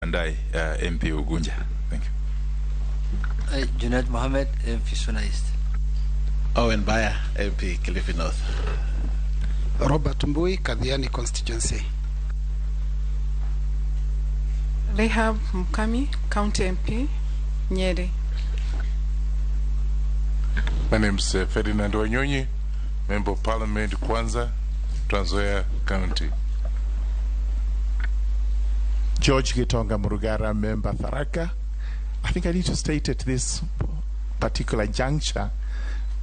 and I, MP Ugunja. Thank you. Junaid Mohammed, MP Suna East. Owen Baya, MP Kilifi North. Robert Mbui, Kadhiani constituency. Rehab Mukami, County MP, Nyeri. My name is Ferdinand Wanyonyi, Member of Parliament, Kwanza, Trans Nzoia County. George Gitonga Murugara, Member Tharaka. I think I need to state at this particular juncture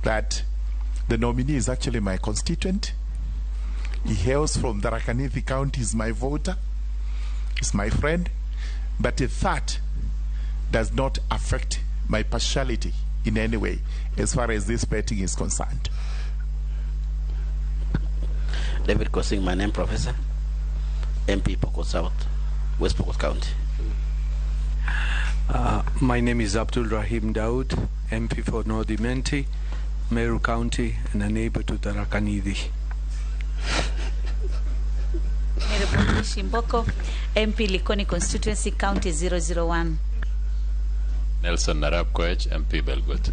that the nominee is actually my constituent. He hails from Tharaka Nithi County, is my voter, is my friend, but that does not affect my partiality in any way as far as this betting is concerned. David Kosing, my name, Professor, MP Pokot South, West Pokot County. My name is Abdul Rahim Daud, MP for North Imenti, Meru County, and a neighbor to Tharaka Nithi. Shimboko, MP Likoni Constituency, County 001. Nelson Narab Koech, MP Belgut.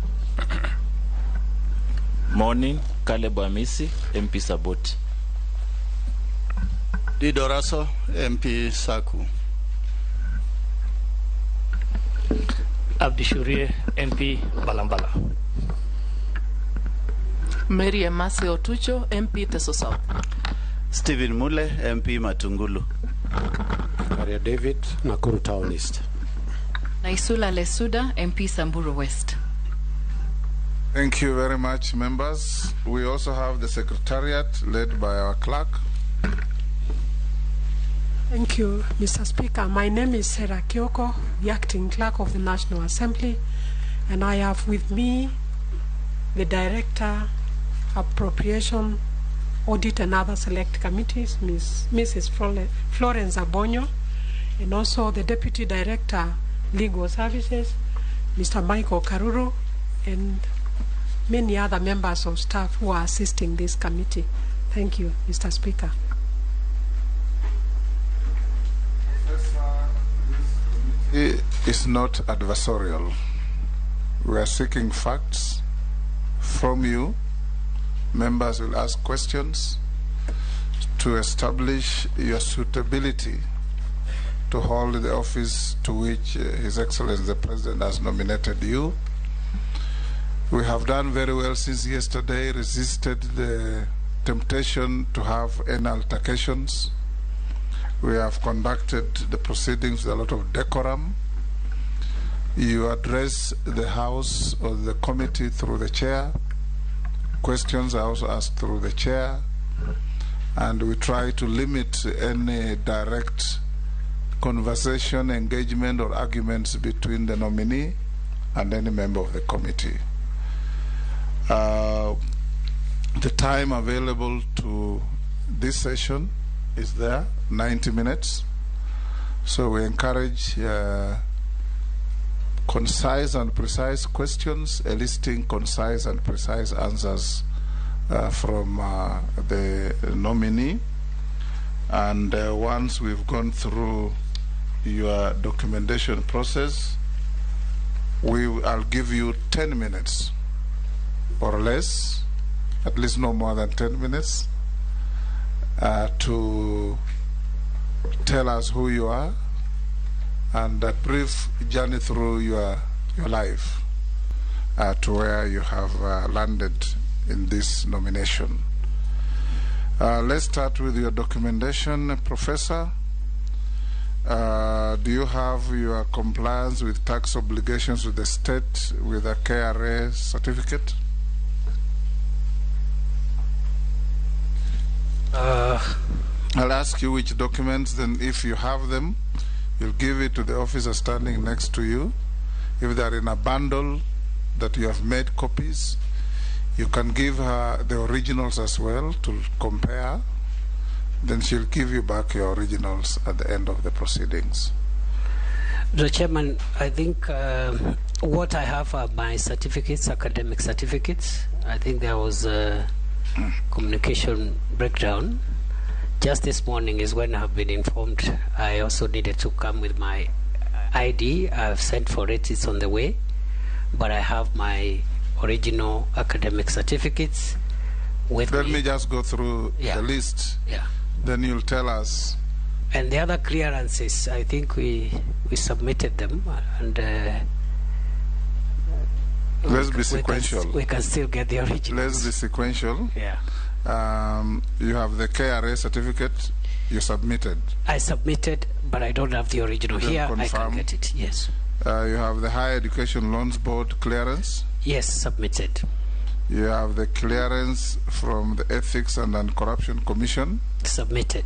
Morning, Caleb Amisi, MP Saboti. Didoraso, MP Saku. Abdi Shurie, MP Balambala. Mary Emasi Otucho, MP Teso South. Stephen Mule, MP Matungulu. Maria David, Nakuru Town East. Naisula Lesuda, MP Samburu West. Thank you very much, members. We also have the Secretariat led by our clerk. Thank you, Mr. Speaker. My name is Sarah Kyoko, the Acting Clerk of the National Assembly, and I have with me the Director, Appropriation, Audit and other select committees, Mrs. Florence Abonyo, and also the Deputy Director, Legal Services, Mr. Michael Karuru, and many other members of staff who are assisting this committee. Thank you, Mr. Speaker. It is not adversarial. We are seeking facts from you. Members will ask questions to establish your suitability to hold the office to which His Excellency the President has nominated you. We have done very well since yesterday, resisted the temptation to have any altercations. We have conducted the proceedings with a lot of decorum. You address the House or the committee through the chair. Questions are also asked through the chair. And we try to limit any direct conversation, engagement, or arguments between the nominee and any member of the committee. The time available to this session is there, 90 minutes. So we encourage concise and precise questions, eliciting concise and precise answers from the nominee. And once we've gone through your documentation process, I'll give you 10 minutes or less, at least no more than 10 minutes, to tell us who you are and a brief journey through your life to where you have landed in this nomination. Let's start with your documentation, Professor. Do you have your compliance with tax obligations with the state with a KRA certificate? I'll ask you which documents, then if you have them, you'll give it to the officer standing next to you. If they're in a bundle that you have made copies, you can give her the originals as well to compare. Then she'll give you back your originals at the end of the proceedings. The Chairman, I think what I have are my certificates, academic certificates. I think there was a communication breakdown. Just this morning is when I have been informed I also needed to come with my ID. I've sent for it, it's on the way. But I have my original academic certificates with Let me just go through the list. Yeah. Then you'll tell us. And the other clearances, I think we submitted them, and let's be sequential. We can still get the original. Let's be sequential. Yeah. You have the KRA certificate you submitted. I submitted, but I don't have the original here. Confirm. I can get it, yes. You have the Higher Education Loans Board clearance. Yes, submitted. You have the clearance from the Ethics and Anti-Corruption Commission. Submitted.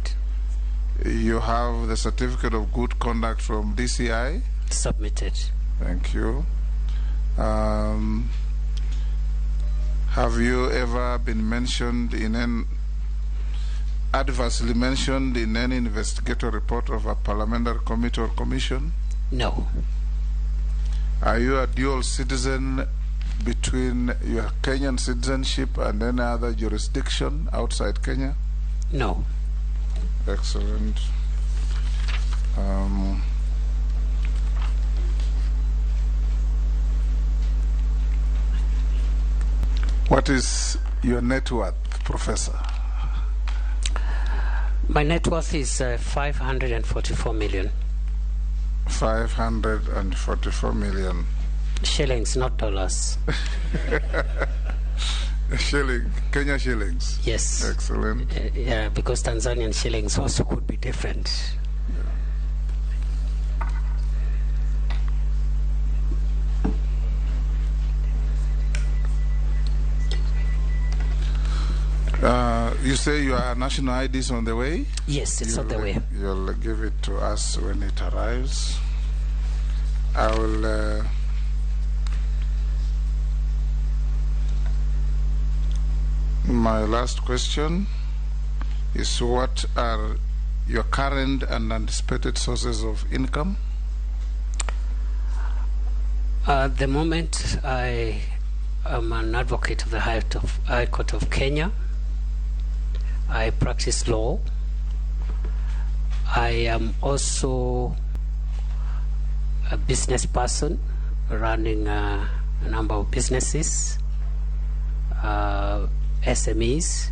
You have the certificate of good conduct from DCI. Submitted. Thank you. Have you ever been mentioned adversely mentioned in any investigative report of a parliamentary committee or commission? No. Are you a dual citizen between your Kenyan citizenship and any other jurisdiction outside Kenya? No. Excellent. What is your net worth, Professor? My net worth is 544 million. 544 million. Shillings, not dollars. Kenya shillings. Yes. Excellent. Yeah, because Tanzanian shillings also could be different. You say your national ID is on the way? Yes, it's on the way. You'll give it to us when it arrives. I will my last question is, what are your current and anticipated sources of income? At the moment, I am an advocate of the High Court of Kenya. I practice law. I am also a business person running a number of businesses, SMEs,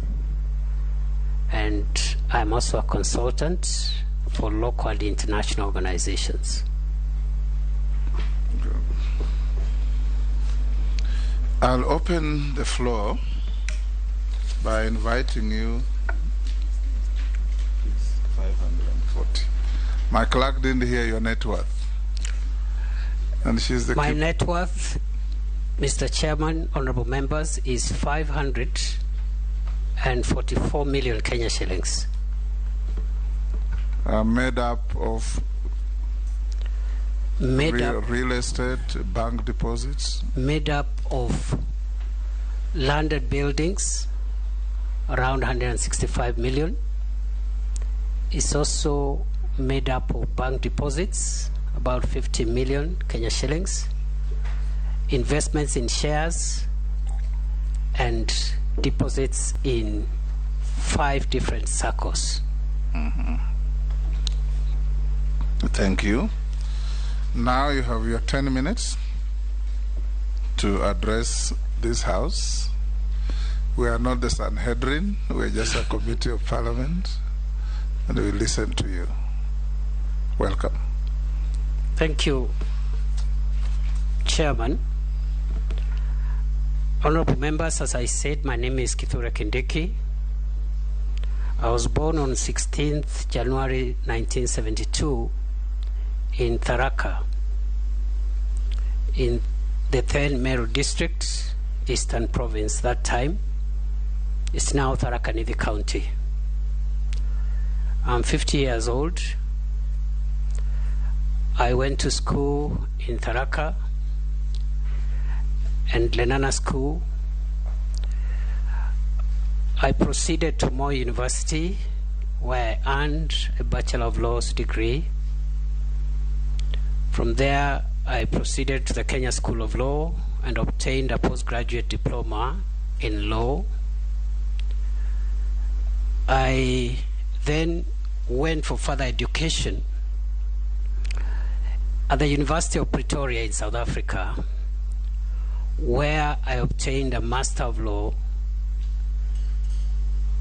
and I'm also a consultant for local and international organizations. I'll open the floor by inviting you. 540. My clerk didn't hear your net worth. And she's the My net worth, Mr. Chairman, honorable members, is 544 million Kenya shillings. Made up of real estate, bank deposits? Made up of landed buildings, around 165 million. It's also made up of bank deposits, about 50 million Kenya shillings, investments in shares, and deposits in 5 different circles. Thank you. Now you have your 10 minutes to address this House. We are not the Sanhedrin, we're just a committee of parliament, and we listen to you. Welcome. Thank you, Chairman. Honorable members, as I said, my name is Kithure Kindiki. I was born on 16th January 1972 in Tharaka, in the then Meru district, Eastern Province that time. It's now Tharaka Nithi County. I'm 50 years old. I went to school in Tharaka and Lenana School. I proceeded to Moi University, where I earned a Bachelor of Laws degree. From there, I proceeded to the Kenya School of Law and obtained a postgraduate diploma in law. I then went for further education at the University of Pretoria in South Africa, where I obtained a Master of Law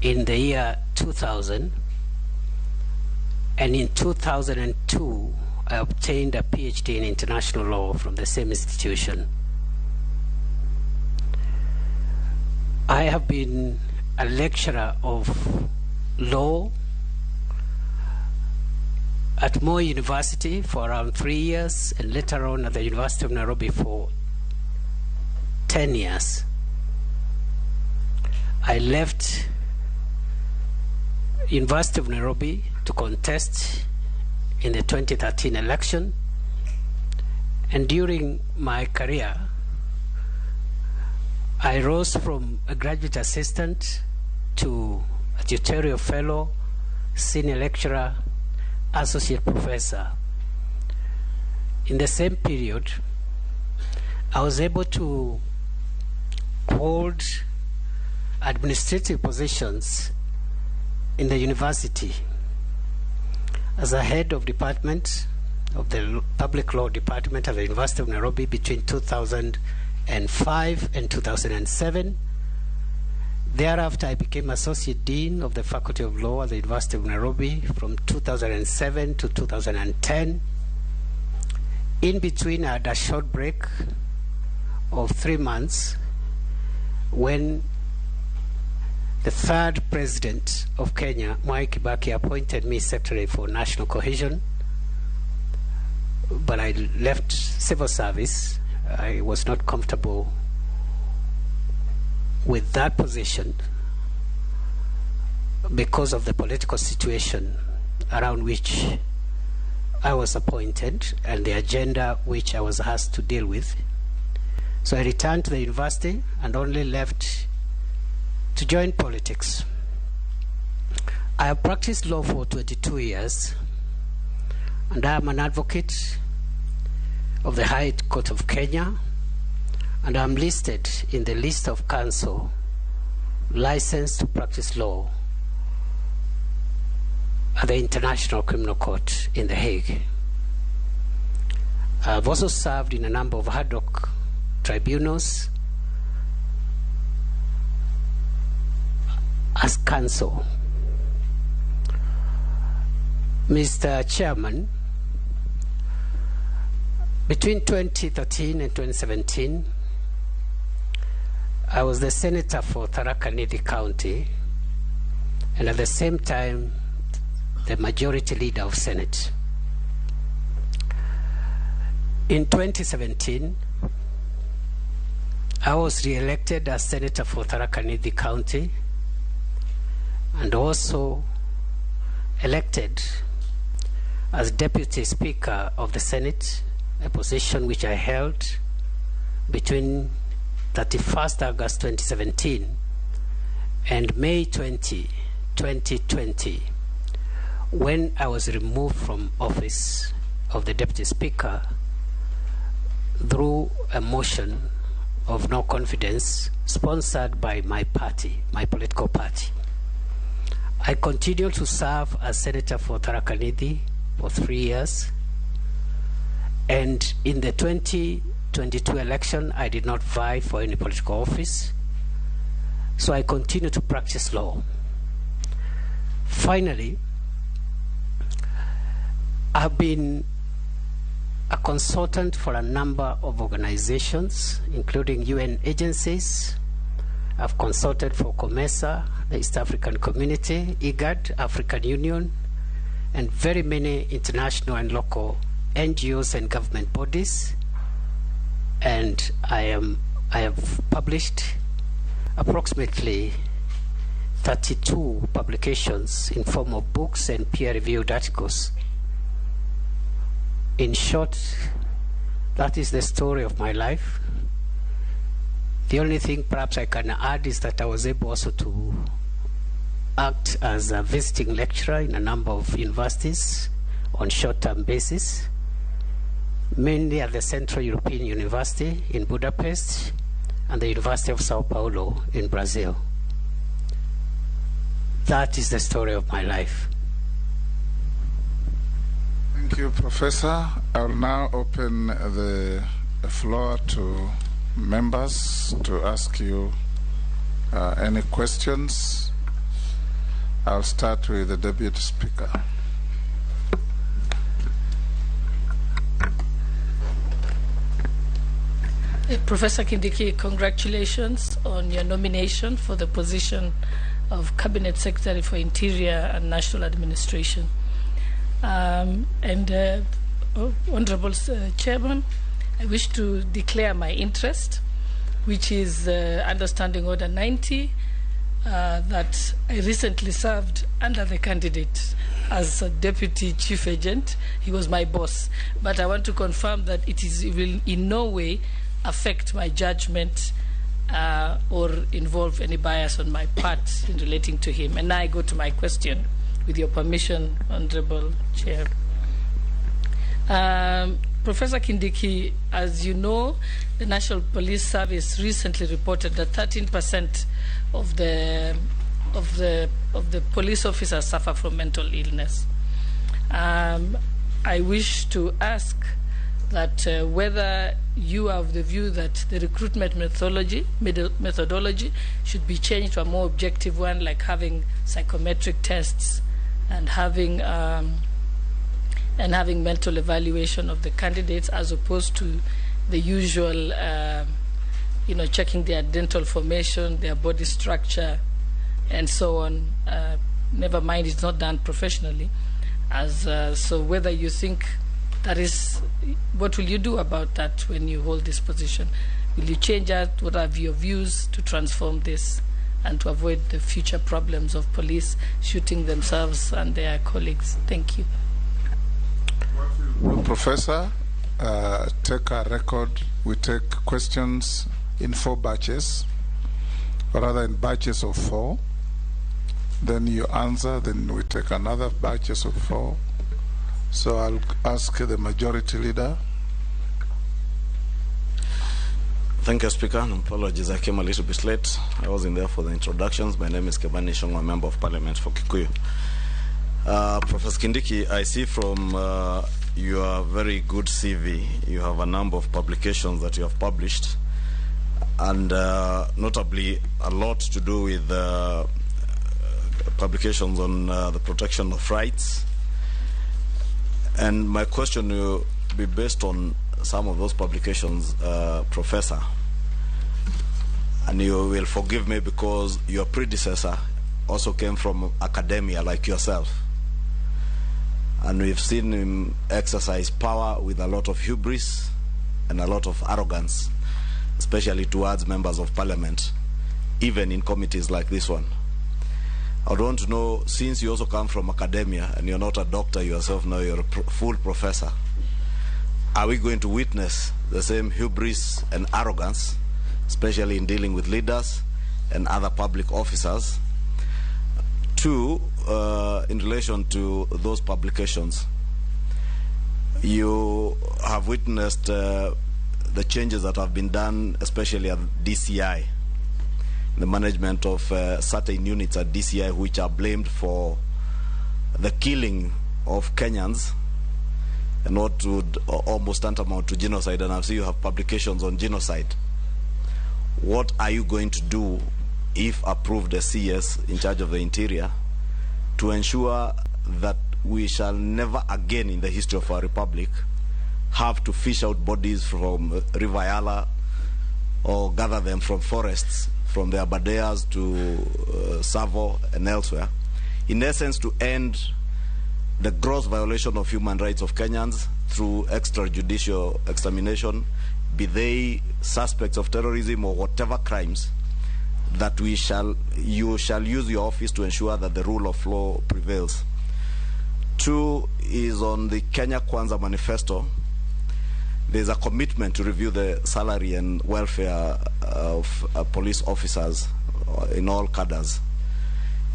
in the year 2000, and in 2002 I obtained a PhD in international law from the same institution. I have been a lecturer of law at Moi University for around 3 years, and later on at the University of Nairobi for 10 years. I left University of Nairobi to contest in the 2013 election, and during my career I rose from a graduate assistant to a tutorial fellow, senior lecturer, associate professor. In the same period, I was able to hold administrative positions in the university as a head of department of the public law department at the University of Nairobi between 2005 and 2007. Thereafter, I became Associate Dean of the Faculty of Law at the University of Nairobi from 2007 to 2010. In between, I had a short break of 3 months when the third president of Kenya, Mwai Kibaki, appointed me Secretary for National Cohesion. But I left civil service. I was not comfortable with that position because of the political situation around which I was appointed and the agenda which I was asked to deal with. So I returned to the university and only left to join politics. I have practiced law for 22 years, and I am an advocate of the High Court of Kenya, and I'm listed in the list of counsel licensed to practice law at the International Criminal Court in The Hague. I've also served in a number of ad hoc tribunals as counsel. Mr. Chairman, between 2013 and 2017, I was the senator for Tharaka Nithi County, and at the same time, the majority leader of Senate. In 2017, I was re-elected as senator for Tharaka Nithi County, and also elected as Deputy Speaker of the Senate, a position which I held between 31st August 2017 and May 20, 2020, when I was removed from office of the Deputy Speaker through a motion of no confidence sponsored by my party, my political party. I continued to serve as Senator for Tharaka Nithi for 3 years, and in the 2022 election I did not vie for any political office, so I continued to practice law. Finally, I've been a consultant for a number of organizations, including UN agencies. I've consulted for COMESA, the East African Community, IGAD, African Union, and very many international and local NGOs and government bodies. And I have published approximately 32 publications in form of books and peer-reviewed articles. In short, that is the story of my life. The only thing perhaps I can add is that I was able also to act as a visiting lecturer in a number of universities on short-term basis, mainly at the Central European University in Budapest and the University of Sao Paulo in Brazil. That is the story of my life. Thank you, Professor. I'll now open the floor to members to ask you any questions. I'll start with the Deputy Speaker. Professor Kindiki, congratulations on your nomination for the position of Cabinet Secretary for Interior and National Administration. Honorable Chairman, I wish to declare my interest, which is Understanding Order 90, that I recently served under the candidate as a Deputy Chief Agent. He was my boss. But I want to confirm that it will in no way affect my judgment or involve any bias on my part in relating to him. And now I go to my question, with your permission, Honorable Chair. Professor Kindiki, as you know, the National Police Service recently reported that 13% of the police officers suffer from mental illness. I wish to ask that whether you have the view that the recruitment methodology should be changed to a more objective one, like having psychometric tests and having mental evaluation of the candidates, as opposed to the usual, checking their dental formation, their body structure, and so on. Never mind, it's not done professionally. So whether you think that is, what will you do about that when you hold this position? Will you change that? What are your views to transform this and to avoid the future problems of police shooting themselves and their colleagues? Thank you. Professor, take a record. We take questions in 4 batches, or rather in batches of 4. Then you answer, then we take another batches of 4. So I'll ask the majority leader. Thank you, Speaker. And apologies, I came a little bit late. I wasn't there for the introductions. My name is Kebani Shongwa, Member of Parliament for Kikuyu. Professor Kindiki, I see from your very good CV, you have a number of publications that you have published, and notably a lot to do with publications on the protection of rights. And my question will be based on some of those publications, Professor. And you will forgive me because your predecessor also came from academia like yourself. And we've seen him exercise power with a lot of hubris and a lot of arrogance, especially towards members of parliament, even in committees like this one. I would want to know, since you also come from academia and you're not a doctor yourself now, you're a full professor, are we going to witness the same hubris and arrogance, especially in dealing with leaders and other public officers? 2, in relation to those publications, you have witnessed the changes that have been done, especially at DCI, the management of certain units at DCI which are blamed for the killing of Kenyans, and what would almost tantamount to genocide. And I see you have publications on genocide. What are you going to do, if approved as CS in charge of the interior, to ensure that we shall never again in the history of our republic have to fish out bodies from River Yala or gather them from forests, from the Abadeas to Savo and elsewhere, in essence to end the gross violation of human rights of Kenyans through extrajudicial extermination, be they suspects of terrorism or whatever crimes, that you shall use your office to ensure that the rule of law prevails. 2 is on the Kenya Kwanza manifesto. There's a commitment to review the salary and welfare of police officers in all cadres,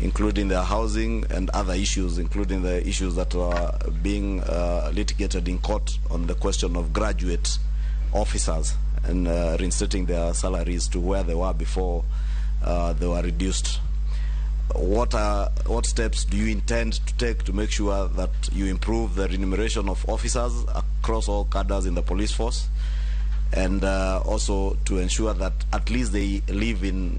including their housing and other issues, including the issues that are being litigated in court on the question of graduate officers and reinstating their salaries to where they were before they were reduced. what steps do you intend to take to make sure that you improve the remuneration of officers across all cadres in the police force, and also to ensure that at least they live in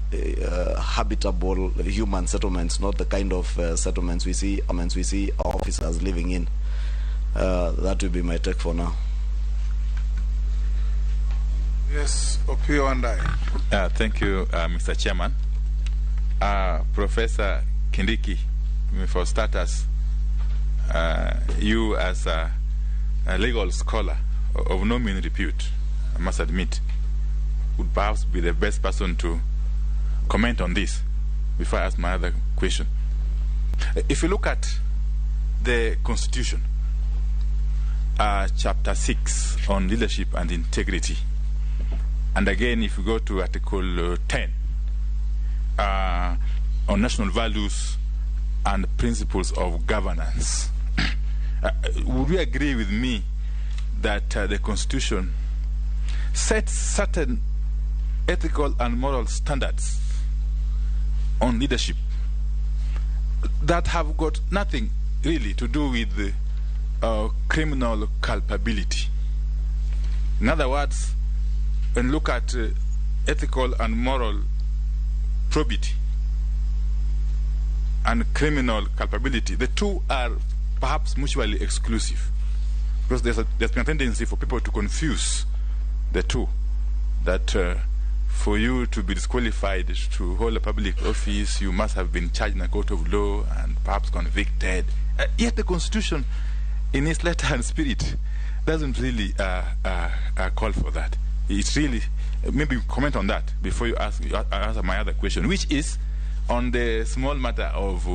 habitable human settlements, not the kind of settlements we see officers living in. That will be my take for now. Yes, Opio and I. Thank you, Mr. Chairman. Professor Kindiki, for starters, you as a legal scholar of no mean repute, I must admit, would perhaps be the best person to comment on this before I ask my other question. If you look at the Constitution, Chapter 6 on leadership and integrity, and again if you go to Article 10 on national values and principles of governance, would you agree with me that the Constitution sets certain ethical and moral standards on leadership that have got nothing really to do with criminal culpability? In other words, when you look at ethical and moral probity and criminal culpability, the two are perhaps mutually exclusive, because there's been a tendency for people to confuse the two, that for you to be disqualified to hold a public office, you must have been charged in a court of law and perhaps convicted. Yet the Constitution, in its letter and spirit, doesn't really call for that. It's really, maybe comment on that before you answer my other question, which is on the small matter of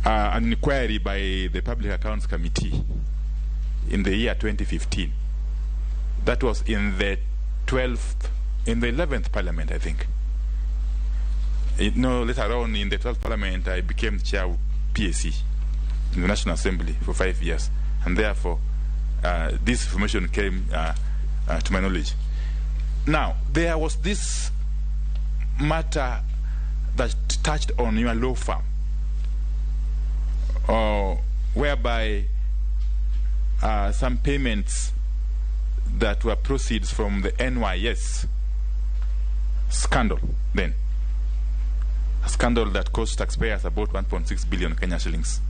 an inquiry by the Public Accounts Committee in the year 2015. That was in the 11th Parliament, I think. Later on in the 12th Parliament, I became chair of PAC in the National Assembly for 5 years, and therefore this information came to my knowledge. Now, there was this matter that touched on your law firm, whereby some payments that were proceeds from the NYS scandal, then a scandal that cost taxpayers about 1.6 billion Kenya shillings.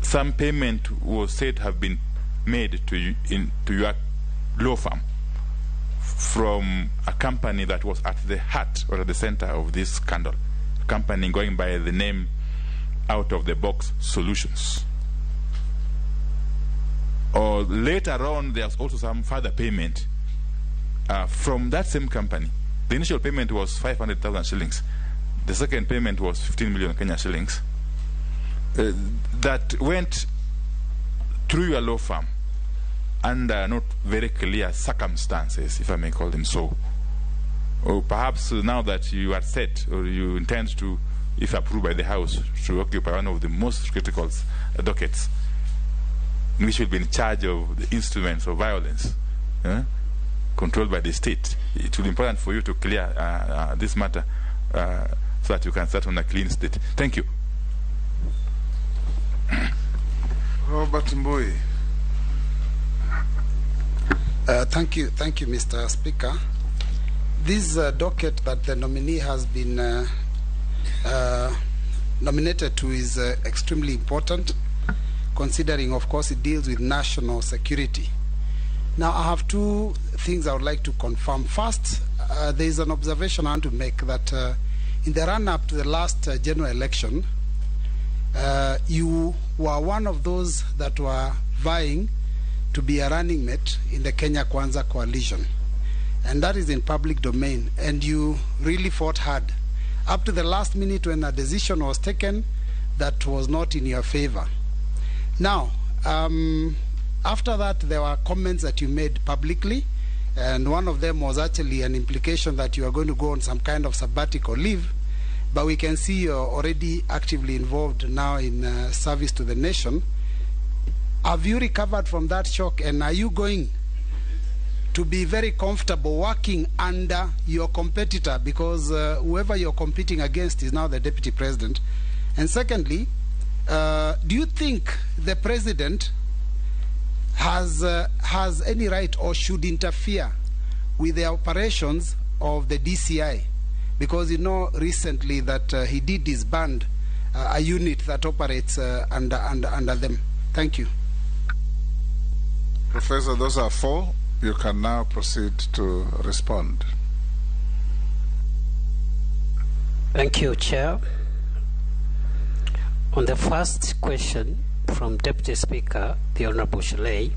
Some payment was said to have been made to your law firm from a company that was at the heart or at the center of this scandal, a company going by the name Out of the Box Solutions. Or later on, there's also some further payment from that same company. The initial payment was 500,000 shillings. The second payment was 15 million Kenya shillings. That went through your law firm under not very clear circumstances, if I may call them so. Or perhaps now that you are set, or you intend to, if approved by the House, to occupy one of the most critical dockets, which will be in charge of the instruments of violence controlled by the state, it will be important for you to clear this matter so that you can start on a clean state. Thank you. Robert Mbui. Thank you, Mr. Speaker. This docket that the nominee has been nominated to is extremely important, considering, of course, it deals with national security. Now, I have two things I would like to confirm. First, there is an observation I want to make that in the run-up to the last general election, you were one of those that were vying to be a running mate in the Kenya Kwanza coalition. And that is in public domain. And you really fought hard. Up to the last minute when a decision was taken that was not in your favor. Now, after that, there were comments that you made publicly. And one of them was actually an implication that you are going to go on some kind of sabbatical leave. But we can see you're already actively involved now in service to the nation. Have you recovered from that shock, and are you going to be very comfortable working under your competitor, because whoever you're competing against is now the deputy president? And secondly, do you think the president has any right or should interfere with the operations of the DCI? Because you know recently that he did disband a unit that operates under them. Thank you. Professor, those are 4. You can now proceed to respond. Thank you, Chair. On the first question from Deputy Speaker, the Honorable Shelley,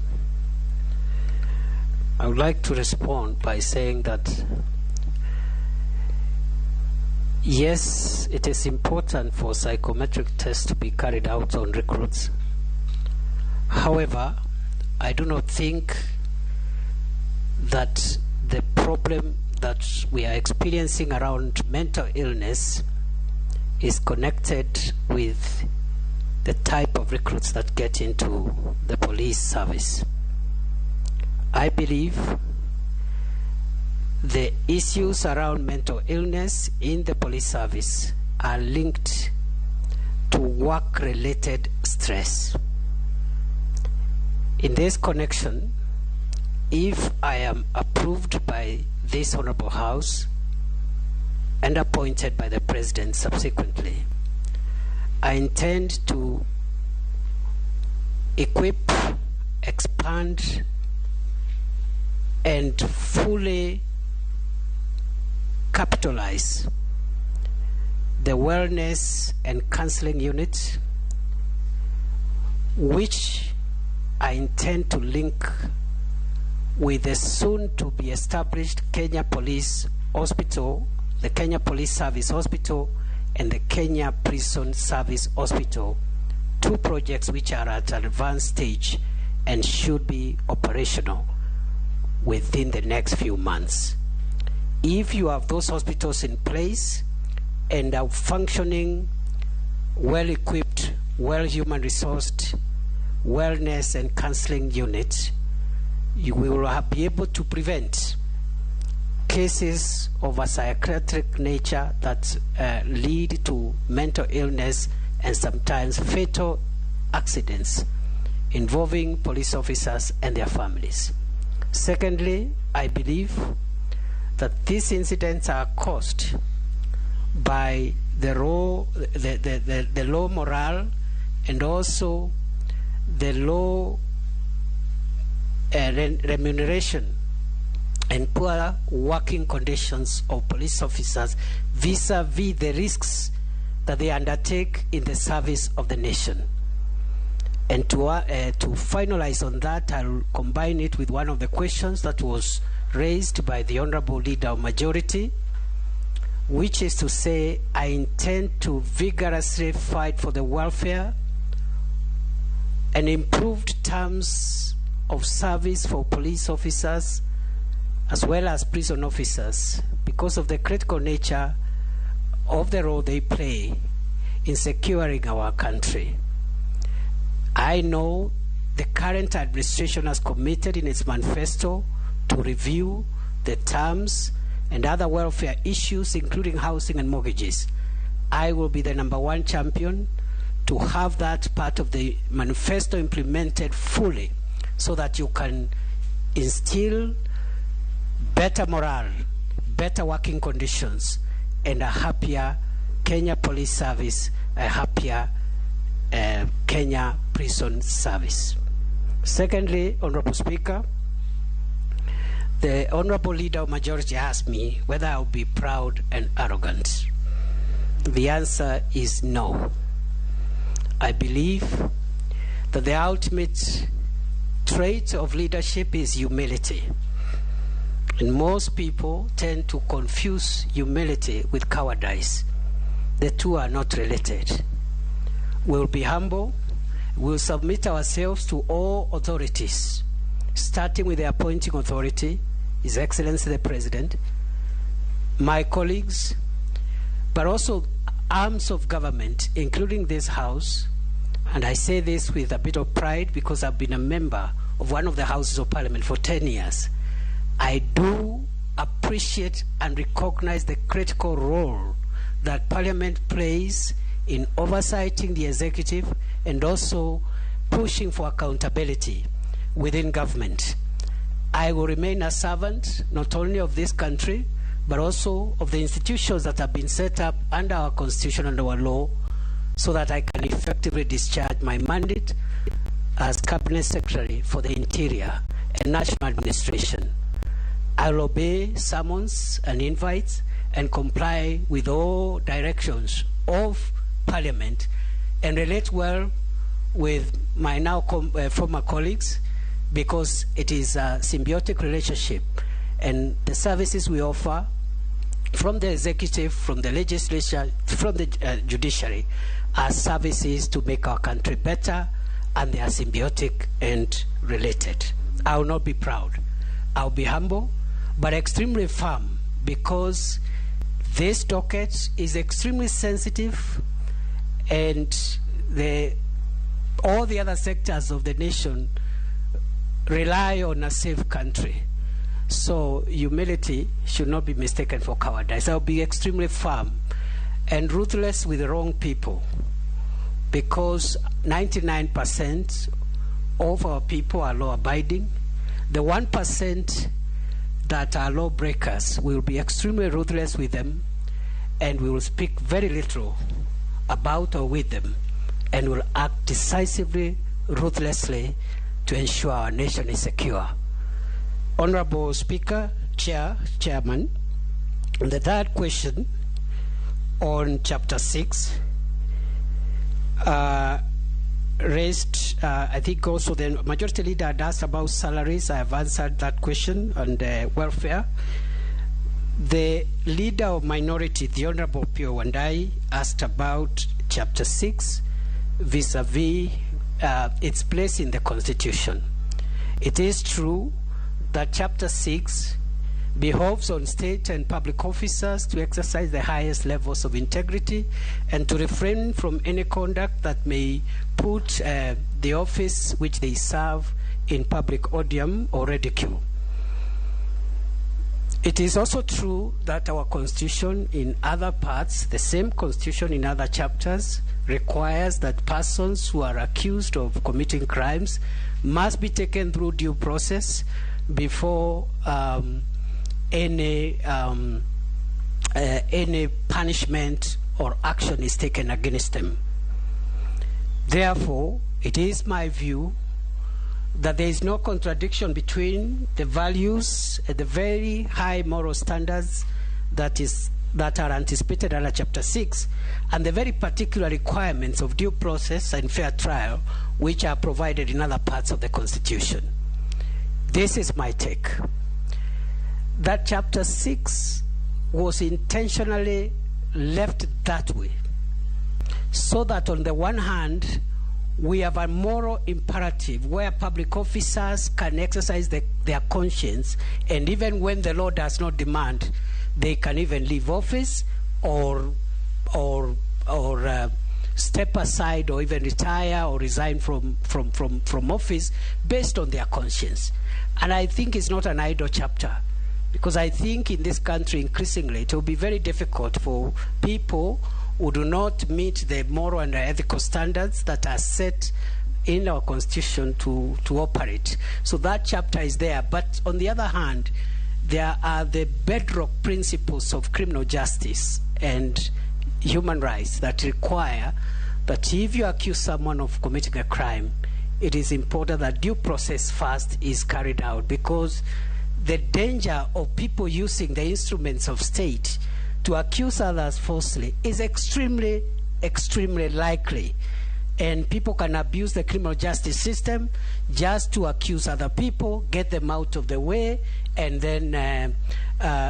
I would like to respond by saying that yes, it is important for psychometric tests to be carried out on recruits. However, I do not think that the problem that we are experiencing around mental illness is connected with the type of recruits that get into the police service. I believe the issues around mental illness in the police service are linked to work-related stress. In this connection, if I am approved by this Honorable House and appointed by the President subsequently, I intend to equip, expand, and fully capitalize the wellness and counseling unit, which I intend to link with the soon to be established Kenya Police Hospital, the Kenya Police Service Hospital, and the Kenya Prison Service Hospital, 2 projects which are at an advanced stage and should be operational within the next few months. If you have those hospitals in place and are functioning, well-equipped, well-human resourced wellness and counseling units, you will be able to prevent cases of a psychiatric nature that lead to mental illness and sometimes fatal accidents involving police officers and their families. Secondly, I believe that these incidents are caused by the low morale and also the low remuneration and poor working conditions of police officers vis-a-vis the risks that they undertake in the service of the nation. And to finalize on that, I'll combine it with one of the questions that was raised by the Honorable Leader of Majority, which is to say, I intend to vigorously fight for the welfare and improved terms of service for police officers as well as prison officers because of the critical nature of the role they play in securing our country. I know the current administration has committed in its manifesto to review the terms and other welfare issues, including housing and mortgages. I will be the #1 champion to have that part of the manifesto implemented fully so that you can instill better morale, better working conditions, and a happier Kenya Police Service, a happier Kenya Prison Service. Secondly, Honorable Speaker, the Honorable Leader of Majority asked me whether I would be proud and arrogant. The answer is no. I believe that the ultimate trait of leadership is humility. And most people tend to confuse humility with cowardice. The two are not related. We'll be humble. We'll submit ourselves to all authorities, starting with the appointing authority, His Excellency the President, my colleagues, but also arms of government, including this House. And I say this with a bit of pride because I've been a member of one of the Houses of Parliament for 10 years. I do appreciate and recognize the critical role that Parliament plays in oversighting the executive and also pushing for accountability within government. I will remain a servant not only of this country, but also of the institutions that have been set up under our constitution and our law, so that I can effectively discharge my mandate as Cabinet Secretary for the Interior and National Administration. I will obey summons and invites and comply with all directions of Parliament and relate well with my now former colleagues, because it is a symbiotic relationship, and the services we offer from the executive, from the legislature, from the judiciary are services to make our country better, and they are symbiotic and related. I will not be proud. I will be humble, but extremely firm, because this docket is extremely sensitive, and all the other sectors of the nation rely on a safe country. So humility should not be mistaken for cowardice. I'll be extremely firm and ruthless with the wrong people, because 99% of our people are law-abiding. The 1% that are lawbreakers, we will be extremely ruthless with them, and we will speak very little about or with them, and will act decisively, ruthlessly, to ensure our nation is secure. Honorable Speaker, Chairman, the third question on Chapter 6 raised, I think also the Majority Leader had asked about salaries. I have answered that question, and welfare. The Leader of Minority, the Honorable Pio Wandai, asked about Chapter 6 vis-a-vis its place in the Constitution. It is true that Chapter 6 behoves on state and public officers to exercise the highest levels of integrity and to refrain from any conduct that may put the office which they serve in public odium or ridicule. It is also true that our Constitution in other parts, the same Constitution in other chapters, requires that persons who are accused of committing crimes must be taken through due process before any punishment or action is taken against them. Therefore, it is my view that there is no contradiction between the values and the very high moral standards that are anticipated under Chapter 6 and the very particular requirements of due process and fair trial which are provided in other parts of the Constitution. This is my take. That Chapter 6 was intentionally left that way, so that on the one hand, we have a moral imperative where public officers can exercise their conscience, and even when the law does not demand, they can even leave office or step aside or even retire or resign from office based on their conscience. And I think it's not an idle chapter, because I think in this country increasingly it will be very difficult for people who do not meet the moral and ethical standards that are set in our Constitution to operate. So that chapter is there. But on the other hand, there are the bedrock principles of criminal justice and human rights that require that if you accuse someone of committing a crime, it is important that due process first is carried out, because the danger of people using the instruments of state to accuse others falsely is extremely, extremely likely. And people can abuse the criminal justice system just to accuse other people, get them out of the way, and then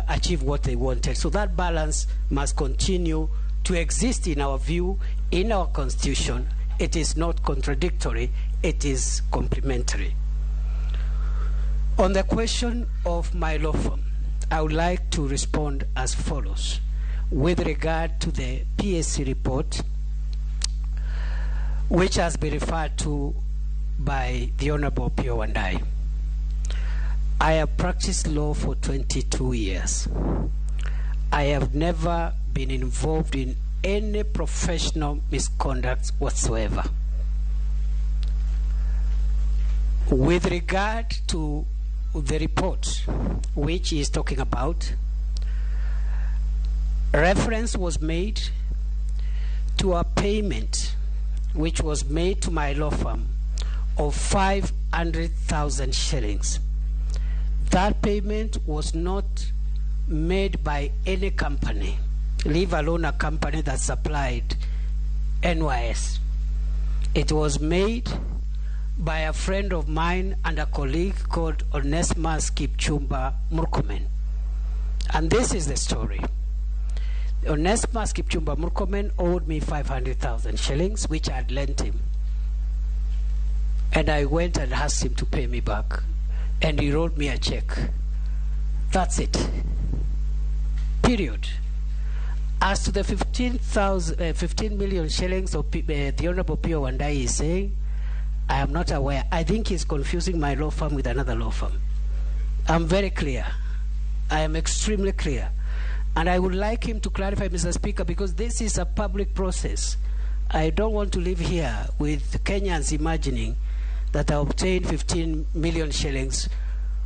achieve what they wanted. So that balance must continue to exist in our view, in our Constitution. It is not contradictory, it is complementary. On the question of my law firm, I would like to respond as follows. With regard to the PSC report, which has been referred to by the Honorable Pio Wandai, I have practiced law for 22 years. I have never been involved in any professional misconduct whatsoever. With regard to the report which he is talking about, reference was made to a payment which was made to my law firm of 500,000 shillings. That payment was not made by any company, leave alone a company that supplied NYS. It was made by a friend of mine and a colleague called Onesmus Kipchumba Murkomen. And this is the story. Onesmus Kipchumba Murkomen owed me 500,000 shillings, which I had lent him. And I went and asked him to pay me back. And he wrote me a check. That's it. Period. As to the 15 million shillings of the Honorable Pio Wandai is saying, I am not aware. I think he's confusing my law firm with another law firm. I'm very clear. I am extremely clear. And I would like him to clarify, Mr. Speaker, because this is a public process. I don't want to live here with Kenyans imagining that I obtained 15 million shillings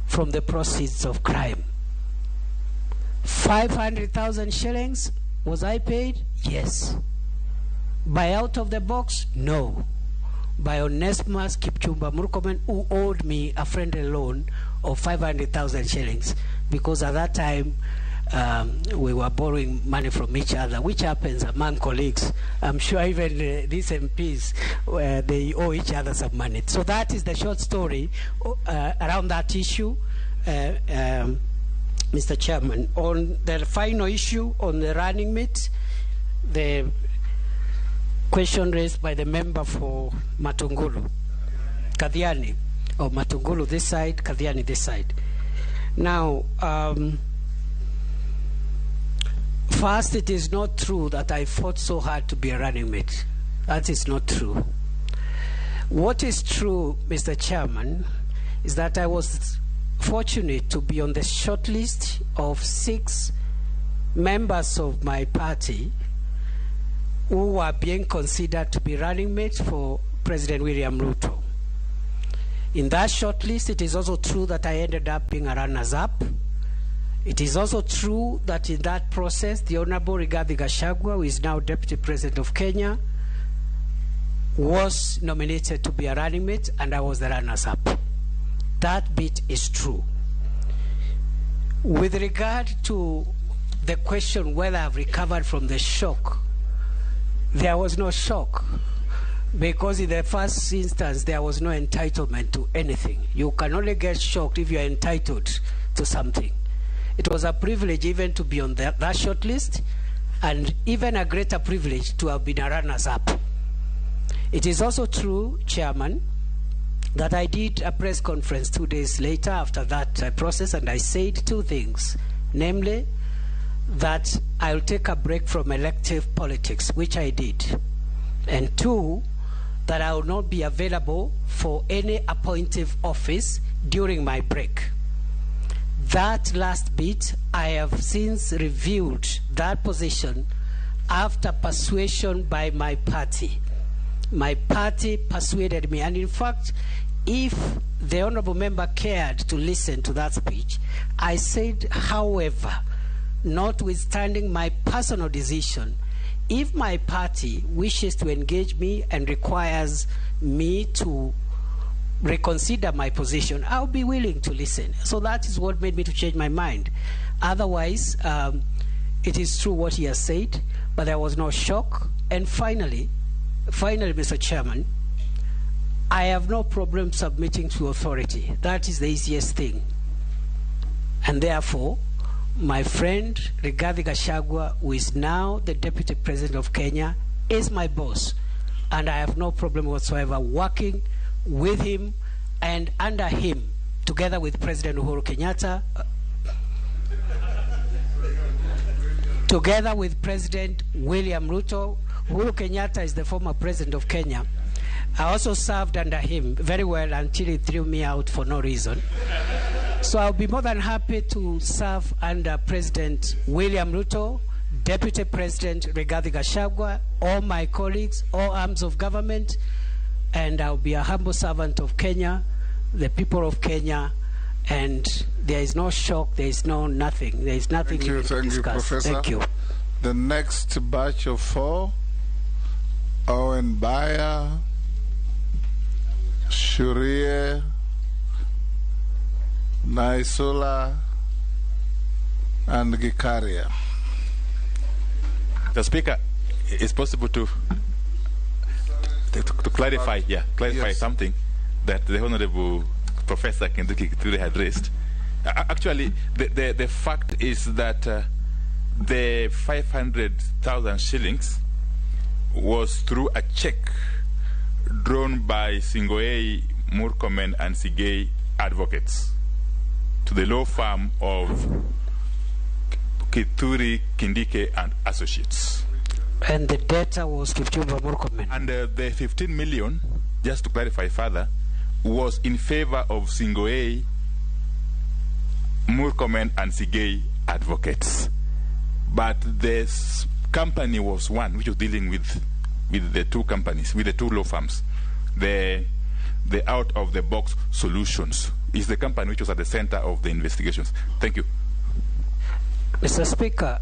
from the proceeds of crime. 500,000 shillings, was I paid? Yes. By out of the box? No. By Onesmus Kipchumba Murkomen, who owed me a friendly loan of 500,000 shillings, because at that time we were borrowing money from each other, which happens among colleagues. I'm sure even these MPs, they owe each other some money. So that is the short story around that issue, Mr. Chairman. On the final issue on the running mate, the question raised by the member for Matungulu, Kadhiani, or Matungulu this side, Kadhiani this side. Now, first, it is not true that I fought so hard to be a running mate. That is not true. What is true, Mr. Chairman, is that I was fortunate to be on the short list of 6 members of my party who were being considered to be running mates for President William Ruto. In that short list, it is also true that I ended up being a runners-up. It is also true that in that process, the Honorable Rigathi Gachagua, who is now Deputy President of Kenya, was nominated to be a running mate, and I was the runners-up. That bit is true. With regard to the question whether I've recovered from the shock, there was no shock, because in the first instance, there was no entitlement to anything. You can only get shocked if you are entitled to something. It was a privilege even to be on that short list, and even a greater privilege to have been a runners-up. It is also true, Chairman, that I did a press conference 2 days later after that process, and I said 2 things, namely that I'll take a break from elective politics, which I did, and 2, that I will not be available for any appointive office during my break. That last bit, I have since reviewed that position after persuasion by my party. My party persuaded me, and in fact, if the honorable member cared to listen to that speech, I said, however, notwithstanding my personal decision, if my party wishes to engage me and requires me to reconsider my position, I'll be willing to listen. So that is what made me to change my mind. Otherwise, it is true what he has said, but there was no shock. And finally, Mr. Chairman, I have no problem submitting to authority. That is the easiest thing. And therefore, my friend Rigathi Gachagua, who is now the Deputy President of Kenya, is my boss. And I have no problem whatsoever working with him and under him, together with President Uhuru Kenyatta, together with President William Ruto. Uhuru Kenyatta is the former President of Kenya. I also served under him very well until he threw me out for no reason. So I'll be more than happy to serve under President William Ruto, Deputy President Rigathi Gachagua, all my colleagues, all arms of government, and I'll be a humble servant of Kenya, the people of Kenya, and there is no shock, there is no nothing, there is nothing Thank you, Professor. Thank you. The next batch of 4, Owen Bayer, Shurie, Naisula, and Gikaria. The Speaker, it's possible to clarify, Yes. something that the Honorable Professor Kindiki had raised. Actually, the fact is that the 500,000 shillings was through a check drawn by Singoei, Murkomen, and Sigei advocates to the law firm of Kituri, Kindike, and Associates. And the data was Kipchumba Murkomen. And the 15 million, just to clarify further, was in favor of Singoei, Murkomen, and Sigei advocates. But this company was one which was dealing with the two companies, with the two law firms. The out-of-the-box solutions is the company which was at the center of the investigations. Thank you. Mr. Speaker.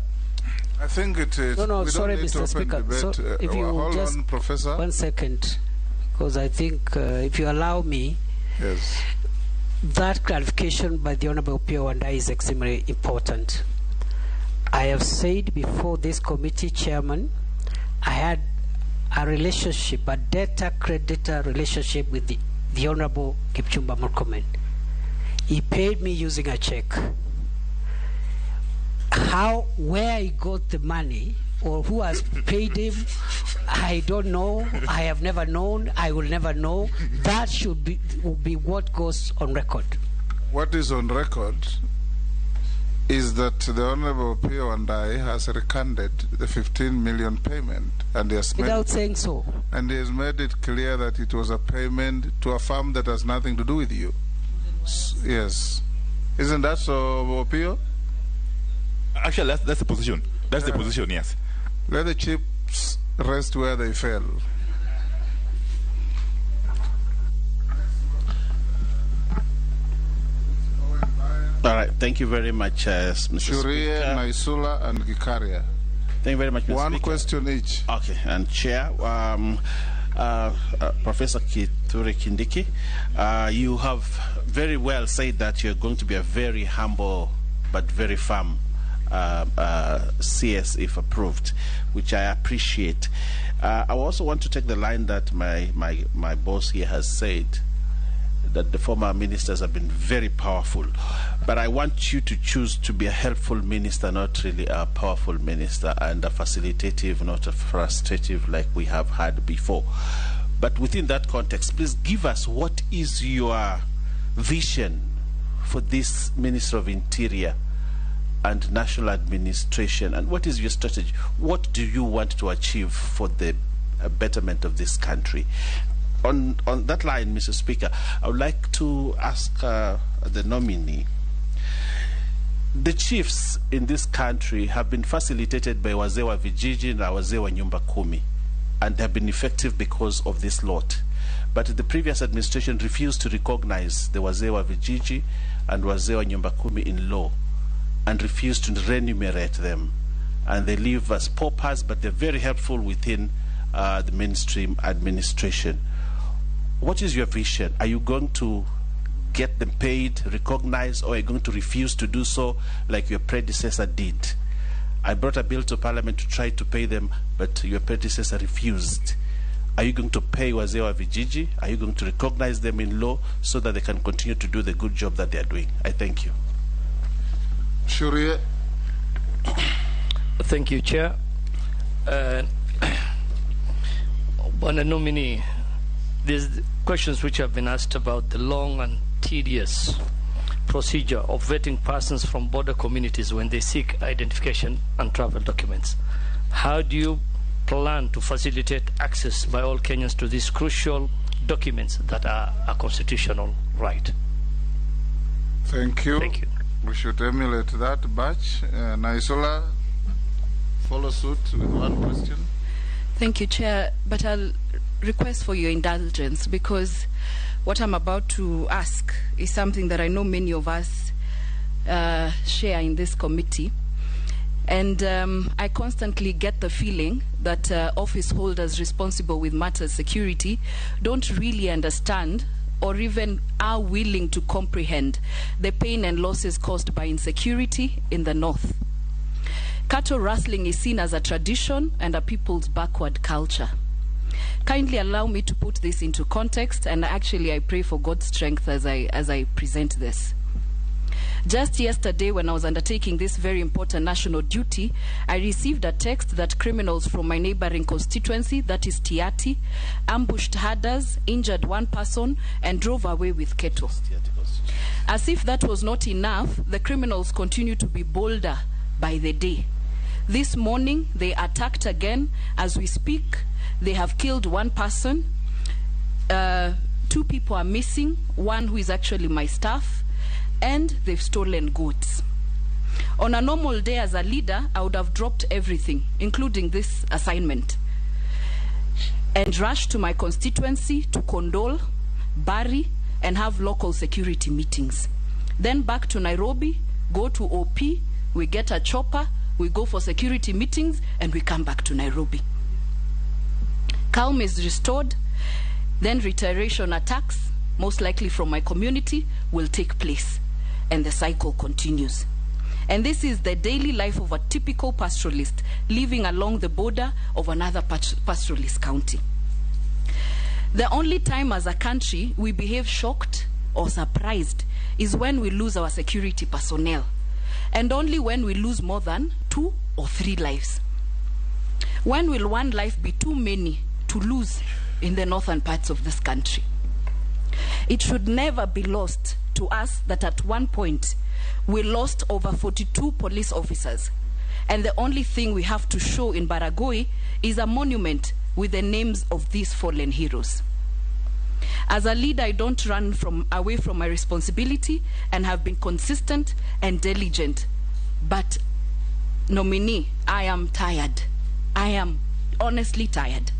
I think it is. No, we sorry, don't need Mr. Speaker. Debate. So if you hold just on, Professor. 1 second, because I think if you allow me, yes, that clarification by the Honorable Pio and I is extremely important. I have said before this committee chairman, I had a relationship, a debtor-creditor relationship with the Honorable Kipchumba Murkomen. He paid me using a check. Where he got the money or who has paid him, I don't know. I have never known. I will never know. That will be what goes on record. What is on record is that the Honorable Pio and I has recanted the 15 million payment, and he has without saying so. And he has made it clear that it was a payment to a firm that has nothing to do with you. Yes, isn't that so, Pio? Actually, that's the position. That's the position. Yes. Let the chips rest where they fell. All right, thank you very much, Mr. Shurie, Speaker. Naisula, and Gikaria. Thank you very much, Mr. One Speaker. question each. Okay, and Chair, Professor Kithure Kindiki, you have very well said that you're going to be a very humble but very firm CS if approved, which I appreciate. I also want to take the line that my boss here has said, that the former ministers have been very powerful. But I want you to choose to be a helpful minister, not really a powerful minister, and a facilitative, not a frustrative like we have had before. But within that context, please give us what is your vision for this Minister of Interior and National Administration, and what is your strategy? What do you want to achieve for the betterment of this country? On that line, Mr. Speaker, I would like to ask the nominee. The chiefs in this country have been facilitated by wazee wa vijiji and wazee wa nyumba kumi, and have been effective because of this lot. But the previous administration refused to recognize the wazee wa vijiji and wazee wa nyumba kumi in law, and refused to remunerate them. And they live as paupers, but they're very helpful within the mainstream administration. What is your vision? Are you going to get them paid, recognized, or are you going to refuse to do so like your predecessor did? I brought a bill to Parliament to try to pay them, but your predecessor refused. Are you going to pay wazee wa vijiji? Are you going to recognize them in law so that they can continue to do the good job that they are doing? I thank you. Shurie. Thank you, Chair. One nominee, there's questions which have been asked about the long and tedious procedure of vetting persons from border communities when they seek identification and travel documents. How do you plan to facilitate access by all Kenyans to these crucial documents that are a constitutional right? Thank you. Thank you. We should emulate that batch. Naisula, follow suit with one question. Thank you, Chair. But I'll request for your indulgence because what I'm about to ask is something that I know many of us share in this committee. And I constantly get the feeling that office holders responsible with matters security don't really understand or even are willing to comprehend the pain and losses caused by insecurity in the north. Cattle rustling is seen as a tradition and a people's backward culture. Kindly allow me to put this into context, and actually I pray for God's strength as I present this. Just yesterday, when I was undertaking this very important national duty, I received a text that criminals from my neighboring constituency, that is Tiati, ambushed herders, injured one person, and drove away with cattle. As if that was not enough, the criminals continue to be bolder by the day. This morning, they attacked again. As we speak, they have killed one person. 2 people are missing, one who is actually my staff, and they've stolen goods. On a normal day as a leader, I would have dropped everything, including this assignment, and rushed to my constituency to condole, bury, and have local security meetings. Then back to Nairobi, go to OP, we get a chopper, we go for security meetings, and we come back to Nairobi. Calm is restored, then reiteration attacks, most likely from my community, will take place. And the cycle continues. And this is the daily life of a typical pastoralist living along the border of another pastoralist county. The only time as a country we behave shocked or surprised is when we lose our security personnel, and only when we lose more than 2 or 3 lives. When will one life be too many to lose in the northern parts of this country? It should never be lost to us that at one point we lost over 42 police officers, and the only thing we have to show in Baragoi is a monument with the names of these fallen heroes. As a leader, I don't run away from my responsibility and have been consistent and diligent. But nominee, I am tired. I am honestly tired,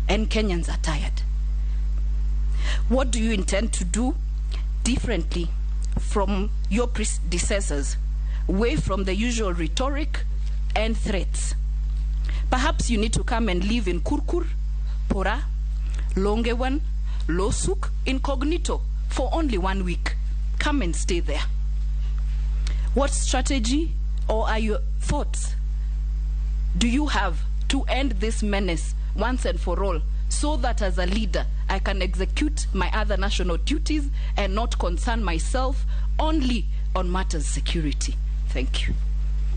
and Kenyans are tired. What do you intend to do differently from your predecessors, away from the usual rhetoric and threats? Perhaps you need to come and live in Kurkur, Pora, Longewan, Losuk, incognito for only 1 week. Come and stay there. What strategy or are your thoughts do you have to end this menace once and for all, so that as a leader I can execute my other national duties and not concern myself only on matters security? Thank you.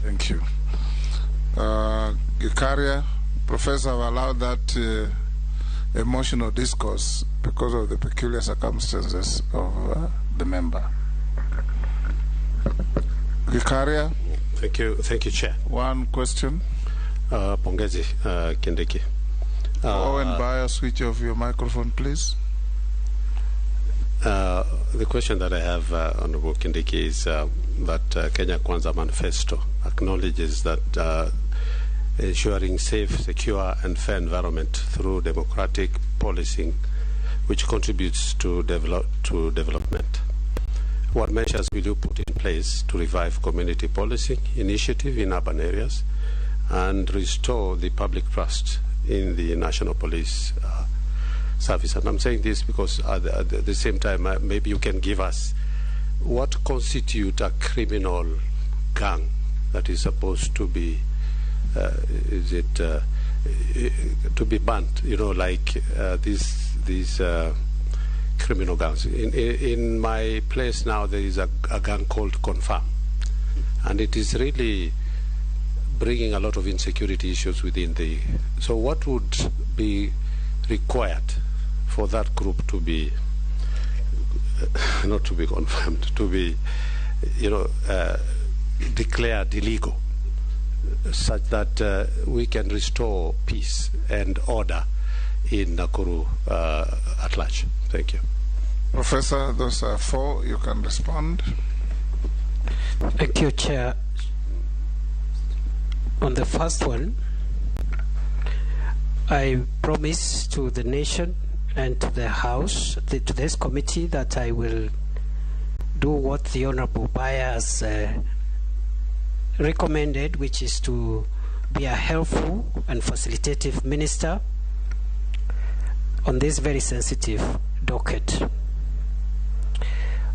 Thank you. Gikaria, Professor, I've allowed that emotional discourse because of the peculiar circumstances of the member. Gikaria. Thank you, Chair. One question. Pongezi Kindiki. Owen Bayer, switch off your microphone, please. The question that I have, Honorable Kindiki, is that Kenya Kwanza Manifesto acknowledges that ensuring safe, secure, and fair environment through democratic policing, which contributes to development. What measures will you put in place to revive community policing initiative in urban areas and restore the public trust in the National Police Service? And I'm saying this because at the same time, maybe you can give us what constitutes a criminal gang that is supposed to be, to be banned, you know, like these criminal gangs. In my place now, there is a gang called Confirm, and it is really bringing a lot of insecurity issues within the. So what would be required for that group to be, not to be confirmed, to be, you know, declared illegal, such that we can restore peace and order in Nakuru at large? Thank you. Professor, those are 4. You can respond. Thank you, Chair. On the first one, I promise to the nation and to the House, to this committee, that I will do what the Honorable Baya has recommended, which is to be a helpful and facilitative minister on this very sensitive docket.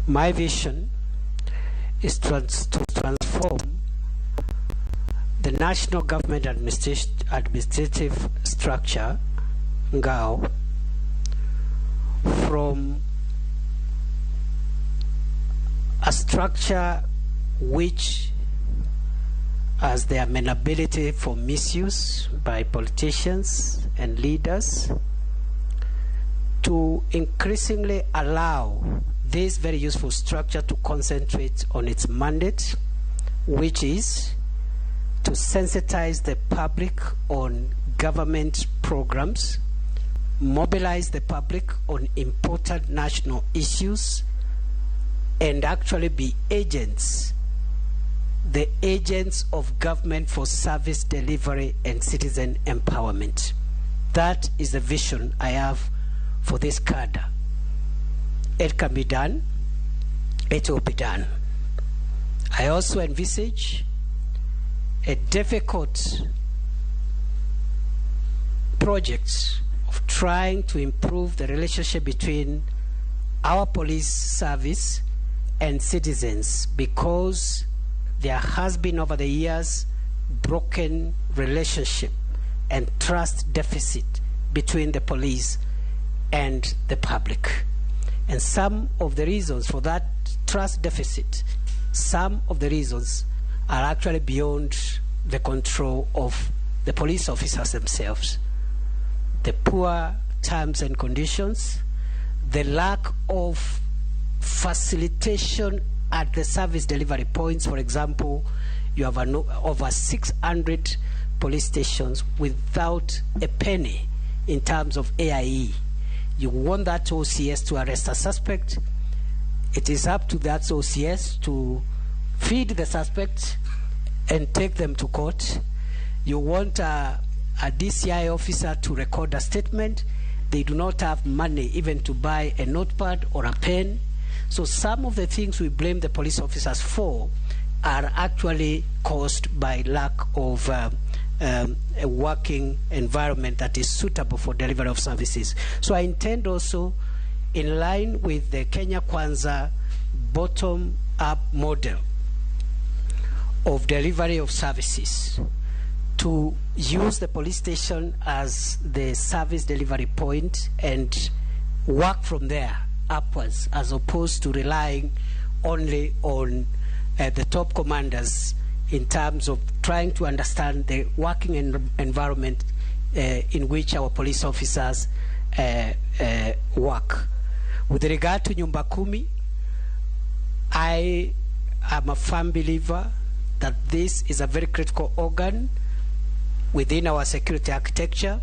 My vision is to transform the national government administrative structure, NGAO, from a structure which has the amenability for misuse by politicians and leaders, to increasingly allow this very useful structure to concentrate on its mandate, which is to sensitize the public on government programs, mobilize the public on important national issues, and actually be agents, the agents of government for service delivery and citizen empowerment. That is the vision I have for this cadre. It can be done, it will be done. I also envisage a difficult project of trying to improve the relationship between our police service and citizens, because there has been over the years broken relationship and trust deficit between the police and the public. And some of the reasons for that trust deficit, some of the reasons are actually beyond the control of the police officers themselves. The poor terms and conditions, the lack of facilitation at the service delivery points. For example, you have over 600 police stations without a penny in terms of AIE. You want that OCS to arrest a suspect, it is up to that OCS to feed the suspect and take them to court. You want a DCI officer to record a statement, they do not have money even to buy a notepad or a pen. So some of the things we blame the police officers for are actually caused by lack of a working environment that is suitable for delivery of services. So I intend also, in line with the Kenya Kwanza bottom-up model of delivery of services, to use the police station as the service delivery point and work from there upwards, as opposed to relying only on the top commanders in terms of trying to understand the working environment in which our police officers work. With regard to Nyumba Kumi, I am a firm believer that this is a very critical organ within our security architecture.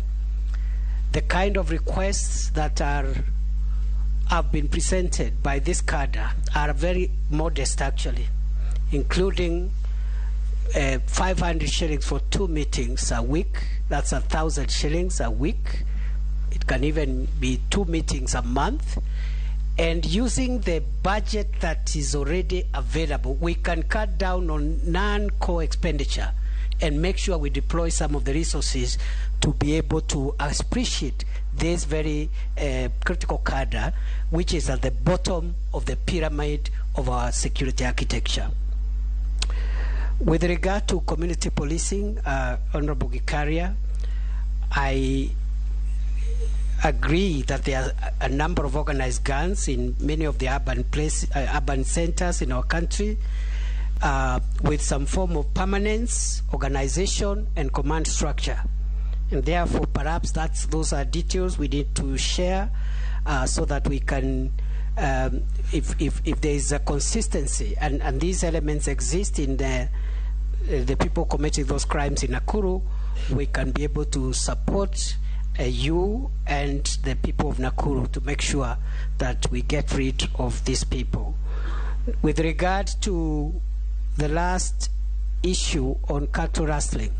The kind of requests that have been presented by this cadre are very modest, actually, including 500 shillings for 2 meetings a week. That's 1,000 shillings a week. It can even be 2 meetings a month. And using the budget that is already available, we can cut down on non-core expenditure and make sure we deploy some of the resources to be able to appreciate this very critical cadre, which is at the bottom of the pyramid of our security architecture. With regard to community policing, Honorable Gikaria, I agree that there are a number of organized gangs in many of the urban centers in our country, with some form of permanence, organization, and command structure. And therefore, perhaps those are details we need to share so that we can, if there is a consistency, and these elements exist in the people committing those crimes in Nakuru, we can be able to support you and the people of Nakuru to make sure that we get rid of these people. With regard to the last issue on cattle rustling,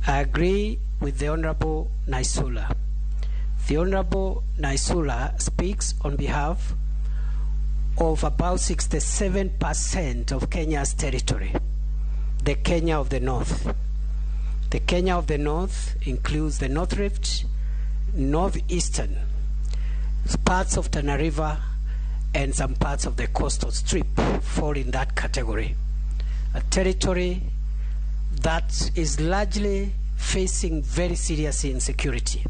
I agree with the Honorable Naisula. The Honorable Naisula speaks on behalf of about 67% of Kenya's territory, the Kenya of the North. The Kenya of the North includes the North Rift, Northeastern, parts of Tana River, and some parts of the coastal strip fall in that category. A territory that is largely facing very serious insecurity.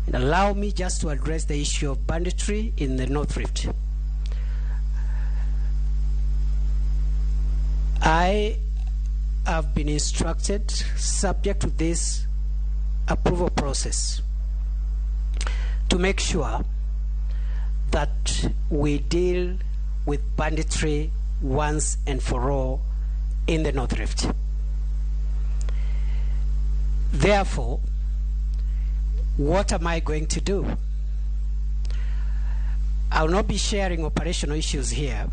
And allow me just to address the issue of banditry in the North Rift. I have been instructed, subject to this approval process, to make sure that we deal with banditry once and for all in the North Rift. Therefore, what am I going to do? I'll not be sharing operational issues here,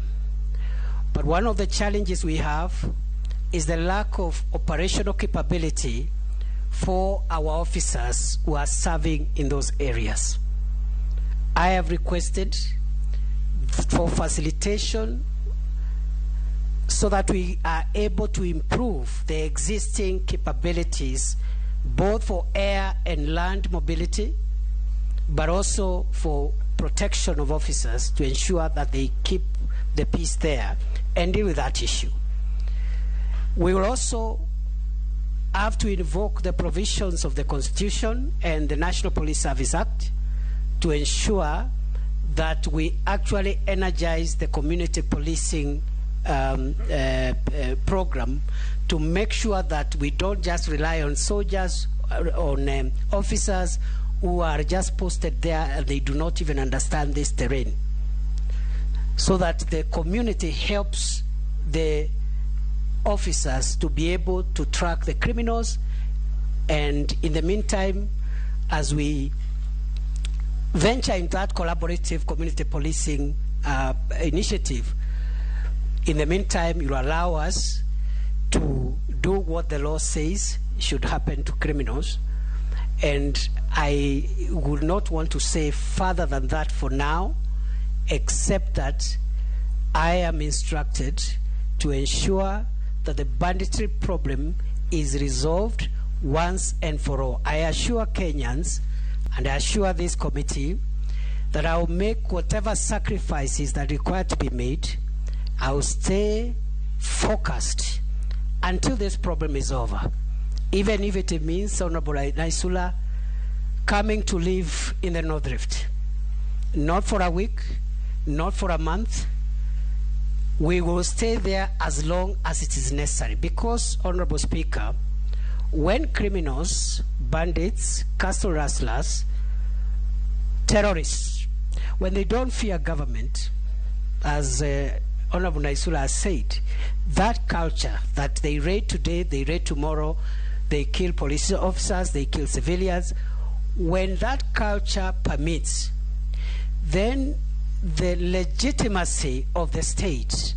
but one of the challenges we have is the lack of operational capability for our officers who are serving in those areas. I have requested for facilitation so that we are able to improve the existing capabilities both for air and land mobility, but also for protection of officers to ensure that they keep the peace there and deal with that issue. We will also have to invoke the provisions of the Constitution and the National Police Service Act to ensure that we actually energize the community policing program to make sure that we don't just rely on soldiers, on officers who are just posted there and they do not even understand this terrain, so that the community helps the officers to be able to track the criminals. And in the meantime, as we venture into that collaborative community policing initiative, in the meantime, you allow us to do what the law says should happen to criminals. And I would not want to say further than that for now, except that I am instructed to ensure that the banditry problem is resolved once and for all. I assure Kenyans, and I assure this committee, that I will make whatever sacrifices that require to be made. I will stay focused until this problem is over, even if it means Honorable Naisula coming to live in the North Rift. Not for a week, not for a month. We will stay there as long as it is necessary, because, Honorable Speaker, when criminals, bandits, cattle rustlers, terrorists, when they don't fear government, as Honorable Naisula has said, that culture that they raid today, they raid tomorrow, they kill police officers, they kill civilians, when that culture permits, then the legitimacy of the state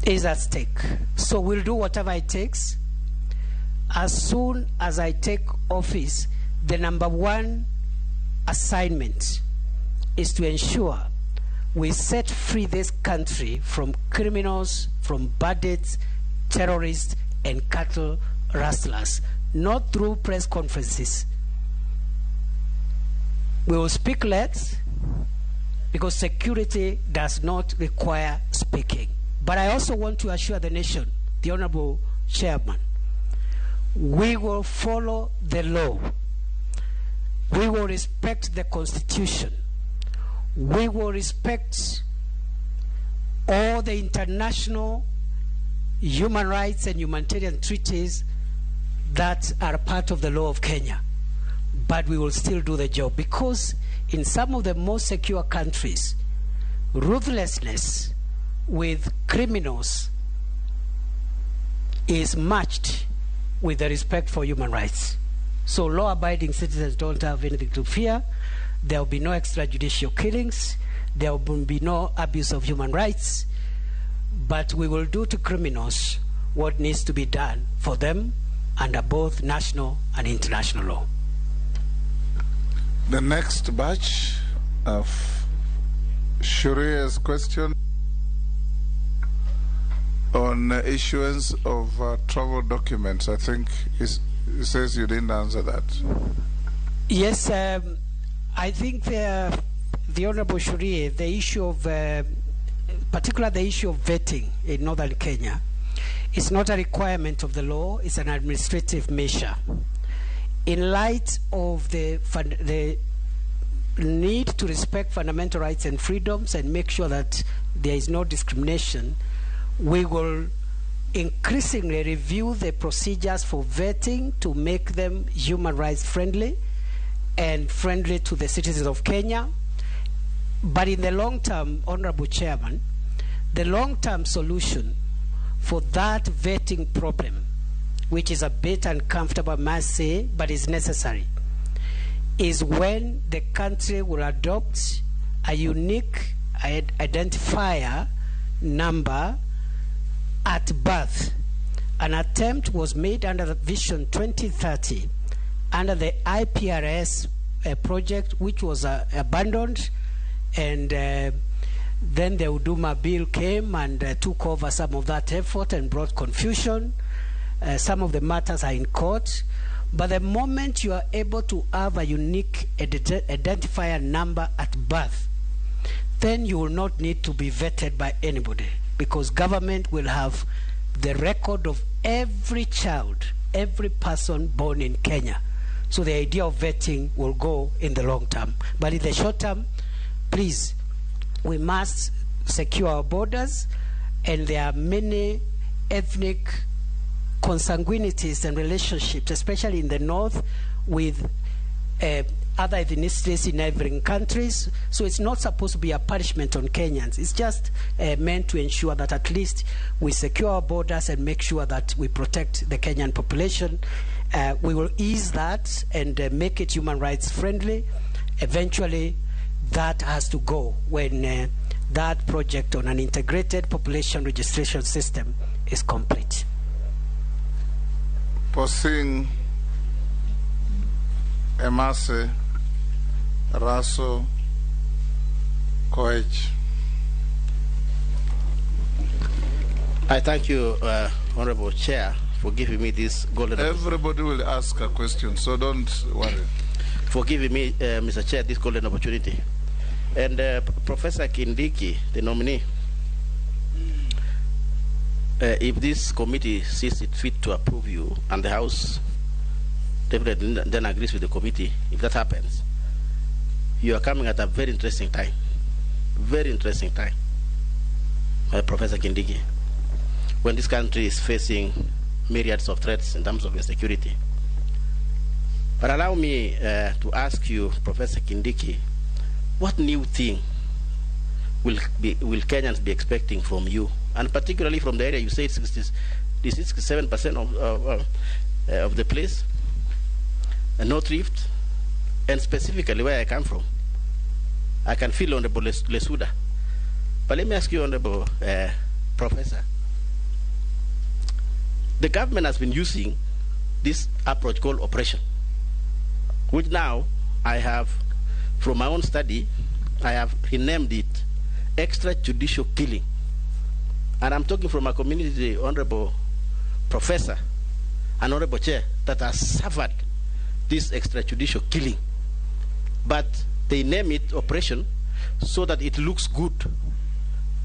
is at stake. So we'll do whatever it takes. As soon as I take office, the number one assignment is to ensure we set free this country from criminals, from bandits, terrorists, and cattle rustlers, not through press conferences. We will speak less, because security does not require speaking. But I also want to assure the nation, the Honorable Chairman, we will follow the law. We will respect the Constitution. We will respect all the international human rights and humanitarian treaties that are part of the law of Kenya. But we will still do the job, because in some of the most secure countries, ruthlessness with criminals is matched with the respect for human rights. So law-abiding citizens don't have anything to fear. There will be no extrajudicial killings. There will be no abuse of human rights. but we will do to criminals what needs to be done for them under both national and international law. The next batch of Shuria's question on issuance of travel documents. I think it says you didn't answer that. Yes, I think the Honorable Shuria, the issue of, particularly the issue of vetting in northern Kenya, is not a requirement of the law, it's an administrative measure. In light of the need to respect fundamental rights and freedoms and make sure that there is no discrimination, we will increasingly review the procedures for vetting to make them human rights friendly and friendly to the citizens of Kenya. But in the long term, Honorable Chairman, the long-term solution for that vetting problem, which is a bit uncomfortable, I must say, but is necessary, is when the country will adopt a unique identifier number at birth. An attempt was made under the Vision 2030 under the IPRS project, which was abandoned, and then the Huduma bill came and took over some of that effort and brought confusion. Some of the matters are in court. But the moment you are able to have a unique identifier number at birth, then you will not need to be vetted by anybody, because government will have the record of every child, every person born in Kenya. So the idea of vetting will go in the long term. But in the short term, please, we must secure our borders, and there are many ethnic consanguinities and relationships, especially in the north, with other ethnicities in neighboring countries. So it's not supposed to be a punishment on Kenyans. It's just meant to ensure that at least we secure our borders and make sure that we protect the Kenyan population. We will ease that and make it human rights friendly. Eventually, that has to go when that project on an integrated population registration system is complete. Posing Emase Raso Koech. I thank you, Honorable Chair, for giving me this golden opportunity. Everybody will ask a question, so don't worry. For giving me, Mr. Chair, this golden opportunity. And Professor Kindiki, the nominee, if this committee sees it fit to approve you, and the House definitely then agrees with the committee, if that happens, you are coming at a very interesting time. Very interesting time, Professor Kindiki, when this country is facing myriads of threats in terms of insecurity. But allow me to ask you, Professor Kindiki, what new thing will Kenyans be expecting from you, and particularly from the area you say 67% of the place, North Rift, and specifically where I come from? I can feel Honorable Lesuda. But let me ask you, Honorable Professor, the government has been using this approach called oppression, which now I have, from my own study, I have renamed it extrajudicial killing. And I'm talking from a community, Honorable Professor and Honorable Chair, that has suffered this extrajudicial killing. But they name it oppression so that it looks good.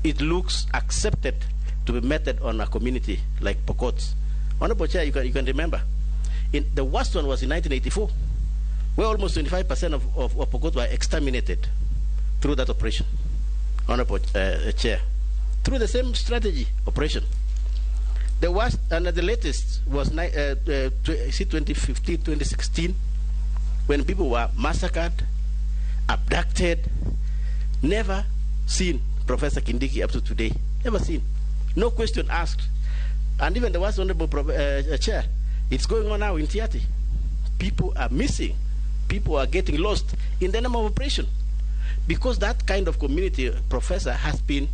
It looks accepted to be meted on a community like Pokot. Honorable Chair, you can remember. The worst one was in 1984, where almost 25% of Pokot were exterminated through that operation. Honorable Chair, through the same strategy operation. The worst and the latest was 2015, 2016, when people were massacred, abducted. Never seen, Professor Kindiki, up to today. Never seen. No question asked. And even the worst, Honorable Chair, it's going on now in Tiati. People are missing. People are getting lost in the name of operation. Because that kind of community, Professor, has been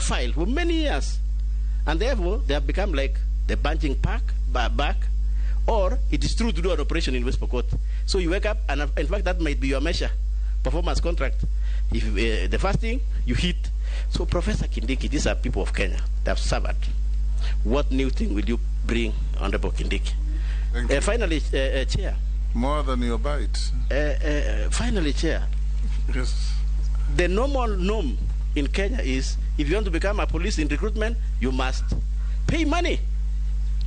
profile for many years. And therefore, they have become like the bunching back, or it is true to do an operation in West Pokot. So you wake up, and in fact, that might be your measure, performance contract. If the first thing, you hit. So Professor Kindiki, these are people of Kenya. They have suffered. What new thing will you bring, Honorable Kindiki? Finally, Chair. More than your bite. Finally, Chair. Yes. The norm in Kenya is, if you want to become a police in recruitment, you must pay money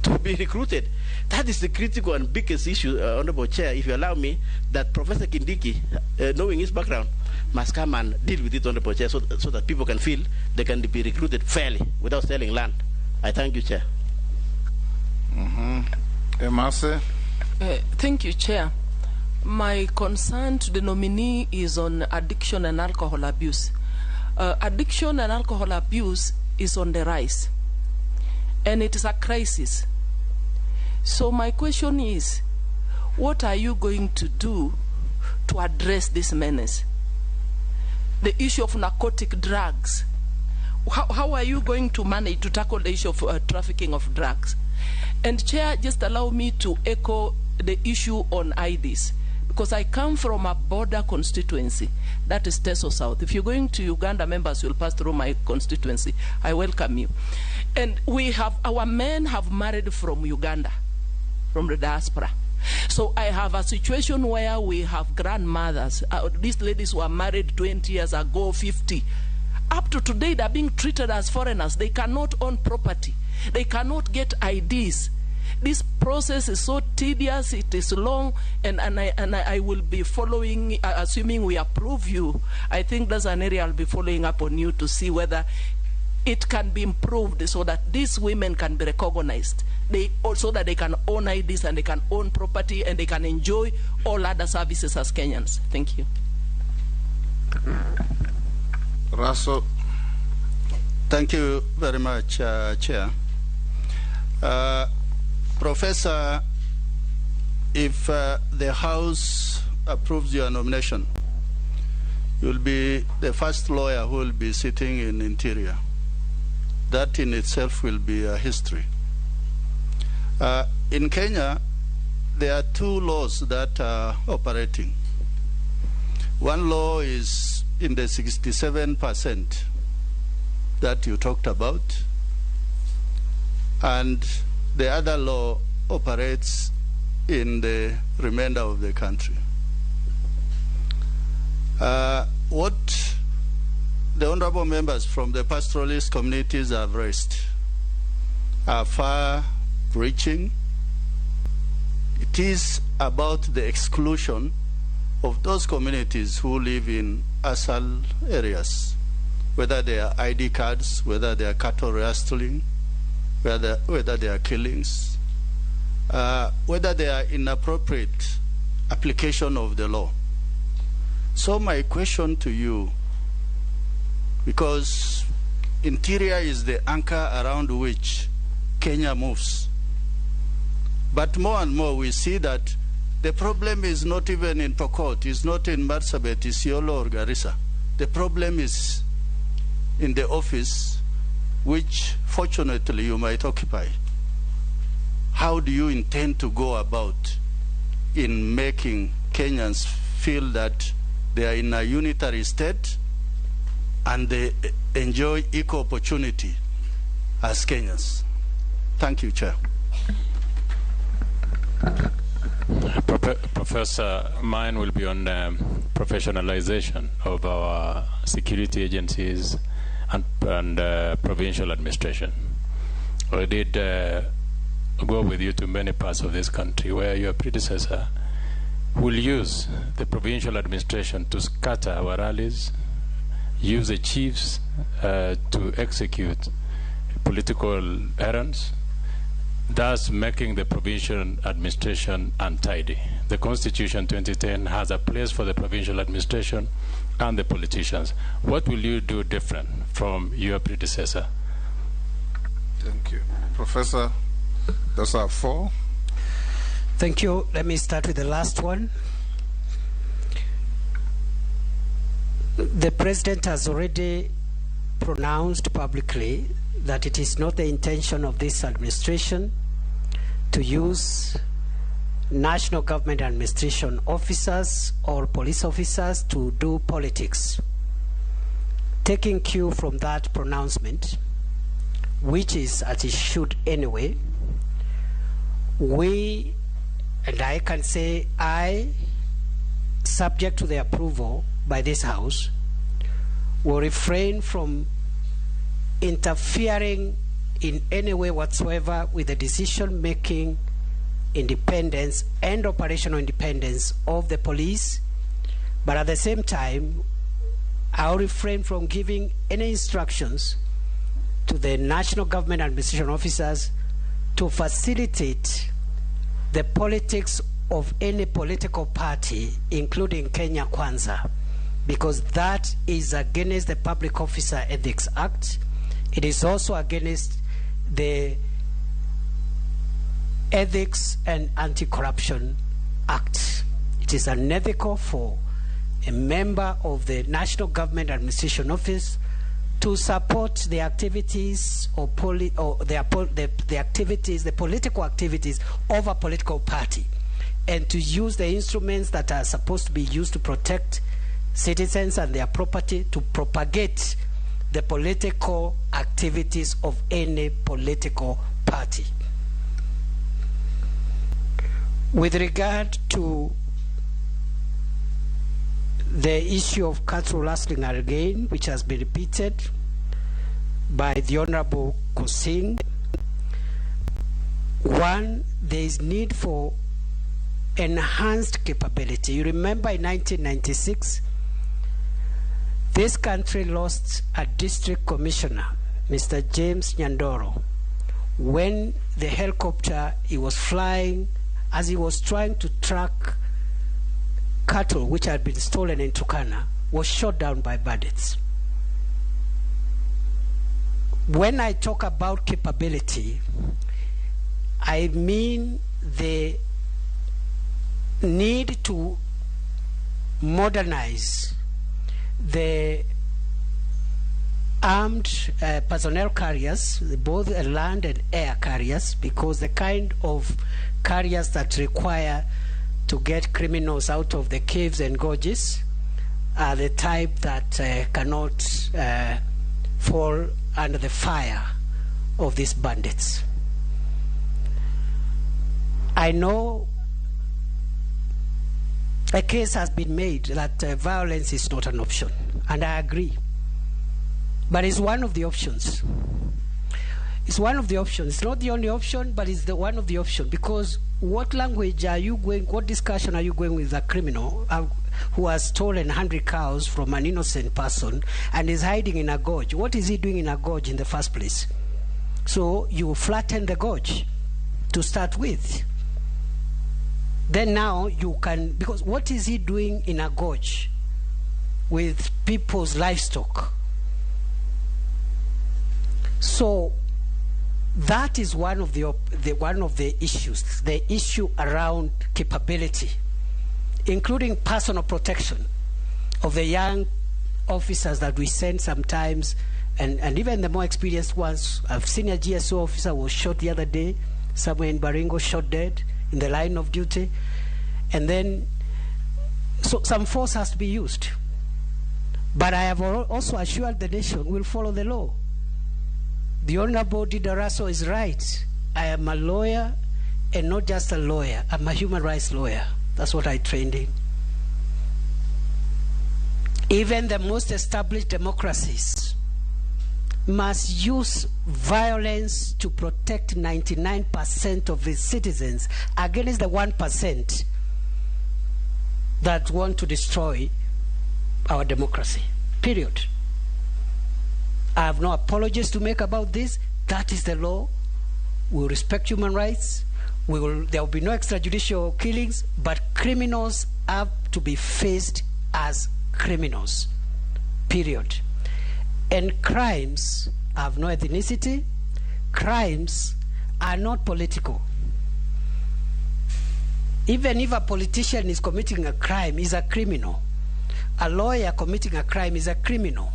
to be recruited. That is the critical and biggest issue, Honorable Chair, if you allow me, that Professor Kindiki, knowing his background, must come and deal with it, Honorable Chair, so that people can feel they can be recruited fairly without selling land. I thank you, Chair. Emase? Thank you, Chair. My concern to the nominee is on addiction and alcohol abuse. Addiction and alcohol abuse is on the rise, and it is a crisis. So my question is, what are you going to do to address this menace? The issue of narcotic drugs. How are you going to manage to tackle the issue of trafficking of drugs? And Chair, just allow me to echo the issue on IDs, because I come from a border constituency, that is Teso South. If you're going to Uganda, members will pass through my constituency. I welcome you. And our men have married from Uganda, from the diaspora. So I have a situation where we have grandmothers. These ladies were married 20 years ago, 50. Up to today, they're being treated as foreigners. They cannot own property. They cannot get IDs. This process is so tedious, it is long, and I will be following, assuming we approve you. I think that's an area I'll be following up on you to see whether it can be improved so that these women can be recognized. So that they can own IDs and they can own property and they can enjoy all other services as Kenyans. Thank you. Russell. Thank you very much, Chair. Professor, if the House approves your nomination, you'll be the first lawyer who will be sitting in Interior. That in itself will be a history. In Kenya, there are two laws that are operating. One law is in the 67% that you talked about, and the other law operates in the remainder of the country. What the honorable members from the pastoralist communities have raised are far-reaching. It is about the exclusion of those communities who live in ASAL areas, whether they are ID cards, whether they are cattle rustling, whether they are killings, whether they are inappropriate application of the law. So my question to you, because Interior is the anchor around which Kenya moves, but more and more we see that the problem is not even in Pokot, it's not in Marsabit, Isiolo or Garissa. The problem is in the office, which fortunately you might occupy. How do you intend to go about in making Kenyans feel that they are in a unitary state and they enjoy equal opportunity as Kenyans? Thank you, Chair. Professor, mine will be on professionalization of our security agencies and provincial administration. I did go with you to many parts of this country where your predecessor will use the provincial administration to scatter our rallies, use the chiefs to execute political errands, thus making the provincial administration untidy. The Constitution 2010 has a place for the provincial administration and the politicians. What will you do different from your predecessor? Thank you. Professor, those are 4. Thank you. Let me start with the last one. The President has already pronounced publicly that it is not the intention of this administration to use national government administration officers or police officers to do politics. Taking cue from that pronouncement, which is as it should anyway, we, and I can say I, subject to the approval by this House, will refrain from interfering in any way whatsoever with the decision-making independence and operational independence of the police, but at the same time, I'll refrain from giving any instructions to the national government administration officers to facilitate the politics of any political party, including Kenya Kwanza, because that is against the Public Officer Ethics Act. It is also against the Ethics and Anti-Corruption Act. It is unethical for a member of the National Government Administration Office to support the activities or the political activities of a political party, and to use the instruments that are supposed to be used to protect citizens and their property to propagate the political activities of any political party. With regard to the issue of cultural rustling again, which has been repeated by the Honorable Kusing, one, there is need for enhanced capability. You remember in 1996, this country lost a district commissioner, Mr. James Nyandoro, when the helicopter he was flying, as he was trying to track cattle which had been stolen in Turkana, was shot down by bandits. When I talk about capability, I mean the need to modernize the armed personnel carriers, both land and air carriers, because the kind of carriers that require to get criminals out of the caves and gorges are the type that cannot fall under the fire of these bandits. I know a case has been made that violence is not an option, and I agree. But it's one of the options. It's one of the options. It's not the only option, but it's the one of the options. Because what language are you going, what discussion are you going with a criminal who has stolen 100 cows from an innocent person and is hiding in a gorge? What is he doing in a gorge in the first place? So you flatten the gorge to start with. Then now you can, because what is he doing in a gorge with people's livestock? So that is one of the issues, the issue around capability, including personal protection of the young officers that we send sometimes, and even the more experienced ones. I've seen a GSO officer was shot the other day, somewhere in Baringo, shot dead in the line of duty. And then, so some force has to be used. But I have also assured the nation we'll follow the law. The Honorable Didaraso is right. I am a lawyer, and not just a lawyer. I'm a human rights lawyer. That's what I trained in. Even the most established democracies must use violence to protect 99% of its citizens against the 1% that want to destroy our democracy. Period. I have no apologies to make about this. That is the law. We will respect human rights. There will be no extrajudicial killings, but criminals have to be faced as criminals. Period. And crimes have no ethnicity. Crimes are not political. Even if a politician is committing a crime, he's a criminal. A lawyer committing a crime is a criminal.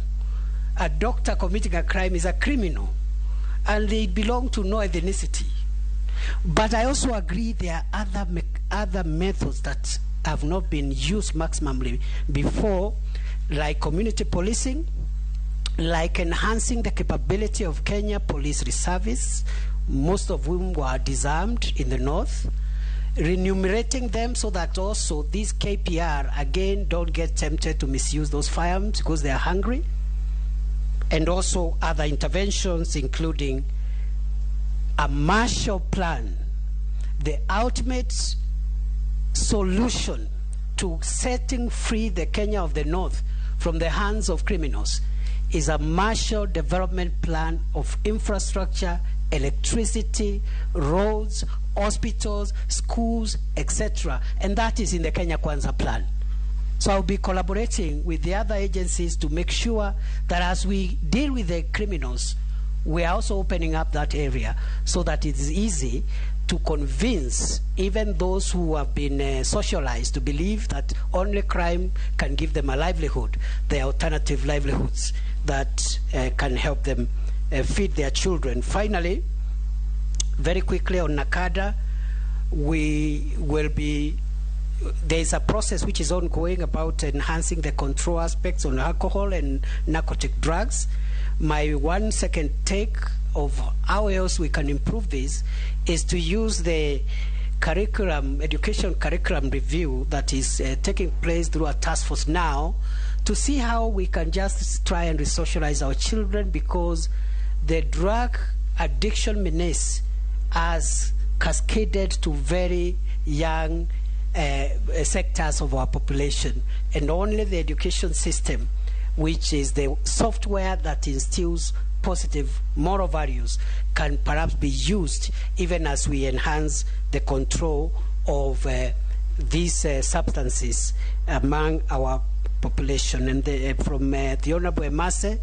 a doctor committing a crime is a criminal, and they belong to no ethnicity. But I also agree there are other methods that have not been used maximally before, like community policing, like enhancing the capability of Kenya Police Reservice, most of whom were disarmed in the north, remunerating them so that also these KPR again don't get tempted to misuse those firearms because they are hungry, and also other interventions including a Marshall Plan. The ultimate solution to setting free the Kenya of the North from the hands of criminals is a Marshall Development Plan of infrastructure, electricity, roads, hospitals, schools, etc. And that is in the Kenya Kwanza plan. So I'll be collaborating with the other agencies to make sure that as we deal with the criminals, we are also opening up that area so that it is easy to convince even those who have been socialized to believe that only crime can give them a livelihood, the alternative livelihoods that can help them feed their children. Finally, very quickly on NACADA, there is a process which is ongoing about enhancing the control aspects on alcohol and narcotic drugs. My 1 second take of how else we can improve this is to use the education curriculum review that is taking place through a task force now to see how we can just try and resocialize our children, because the drug addiction menace has cascaded to very young sectors of our population, and only the education system, which is the software that instills positive moral values, can perhaps be used even as we enhance the control of these substances among our population. And from the Honorable Emase,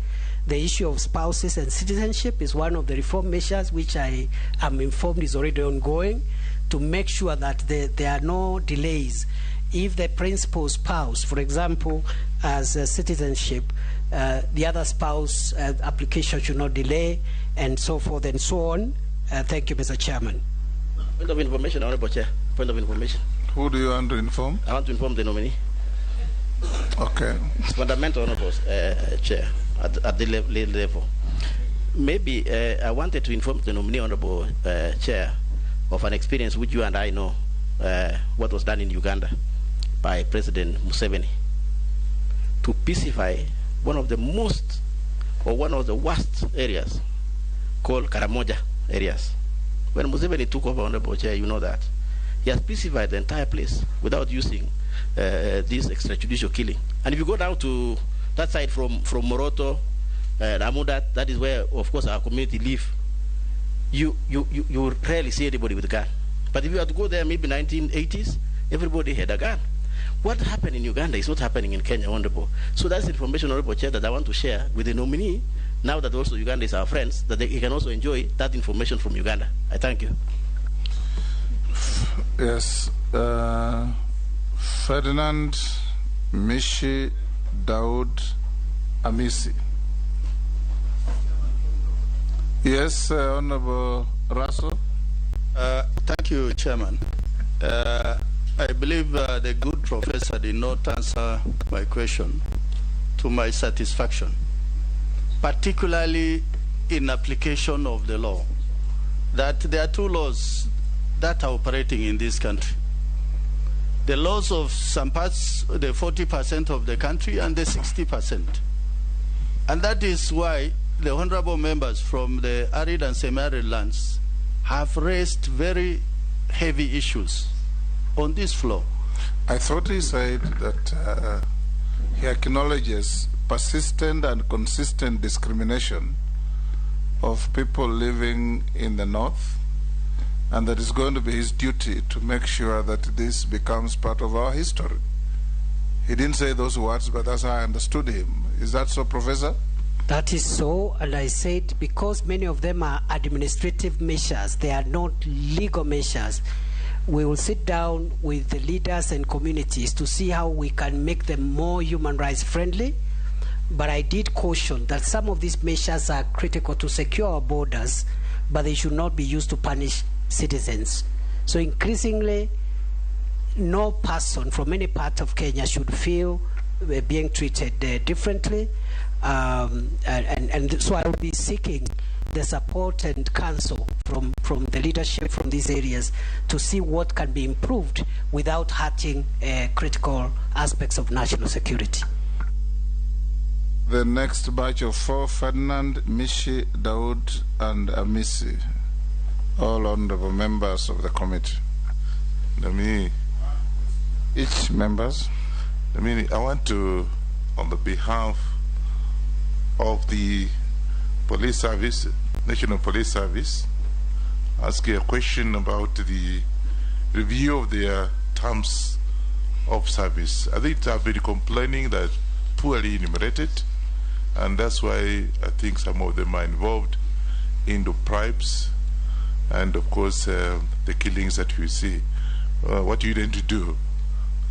the issue of spouses and citizenship is one of the reform measures which I am informed is already ongoing, to make sure that there are no delays. If the principal spouse, for example, has citizenship, the other spouse application should not delay, and so forth and so on. Thank you, Mr. Chairman. Point of information, Honorable Chair. Point of information. Who do you want to inform? I want to inform the nominee. Okay. It's fundamental, Honorable Chair, at the level. Maybe I wanted to inform the nominee, Honorable Chair, of an experience which you and I know, what was done in Uganda by President Museveni to pacify one of the most, or one of the worst areas called Karamoja areas. When Museveni took over, Honorable Chair, you know that. He has pacified the entire place without using this extrajudicial killing. And if you go down to that side from Moroto, Ramudat, that is where, of course, our community live, you rarely see anybody with a gun. But if you had to go there, maybe 1980s, everybody had a gun. What happened in Uganda is not happening in Kenya, Honorable. So that's information, Honorable Chair, that I want to share with the nominee, now that also Uganda is our friends, that he can also enjoy that information from Uganda. I thank you. Yes. Ferdinand Mishi Daud Amisi. Yes, Honorable Russell. Thank you, Chairman. I believe the good professor did not answer my question to my satisfaction, particularly in application of the law, that there are two laws that are operating in this country. The laws of some parts, the 40% of the country, and the 60%. And that is why the honorable members from the arid and semi-arid lands have raised very heavy issues on this floor. I thought he said that he acknowledges persistent and consistent discrimination of people living in the north, and that it's going to be his duty to make sure that this becomes part of our history. He didn't say those words, but that's how I understood him. Is that so, Professor? That is so, and I said because many of them are administrative measures, they are not legal measures, we will sit down with the leaders and communities to see how we can make them more human rights friendly, but I did caution that some of these measures are critical to secure our borders, but they should not be used to punish citizens. So increasingly, no person from any part of Kenya should feel being treated differently. And so I will be seeking the support and counsel from the leadership from these areas to see what can be improved without hurting critical aspects of national security. The next batch of 4, Ferdinand, Mishi, Daud, and Amisi, all honorable members of the committee. Each members. I want to, on the behalf of the police service, National Police Service, ask you a question about the review of their terms of service. I think they have been complaining that poorly enumerated, and that's why I think some of them are involved in the bribes and, of course, the killings that we see. What do you intend to do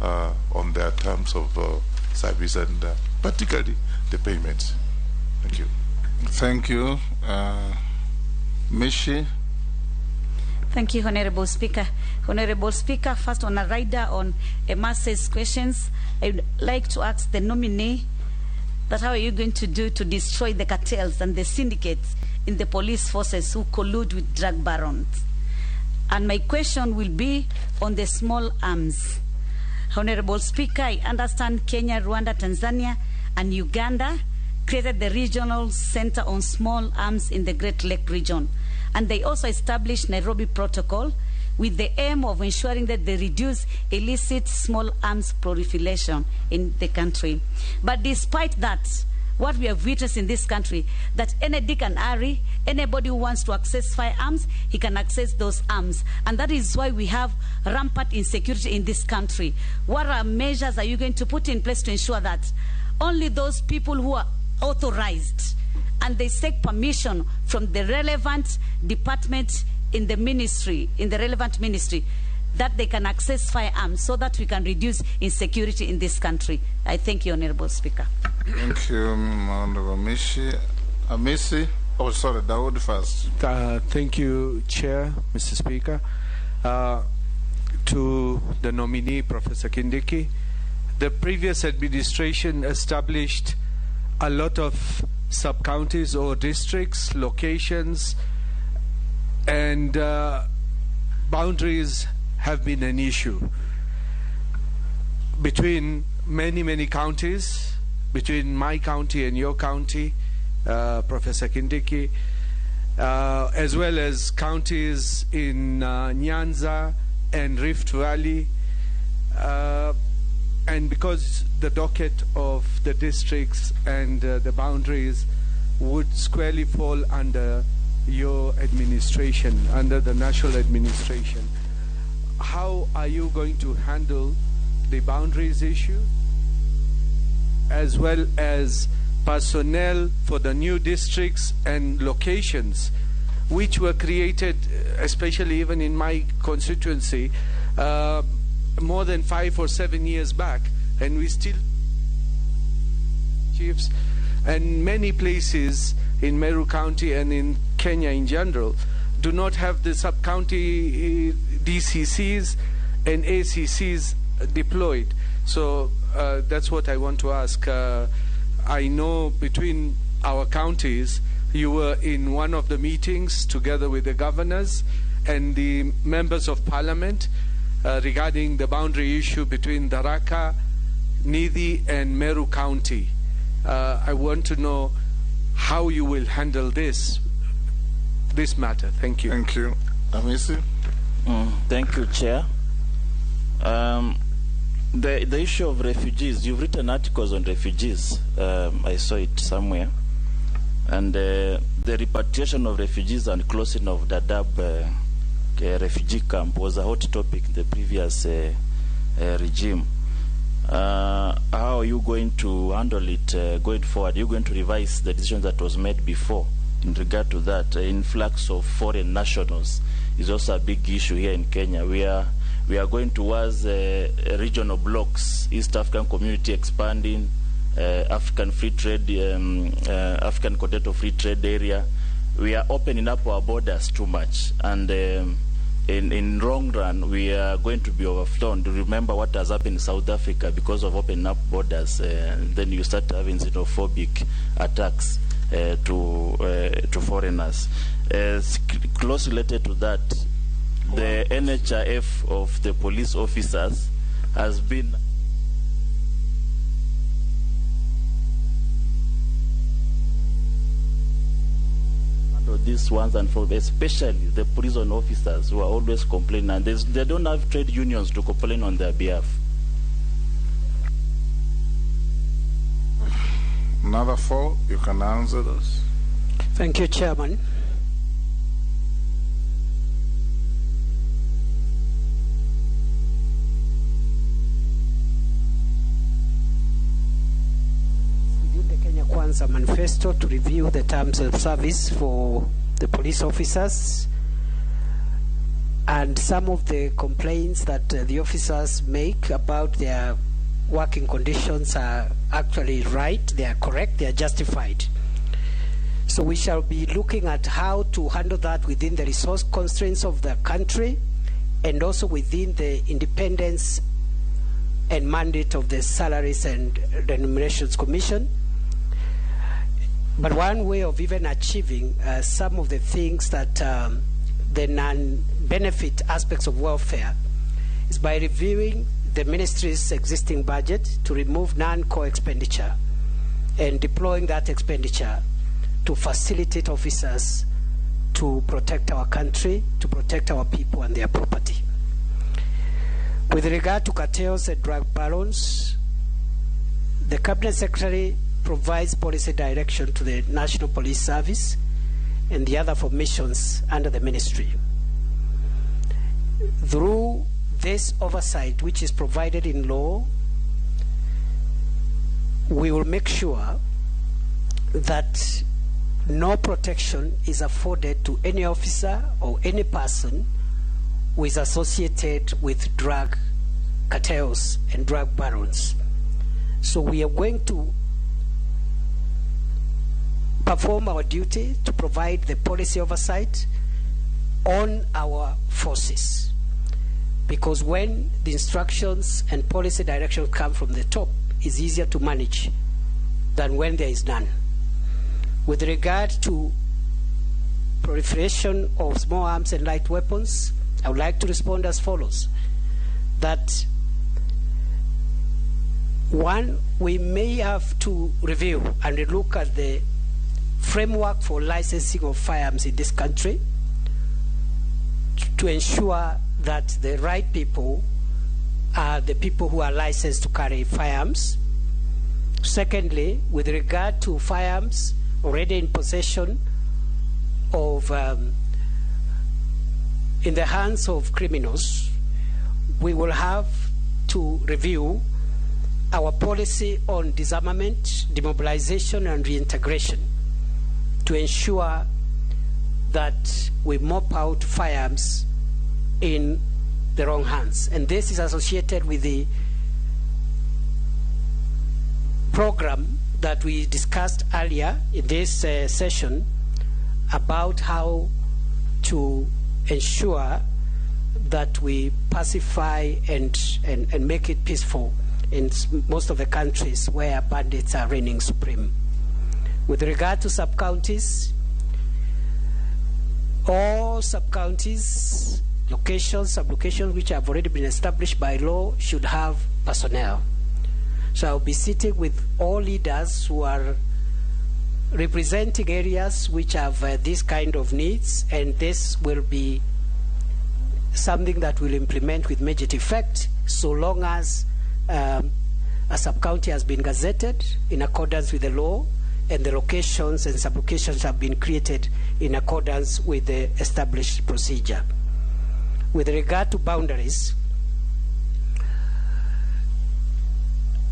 on their terms of service and particularly the payments? Thank you. Thank you. Mishi. Thank you, Honorable Speaker. Honorable Speaker, first on a rider on Emase's questions, I would like to ask the nominee that how are you going to do to destroy the cartels and the syndicates in the police forces who collude with drug barons? And my question will be on the small arms. Honorable Speaker, I understand Kenya, Rwanda, Tanzania, and Uganda created the Regional Center on Small Arms in the Great Lake region. And they also established Nairobi Protocol with the aim of ensuring that they reduce illicit small arms proliferation in the country. But despite that, what we have witnessed in this country, that any Dick and Harry, anybody who wants to access firearms, he can access those arms. And that is why we have rampant insecurity in this country. What measures are you going to put in place to ensure that only those people who are authorized and they seek permission from the relevant department in the ministry, in the relevant ministry, that they can access firearms so that we can reduce insecurity in this country? I thank you, Honorable Speaker. Thank you, Honorable Mishi. Amisi. Oh, sorry, Dawood first. Thank you, Chair, Mr. Speaker. To the nominee, Professor Kindiki, the previous administration established a lot of sub-counties or districts, locations, and boundaries have been an issue between many counties, between my county and your county, Professor Kindiki, as well as counties in Nyanza and Rift Valley, and because the docket of the districts and the boundaries would squarely fall under your administration, under the national administration, how are you going to handle the boundaries issue, as well as personnel for the new districts and locations which were created, especially even in my constituency, more than 5 or 7 years back, and we still chiefs, and many places in Meru County and in Kenya in general do not have the sub-county DCCs and ACCs deployed. So that's what I want to ask. I know between our counties, you were in one of the meetings together with the governors and the members of parliament regarding the boundary issue between Tharaka, Nithi, and Meru County. I want to know how you will handle this matter. Thank you. Thank you. Amisi? Thank you, Chair. The issue of refugees, you've written articles on refugees. I saw it somewhere. And the repatriation of refugees and closing of Dadaab refugee camp was a hot topic in the previous regime. How are you going to handle it going forward? Are you going to revise the decision that was made before in regard to that? Influx of foreign nationals is also a big issue here in Kenya. We are going towards regional blocks, East African community expanding, African Free Trade, African Continental Free Trade Area. We are opening up our borders too much, and in long run, we are going to be overflown. To remember what has happened in South Africa because of opening up borders, then you start having xenophobic attacks to foreigners. Close related to that, the NHIF of the police officers has been these ones, and for especially the prison officers who are always complaining, and they don't have trade unions to complain on their behalf. Another 4, you can answer those. Thank you, Chairman. Within the Kenya Kwanza manifesto to review the terms of service for the police officers, and some of the complaints that the officers make about their working conditions are actually right, they are correct, they are justified. So we shall be looking at how to handle that within the resource constraints of the country and also within the independence and mandate of the Salaries and Remunerations Commission. But one way of even achieving some of the things that the non-benefit aspects of welfare is by reviewing the ministry's existing budget to remove non-core expenditure and deploying that expenditure to facilitate officers to protect our country, to protect our people and their property. With regard to cartels and drug barons, the Cabinet Secretary provides policy direction to the National Police Service and the other formations under the ministry. Through this oversight, which is provided in law, we will make sure that no protection is afforded to any officer or any person who is associated with drug cartels and drug barons. So we are going to perform our duty to provide the policy oversight on our forces. Because when the instructions and policy direction come from the top, it's easier to manage than when there is none. With regard to proliferation of small arms and light weapons, I would like to respond as follows. That one, we may have to review and look at the framework for licensing of firearms in this country to ensure that the right people are the people who are licensed to carry firearms. Secondly, with regard to firearms already in possession of in the hands of criminals, we will have to review our policy on disarmament, demobilization and reintegration to ensure that we mop out firearms in the wrong hands. And this is associated with the program that we discussed earlier in this session about how to ensure that we pacify and make it peaceful in most of the countries where bandits are reigning supreme. With regard to sub-counties, all sub-counties, locations, sub-locations which have already been established by law should have personnel. So I'll be sitting with all leaders who are representing areas which have this kind of needs, and this will be something that we'll implement with immediate effect so long as a sub-county has been gazetted in accordance with the law and the locations and sub-locations have been created in accordance with the established procedure. With regard to boundaries,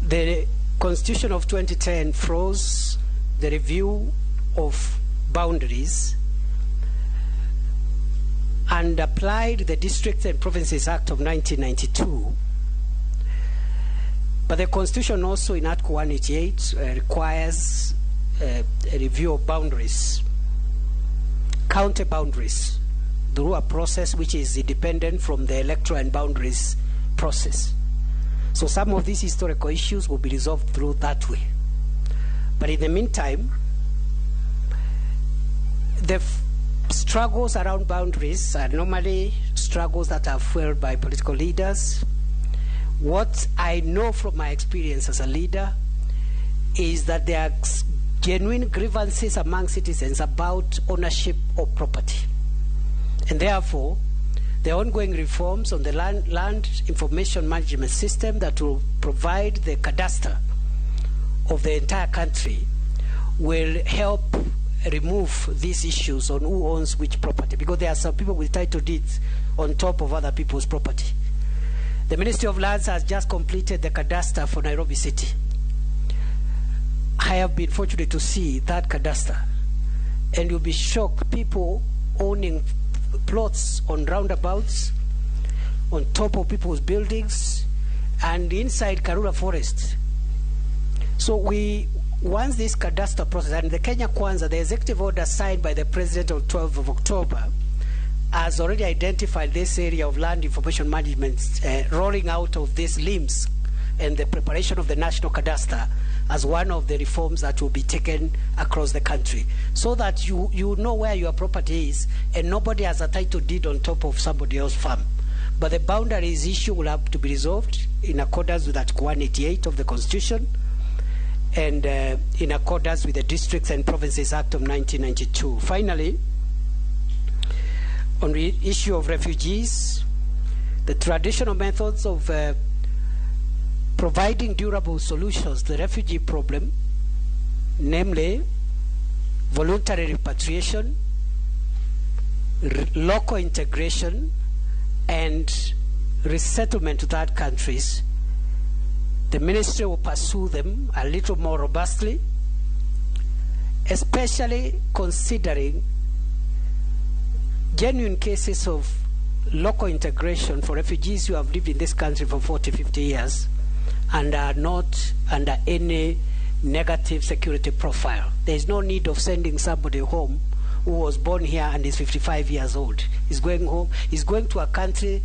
the Constitution of 2010 froze the review of boundaries and applied the Districts and Provinces Act of 1992 But the Constitution also in Article 188 requires a review of boundaries, county boundaries, through a process which is independent from the electoral and boundaries process. So some of these historical issues will be resolved through that way. But in the meantime, the struggles around boundaries are normally struggles that are fueled by political leaders. What I know from my experience as a leader is that there are genuine grievances among citizens about ownership of property. And therefore, the ongoing reforms on the land information management system that will provide the cadastre of the entire country will help remove these issues on who owns which property, because there are some people with title deeds on top of other people's property. The Ministry of Lands has just completed the cadastre for Nairobi City. I have been fortunate to see that cadastre, and you'll be shocked, people owning plots on roundabouts, on top of people's buildings, and inside Karura Forest. So once this cadastre process, and the Kenya Kwanza, the executive order signed by the President on 12th of October, has already identified this area of land information management, rolling out of these limbs and the preparation of the national cadastre as one of the reforms that will be taken across the country, so that you know where your property is and nobody has a title deed on top of somebody else's farm. But the boundaries issue will have to be resolved in accordance with Article 188 of the Constitution and in accordance with the Districts and Provinces Act of 1992. Finally, on the issue of refugees, the traditional methods of providing durable solutions to the refugee problem, namely voluntary repatriation, local integration, and resettlement to third countries, the ministry will pursue them a little more robustly, especially considering genuine cases of local integration for refugees who have lived in this country for 40, 50 years and are not under any negative security profile. There is no need of sending somebody home who was born here and is 55 years old. He's going home, he's going to a country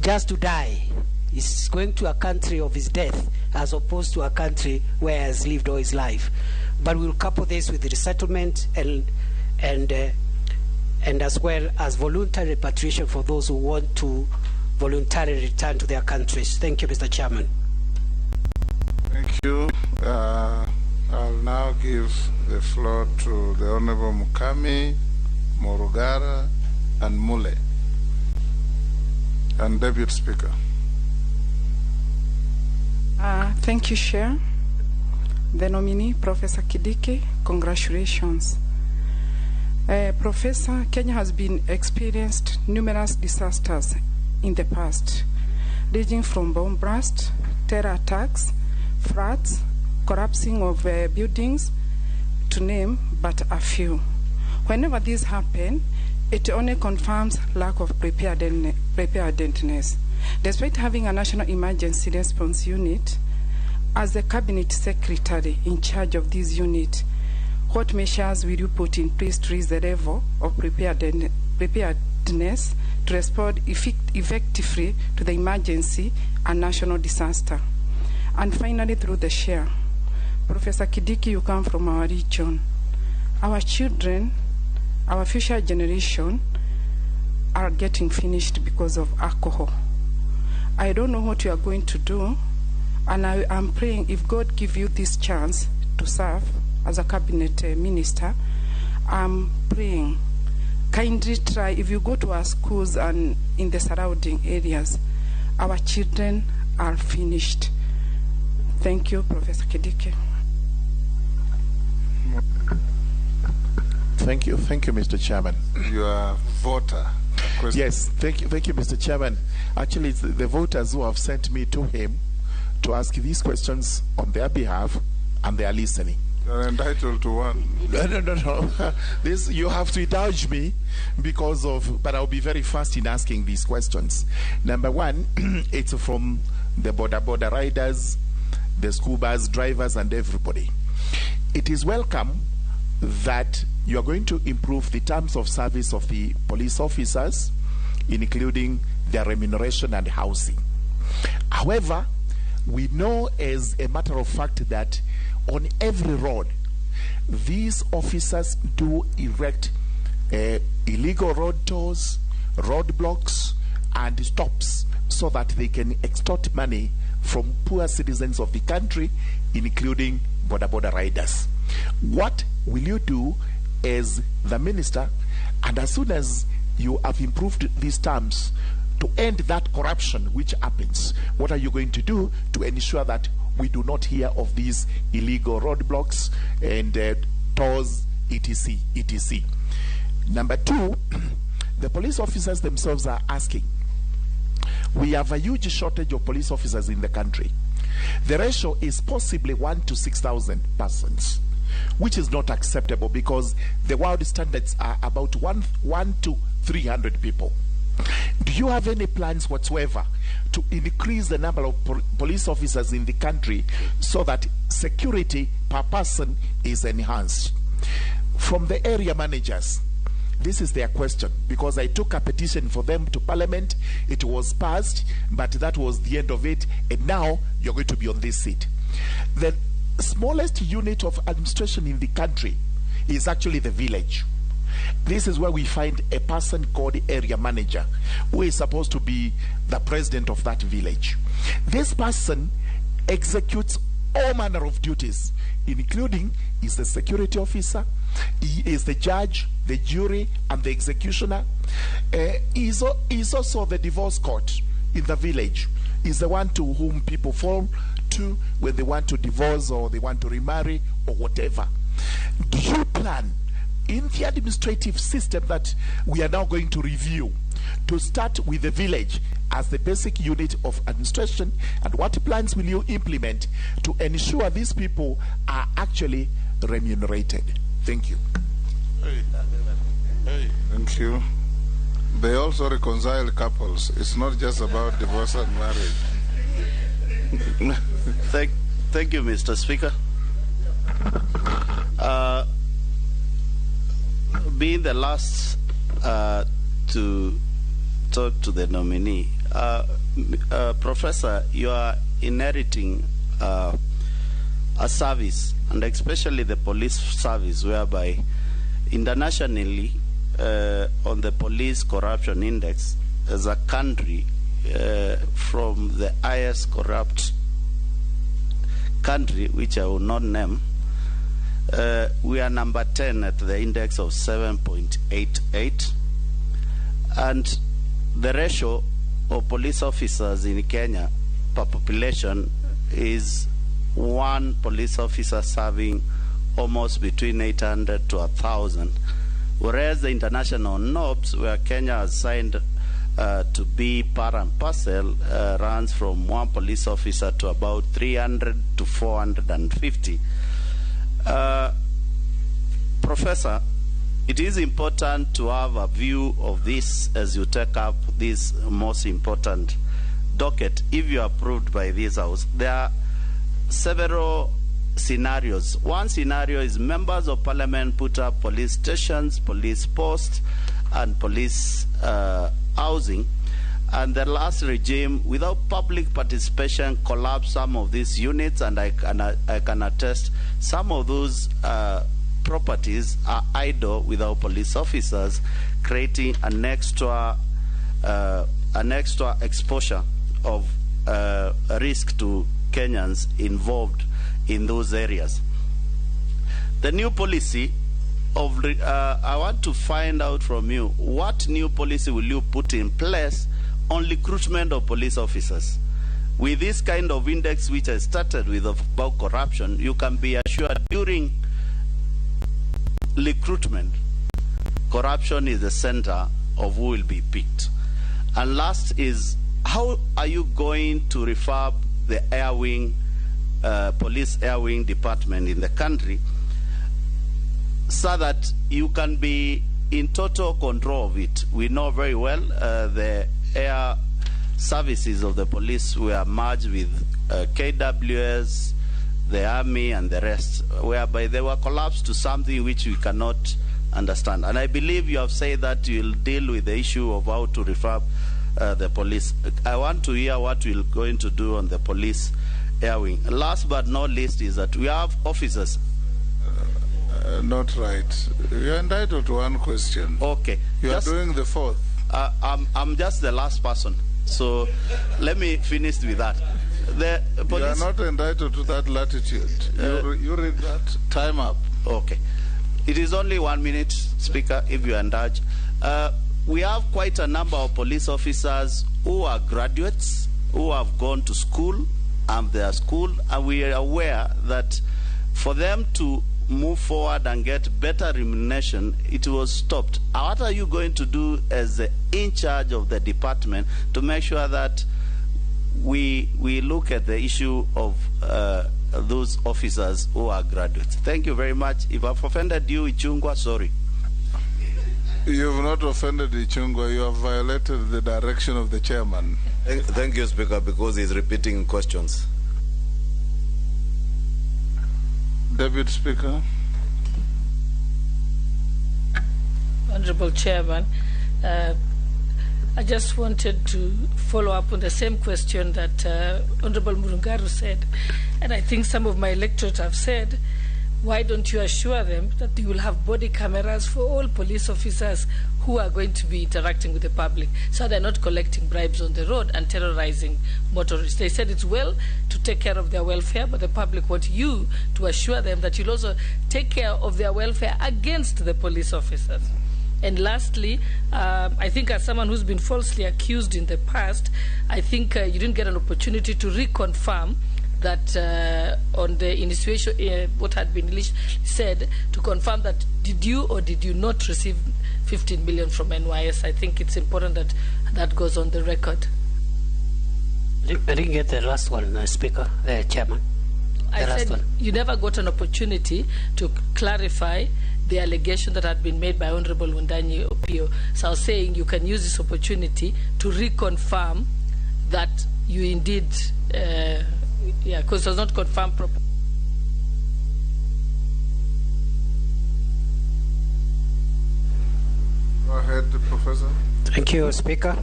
just to die. He's going to a country of his death as opposed to a country where he has lived all his life. But we'll couple this with the resettlement and as well as voluntary repatriation for those who want to voluntarily return to their countries. Thank you, Mr. Chairman. Thank you. I'll now give the floor to the Honorable Mukami, Morugara, and Mule, and Deputy Speaker. Thank you, Chair. The nominee, Professor Kidiki, congratulations. Professor, Kenya has been experienced numerous disasters in the past, ranging from bomb blast, terror attacks, floods, collapsing of buildings, to name but a few. Whenever this happens, it only confirms lack of preparedness. Despite having a national emergency response unit, as the cabinet secretary in charge of this unit, what measures will you put in place to raise the level of preparedness to respond effectively to the emergency and national disaster? And finally, through the chair, Professor Kidiki, you come from our region. Our children, our future generation, are getting finished because of alcohol. I don't know what you are going to do, and I am praying, if God give you this chance to serve as a cabinet minister, I'm praying, kindly try, if you go to our schools and in the surrounding areas, our children are finished. Thank you, Professor Kidiki. Thank you, Mr. Chairman. Your voter. Yes, thank you, Mr. Chairman. Actually, it's the voters who have sent me to him to ask these questions on their behalf, and they are listening. You're entitled to one. No. This, you have to indulge me but I'll be very fast in asking these questions. Number one, it's from the border riders, the school bus drivers, and everybody. It is welcome that you are going to improve the terms of service of the police officers, including their remuneration and housing. However, we know as a matter of fact that on every road, these officers do erect illegal road tolls, roadblocks, and stops so that they can extort money from poor citizens of the country, including border riders. What will you do as the minister, and as soon as you have improved these terms to end that corruption which happens, what are you going to do to ensure that we do not hear of these illegal roadblocks and tolls, etc., etc.? Number two, the police officers themselves are asking. We have a huge shortage of police officers in the country. The ratio is possibly 1 to 6,000 persons, which is not acceptable because the world standards are about 1 to 300 people. Do you have any plans whatsoever to increase the number of police officers in the country so that security per person is enhanced? From the area managers, this is their question, because I took a petition for them to Parliament. It was passed, but that was the end of it, and now you're going to be on this seat. The smallest unit of administration in the country is actually the village. This is where we find a person called the area manager, who is supposed to be the president of that village. This person executes all manner of duties, including is the security officer, he is the judge, the jury, and the executioner. He is also the divorce court in the village. He's the one to whom people fall to when they want to divorce or they want to remarry or whatever. Do you plan in the administrative system that we are now going to review to start with the village as the basic unit of administration, and what plans will you implement to ensure these people are actually remunerated? Thank you. Thank you. They also reconcile couples. It's not just about divorce and marriage. Thank you, Mr. Speaker. Being the last to talk to the nominee, Professor, you are inheriting a service, and especially the police service, whereby internationally on the police corruption index as a country from the highest corrupt country, which I will not name, we are number 10 at the index of 7.88, and the ratio of police officers in Kenya per population is 1 police officer serving almost between 800 to 1,000, whereas the international norms, where Kenya has signed to be part and parcel, runs from 1 police officer to about 300 to 450. Professor, it is important to have a view of this as you take up this most important docket. If you are approved by this House, there are several scenarios. One scenario is members of parliament put up police stations, police posts, and police housing, and the last regime, without public participation, collapsed some of these units, and I can attest some of those properties are idle without police officers, creating an extra exposure of risk to Kenyans involved in those areas. The new policy of I want to find out from you, what new policy will you put in place on recruitment of police officers? With this kind of index which I started with about corruption, you can be assured during recruitment, corruption is the center of who will be picked. And last is, how are you going to refurb the air wing, police air wing department in the country, so that you can be in total control of it? We know very well the air services of the police were merged with KWS, the army, and the rest, whereby they were collapsed to something which we cannot understand. And I believe you have said that you'll deal with the issue of how to reform the police. I want to hear what you're going to do on the police air wing. Last but not least is that we have officers. Not right. You're entitled to one question. Okay. You are doing the fourth. I'm just the last person. So let me finish with that. The police, you are not entitled to that latitude. You read that. Time up. Okay. It is only 1 minute, Speaker, if you indulge. We have quite a number of police officers who are graduates, who have gone to school, and they are school, and we are aware that for them to move forward and get better remuneration, it was stopped. What are you going to do as in charge of the department to make sure that we look at the issue of those officers who are graduates? Thank you very much. If I've offended you, Ichungwa, sorry. You have not offended Ichungwa. You have violated the direction of the chairman. Thank you, Speaker, because he's repeating questions. Deputy Speaker. Honorable Chairman, I just wanted to follow up on the same question that Honorable Murungaru said, and I think some of my electorate have said, why don't you assure them that you will have body cameras for all police officers who are going to be interacting with the public, so they're not collecting bribes on the road and terrorizing motorists? They said it's well to take care of their welfare, but the public want you to assure them that you'll also take care of their welfare against the police officers. And lastly, I think as someone who's been falsely accused in the past, I think you didn't get an opportunity to reconfirm that on the initiation, what had been said, to confirm that did you or did you not receive 15 million from NYS? I think it's important that that goes on the record. I didn't get the last one, Speaker, Chairman. I said you never got an opportunity to clarify the allegation that had been made by Honorable Wundanyi Opio. So I was saying you can use this opportunity to reconfirm that you indeed, because it was not confirmed properly. Go ahead, Professor. Thank you, Speaker.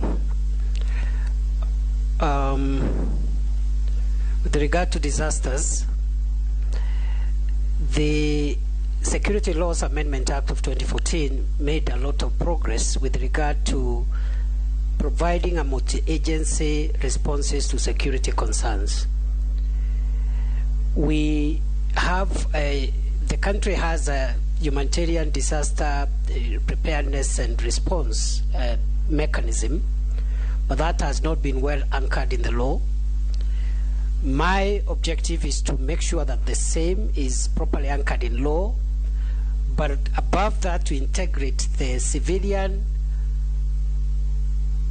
With regard to disasters, the Security Laws Amendment Act of 2014 made a lot of progress with regard to providing a multi-agency responses to security concerns. We have the country has a humanitarian disaster preparedness and response mechanism, but that has not been well anchored in the law. My objective is to make sure that the same is properly anchored in law, but above that, to integrate the civilian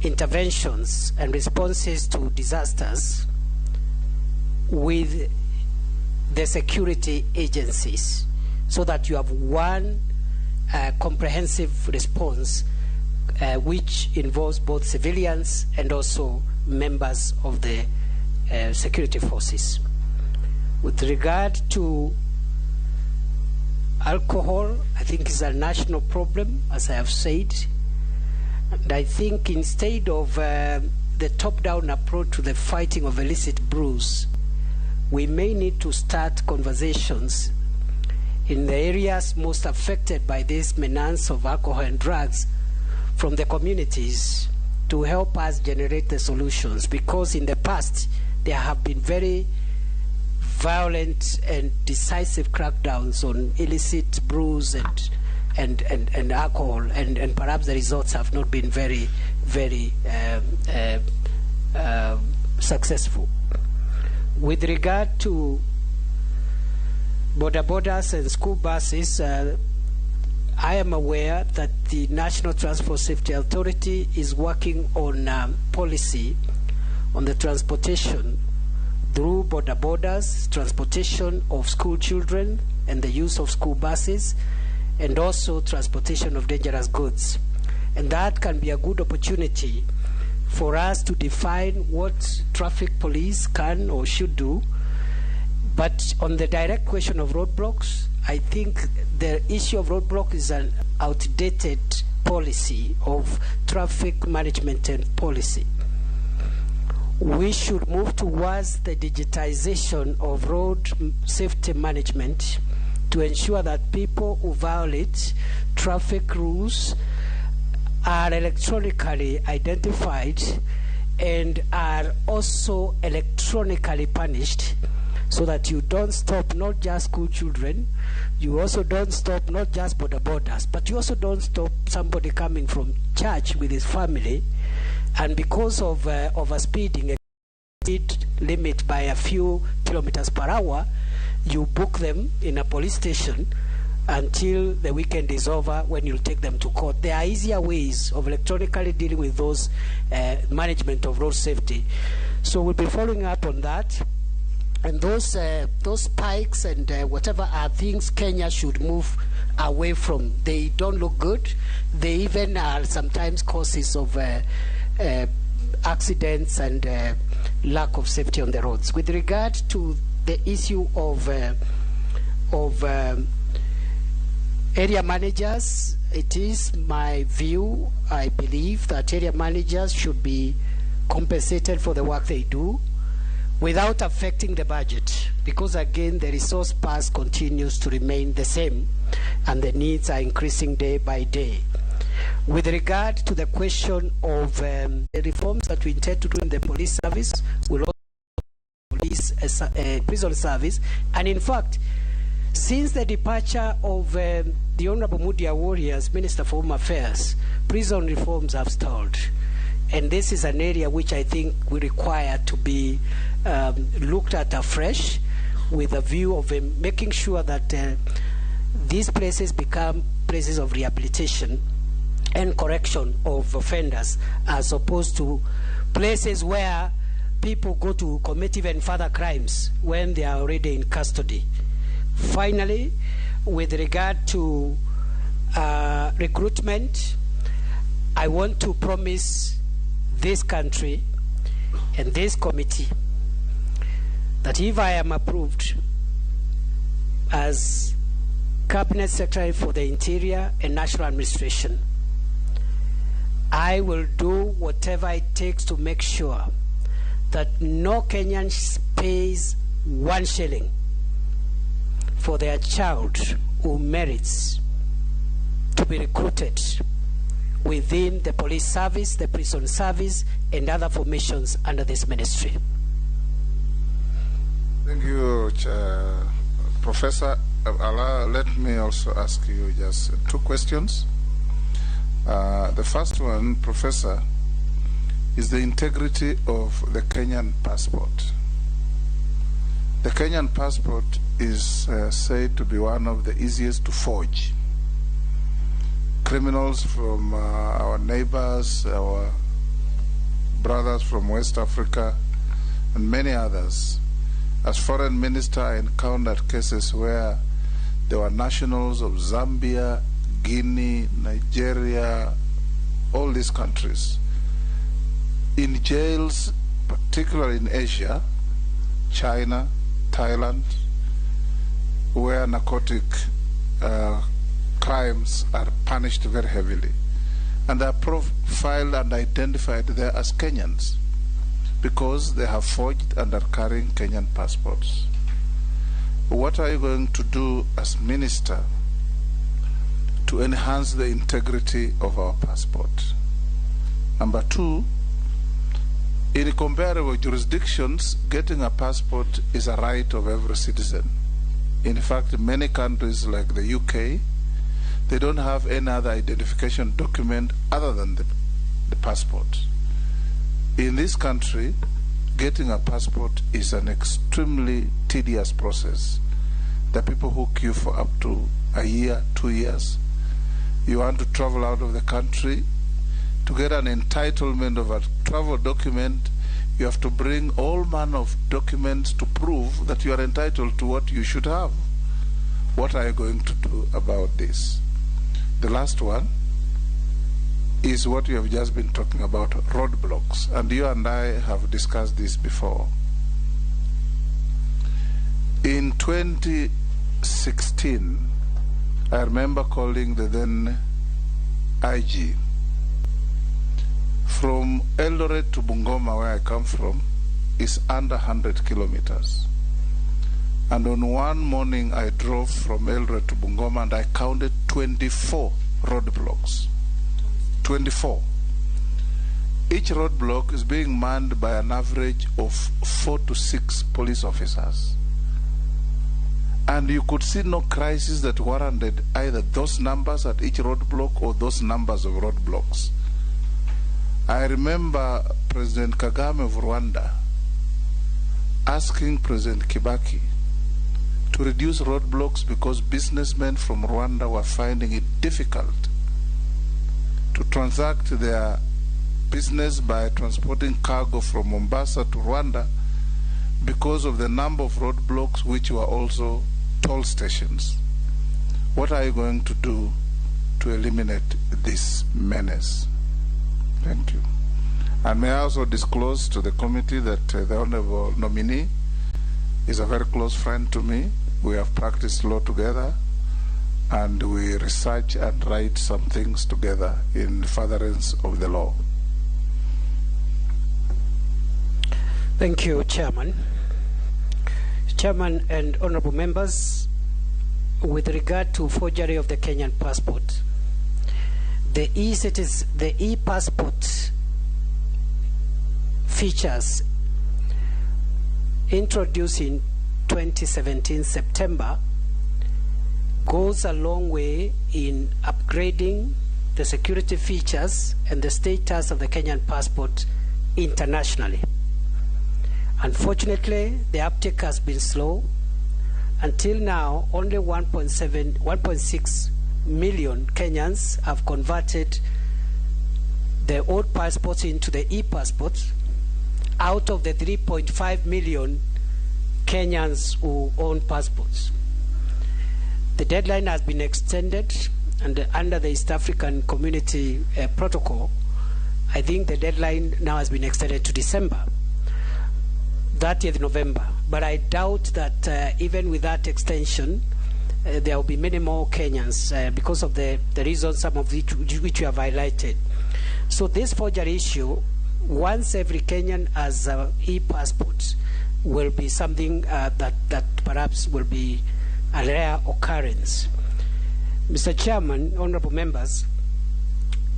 interventions and responses to disasters with the security agencies, so that you have one comprehensive response which involves both civilians and also members of the security forces. With regard to alcohol, I think it's a national problem, as I have said. And I think instead of the top-down approach to the fighting of illicit brews, we may need to start conversations in the areas most affected by this menace of alcohol and drugs from the communities to help us generate the solutions, because in the past there have been very violent and decisive crackdowns on illicit brews and alcohol, and perhaps the results have not been very successful. With regard to border borders and school buses, I am aware that the National Transport Safety Authority is working on policy on the transportation through border borders, transportation of school children and the use of school buses, and also transportation of dangerous goods. And that can be a good opportunity for us to define what traffic police can or should do. But on the direct question of roadblocks, I think the issue of roadblock is an outdated policy of traffic management and policy. We should move towards the digitization of road safety management to ensure that people who violate traffic rules are electronically identified and are also electronically punished, so that you don't stop not just school children, you also don't stop not just border borders, but you also don't stop somebody coming from church with his family, and because of overspeeding, a speed limit by a few kilometers per hour, you book them in a police station until the weekend is over, when you'll take them to court. There are easier ways of electronically dealing with those management of road safety. So we'll be following up on that. And those spikes and whatever are things Kenya should move away from. They don't look good. They even are sometimes causes of accidents and lack of safety on the roads. With regard to the issue of area managers, it is my view, I believe, that area managers should be compensated for the work they do without affecting the budget, because again the resource pass continues to remain the same and the needs are increasing day by day. With regard to the question of the reforms that we intend to do in the police service, we'll also police prison service, and in fact, since the departure of the Honorable Mudia Warriors, Minister for Home Affairs, prison reforms have stalled. And this is an area which I think we require to be looked at afresh, with a view of making sure that these places become places of rehabilitation and correction of offenders, as opposed to places where people go to commit even further crimes when they are already in custody. Finally, with regard to recruitment, I want to promise this country and this committee that if I am approved as Cabinet Secretary for the Interior and National Administration, I will do whatever it takes to make sure that no Kenyan pays 1 shilling for their child who merits to be recruited within the police service, the prison service, and other formations under this ministry. Thank you, Professor. Let me also ask you just 2 questions. The first one, Professor, is the integrity of the Kenyan passport. The Kenyan passport is said to be one of the easiest to forge. Criminals from our neighbors, our brothers from West Africa, and many others. As foreign minister, I encountered cases where there were nationals of Zambia, Guinea, Nigeria, all these countries, in jails, particularly in Asia, China, Thailand, where narcotic crimes are punished very heavily. And they are profiled and identified there as Kenyans because they have forged and are carrying Kenyan passports. What are you going to do as minister to enhance the integrity of our passport? Number 2, in comparable jurisdictions, getting a passport is a right of every citizen. In fact, many countries like the UK, they don't have any other identification document other than the passport. In this country, getting a passport is an extremely tedious process. There are people who queue for up to a year, 2 years. You want to travel out of the country, to get an entitlement of a travel document, you have to bring all manner of documents to prove that you are entitled to what you should have. What are you going to do about this? The last one, is what you have just been talking about, roadblocks. And you and I have discussed this before. In 2016, I remember calling the then IG. From Eldoret to Bungoma, where I come from, is under 100 kilometers. And on one morning, I drove from Eldoret to Bungoma and I counted 24 roadblocks. 24. Each roadblock is being manned by an average of 4 to 6 police officers. And you could see no crisis that warranted either those numbers at each roadblock or those numbers of roadblocks. I remember President Kagame of Rwanda asking President Kibaki to reduce roadblocks because businessmen from Rwanda were finding it difficult to transact their business by transporting cargo from Mombasa to Rwanda because of the number of roadblocks, which were also toll stations. What are you going to do to eliminate this menace? Thank you. And may I also disclose to the committee that the Honorable nominee is a very close friend to me. We have practiced law together, and we research and write some things together in furtherance of the law. Thank you, Chairman. Chairman and honorable members, with regard to forgery of the Kenyan passport, the e-passport features introduced in 2017 September goes a long way in upgrading the security features and the status of the Kenyan passport internationally. Unfortunately, the uptake has been slow. Until now, only 1.6 million Kenyans have converted the old passports into the e-passports out of the 3.5 million Kenyans who own passports. The deadline has been extended, and under the East African Community Protocol, I think the deadline now has been extended to December, 30th November. But I doubt that even with that extension, there will be many more Kenyans because of the reasons, some of which you have highlighted. So this forgery issue, once every Kenyan has e-passports, will be something that perhaps will be a rare occurrence. Mr. Chairman, honorable members,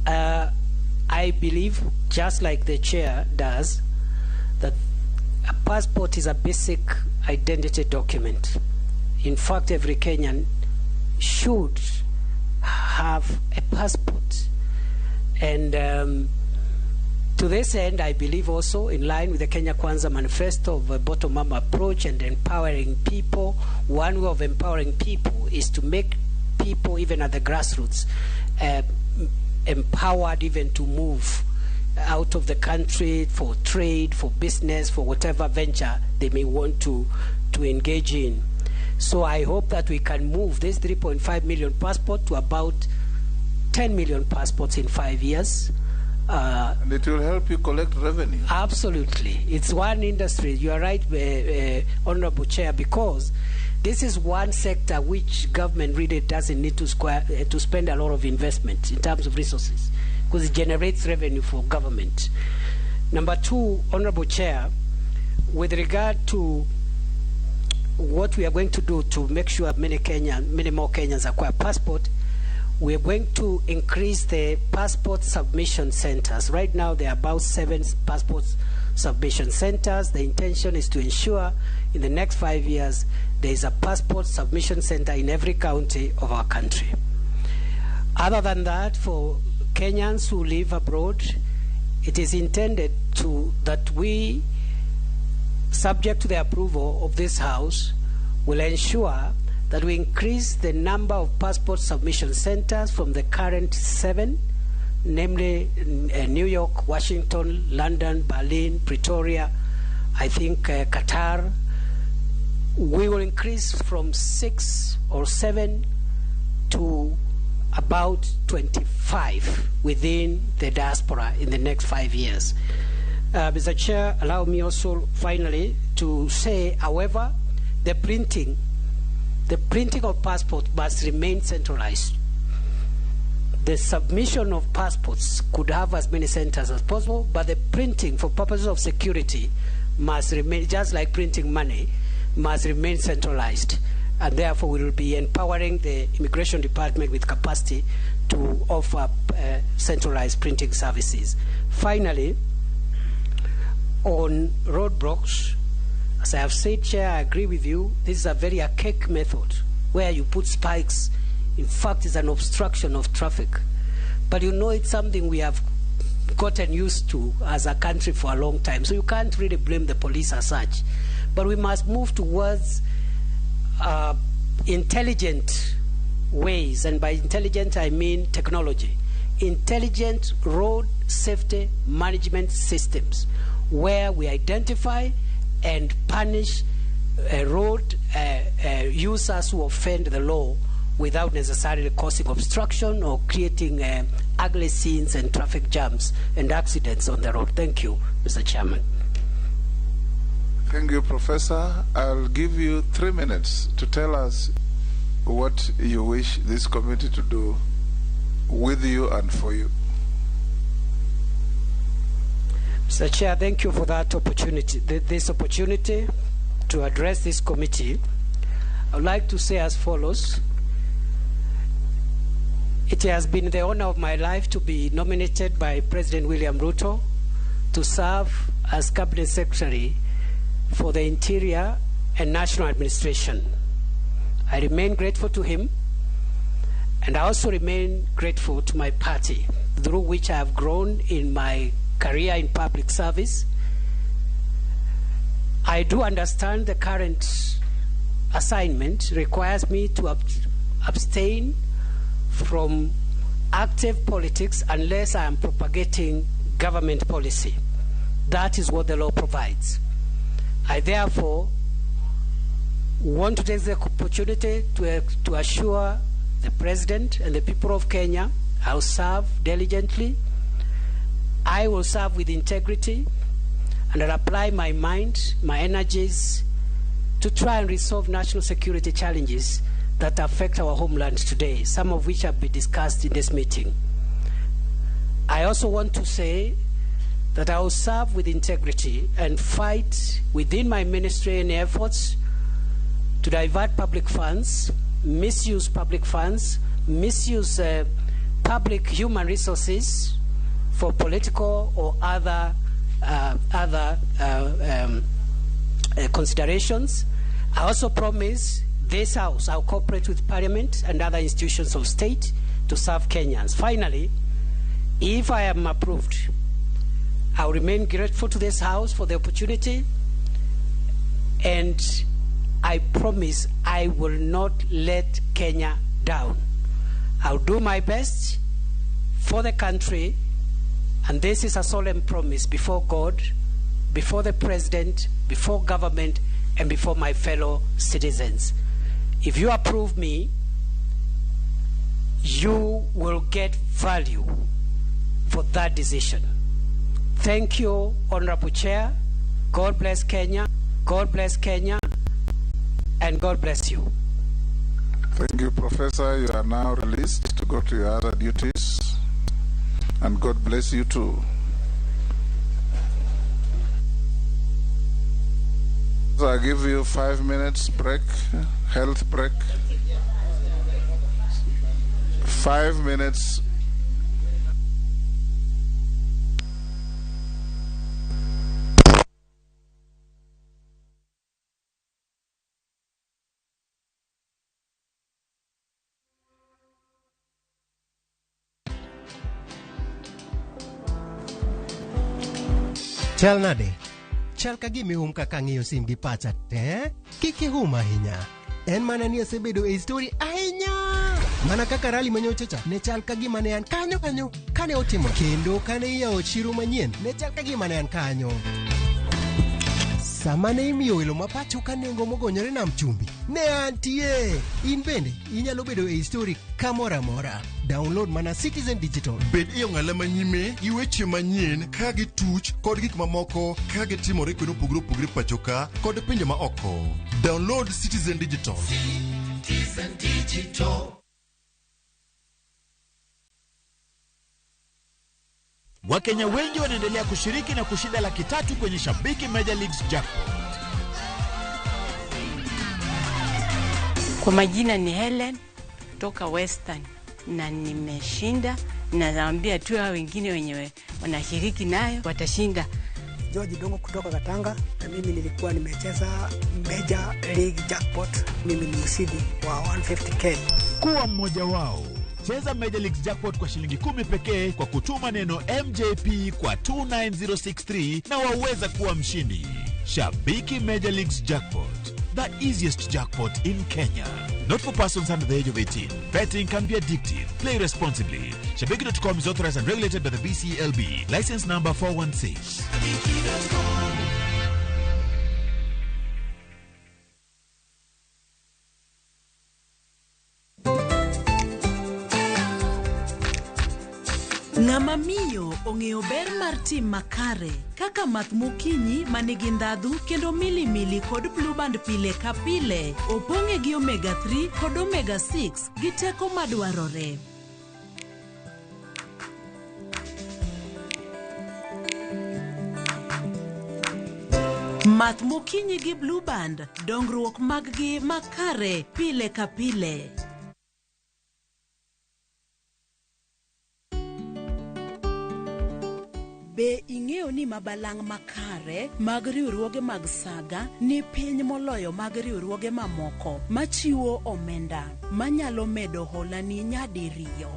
I believe, just like the chair does, that a passport is a basic identity document. In fact, every Kenyan should have a passport. And to this end, I believe also, in line with the Kenya Kwanza manifesto of a bottom-up approach and empowering people, one way of empowering people is to make people, even at the grassroots, empowered even to move out of the country for trade, for business, for whatever venture they may want to engage in. So I hope that we can move this 3.5 million passport to about 10 million passports in 5 years. And it will help you collect revenue. Absolutely. It's one industry. You are right, Honorable Chair, because this is one sector which government really doesn't need to spend a lot of investment in terms of resources, because it generates revenue for government. Number two, Honorable Chair, with regard to what we are going to do to make sure many more Kenyans acquire passport, we are going to increase the passport submission centers. Right now, there are about 7 passport submission centers. The intention is to ensure in the next 5 years, there is a passport submission center in every county of our country. Other than that, for Kenyans who live abroad, it is intended that we, subject to the approval of this House, will ensure that we increase the number of passport submission centers from the current 7, namely New York, Washington, London, Berlin, Pretoria, I think Qatar. We will increase from 6 or 7 to about 25 within the diaspora in the next 5 years. Mr. Chair, allow me also finally to say, however, the printing of passports must remain centralized. The submission of passports could have as many centers as possible, but the printing for purposes of security must remain, just like printing money, must remain centralized. And therefore we will be empowering the Immigration Department with capacity to offer centralized printing services. Finally, on roadblocks, as I have said, Chair, I agree with you. This is a very archaic method where you put spikes. In fact, it's an obstruction of traffic. But you know, it's something we have gotten used to as a country for a long time. So you can't really blame the police as such. But we must move towards intelligent ways, and by intelligent I mean technology. Intelligent road safety management systems where we identify and punish road users who offend the law without necessarily causing obstruction or creating ugly scenes and traffic jams and accidents on the road. Thank you, Mr. Chairman. Thank you, Professor. I'll give you 3 minutes to tell us what you wish this committee to do with you and for you. Mr. Chair, thank you for that opportunity, this opportunity to address this committee. I would like to say as follows. It has been the honor of my life to be nominated by President William Ruto to serve as Cabinet Secretary for the Interior and National Administration. I remain grateful to him, and I also remain grateful to my party, through which I have grown in my career in public service. I do understand the current assignment requires me to abstain from active politics unless I am propagating government policy. That is what the law provides. I therefore want to take the opportunity to assure the President and the people of Kenya I will serve diligently, I will serve with integrity, and I'll apply my mind, my energies to try and resolve national security challenges that affect our homeland today, some of which have been discussed in this meeting. I also want to say that I will serve with integrity and fight within my ministry any efforts to divert public funds, misuse public funds, misuse public human resources for political or other considerations. I also promise this House, I'll cooperate with Parliament and other institutions of state to serve Kenyans. Finally, if I am approved, I'll remain grateful to this House for the opportunity, and I promise I will not let Kenya down. I'll do my best for the country, and this is a solemn promise before God, before the President, before government, and before my fellow citizens. If you approve me, you will get value for that decision. Thank you, Honorable Chair. God bless Kenya. God bless Kenya. And God bless you. Thank you, Professor. You are now released to go to your other duties. And God bless you too. So I give you 5 minutes break, health break. 5 minutes. Chal nade? Chal ka gimihum kaka ng'iyo sim gi pacha te? Kiki hum ahinya. En mana ni asebedo e story ahinya. Mana kaka rali manyochacha ne chal ka gima ne an kanyo kane otimo. Kendo kane iyawo chiro manyien ne chal ka gima ne an kanyo. Sama ne imiyo welo mapacho ka nengo mogonyore nam chumbi. ne antie. In bende inyalo bedo e story kamora mora. Download mana Citizen Digital. Bed iyo ng'ala manyime gi weche manyien ka gi tuch kod gik mamoko ka gi timore kendo opogore pachoka kod pinje ma oko. Download Citizen Digital. Citizen Digital. Wakenya wengi wanaendelea kushiriki na kushinda $300,000 kwenye Shabiki Major Leagues Jackpot. Kwa majina ni Helen kutoka Western na nimeshinda, na naambia tu hao wengine wenyewe wanashiriki nayo watashinda. George Dongo kutoka Katanga, na mimi nilikuwa nimecheza Major League Jackpot. Mimi ni mshindi wa 150K. Kuwa mmoja wao. Cheza Major League Jackpot kwa shilingi 10 pekee kwa kutuma neno MJP kwa 29063 na waweza kuwa mshindi. Shabiki Major Leagues Jackpot, the easiest jackpot in Kenya. Not for persons under the age of 18. Betting can be addictive. Play responsibly. Shabiki.com is authorized and regulated by the BCLB. License number 416. Ng'ama miyo ong'eyo ber mar tim makare kaka math mokinyi manigi ndhadhu kendo milimili kod blue band pile ka pile opong'e gi omega 3 kod omega 6 gi teko madwarore. Math mokinyi gi blue band, dongruok maggi makare pile ka pile. Be ing'eyo ni mabalang' makare mag riwruoge mag saga ni piny moloyo mag riwruoge mamoko machiwo omenda manyalo medo hola ni nyadiriyo.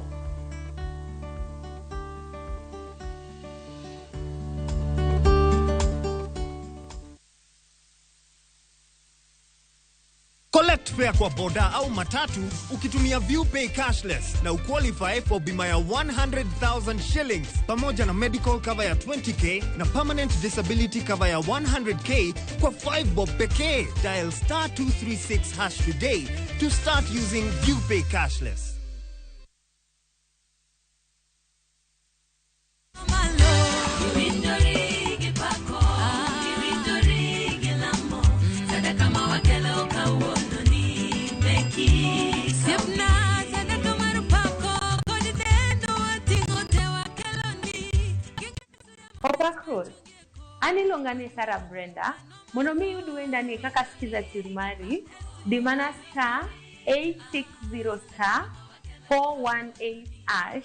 Collect fare kwa boda au matatu ukitumia ViewPay cashless na uqualify for bima ya 100,000 shillings pamoja na medical cover ya 20k na permanent disability cover ya 100k kwa 5 bob pekee. Dial *236# today to start using ViewPay cashless. Ani longani Sarah Brenda, mono mi uduenda ni kaka skiza Tilmari, dimana *860 418#,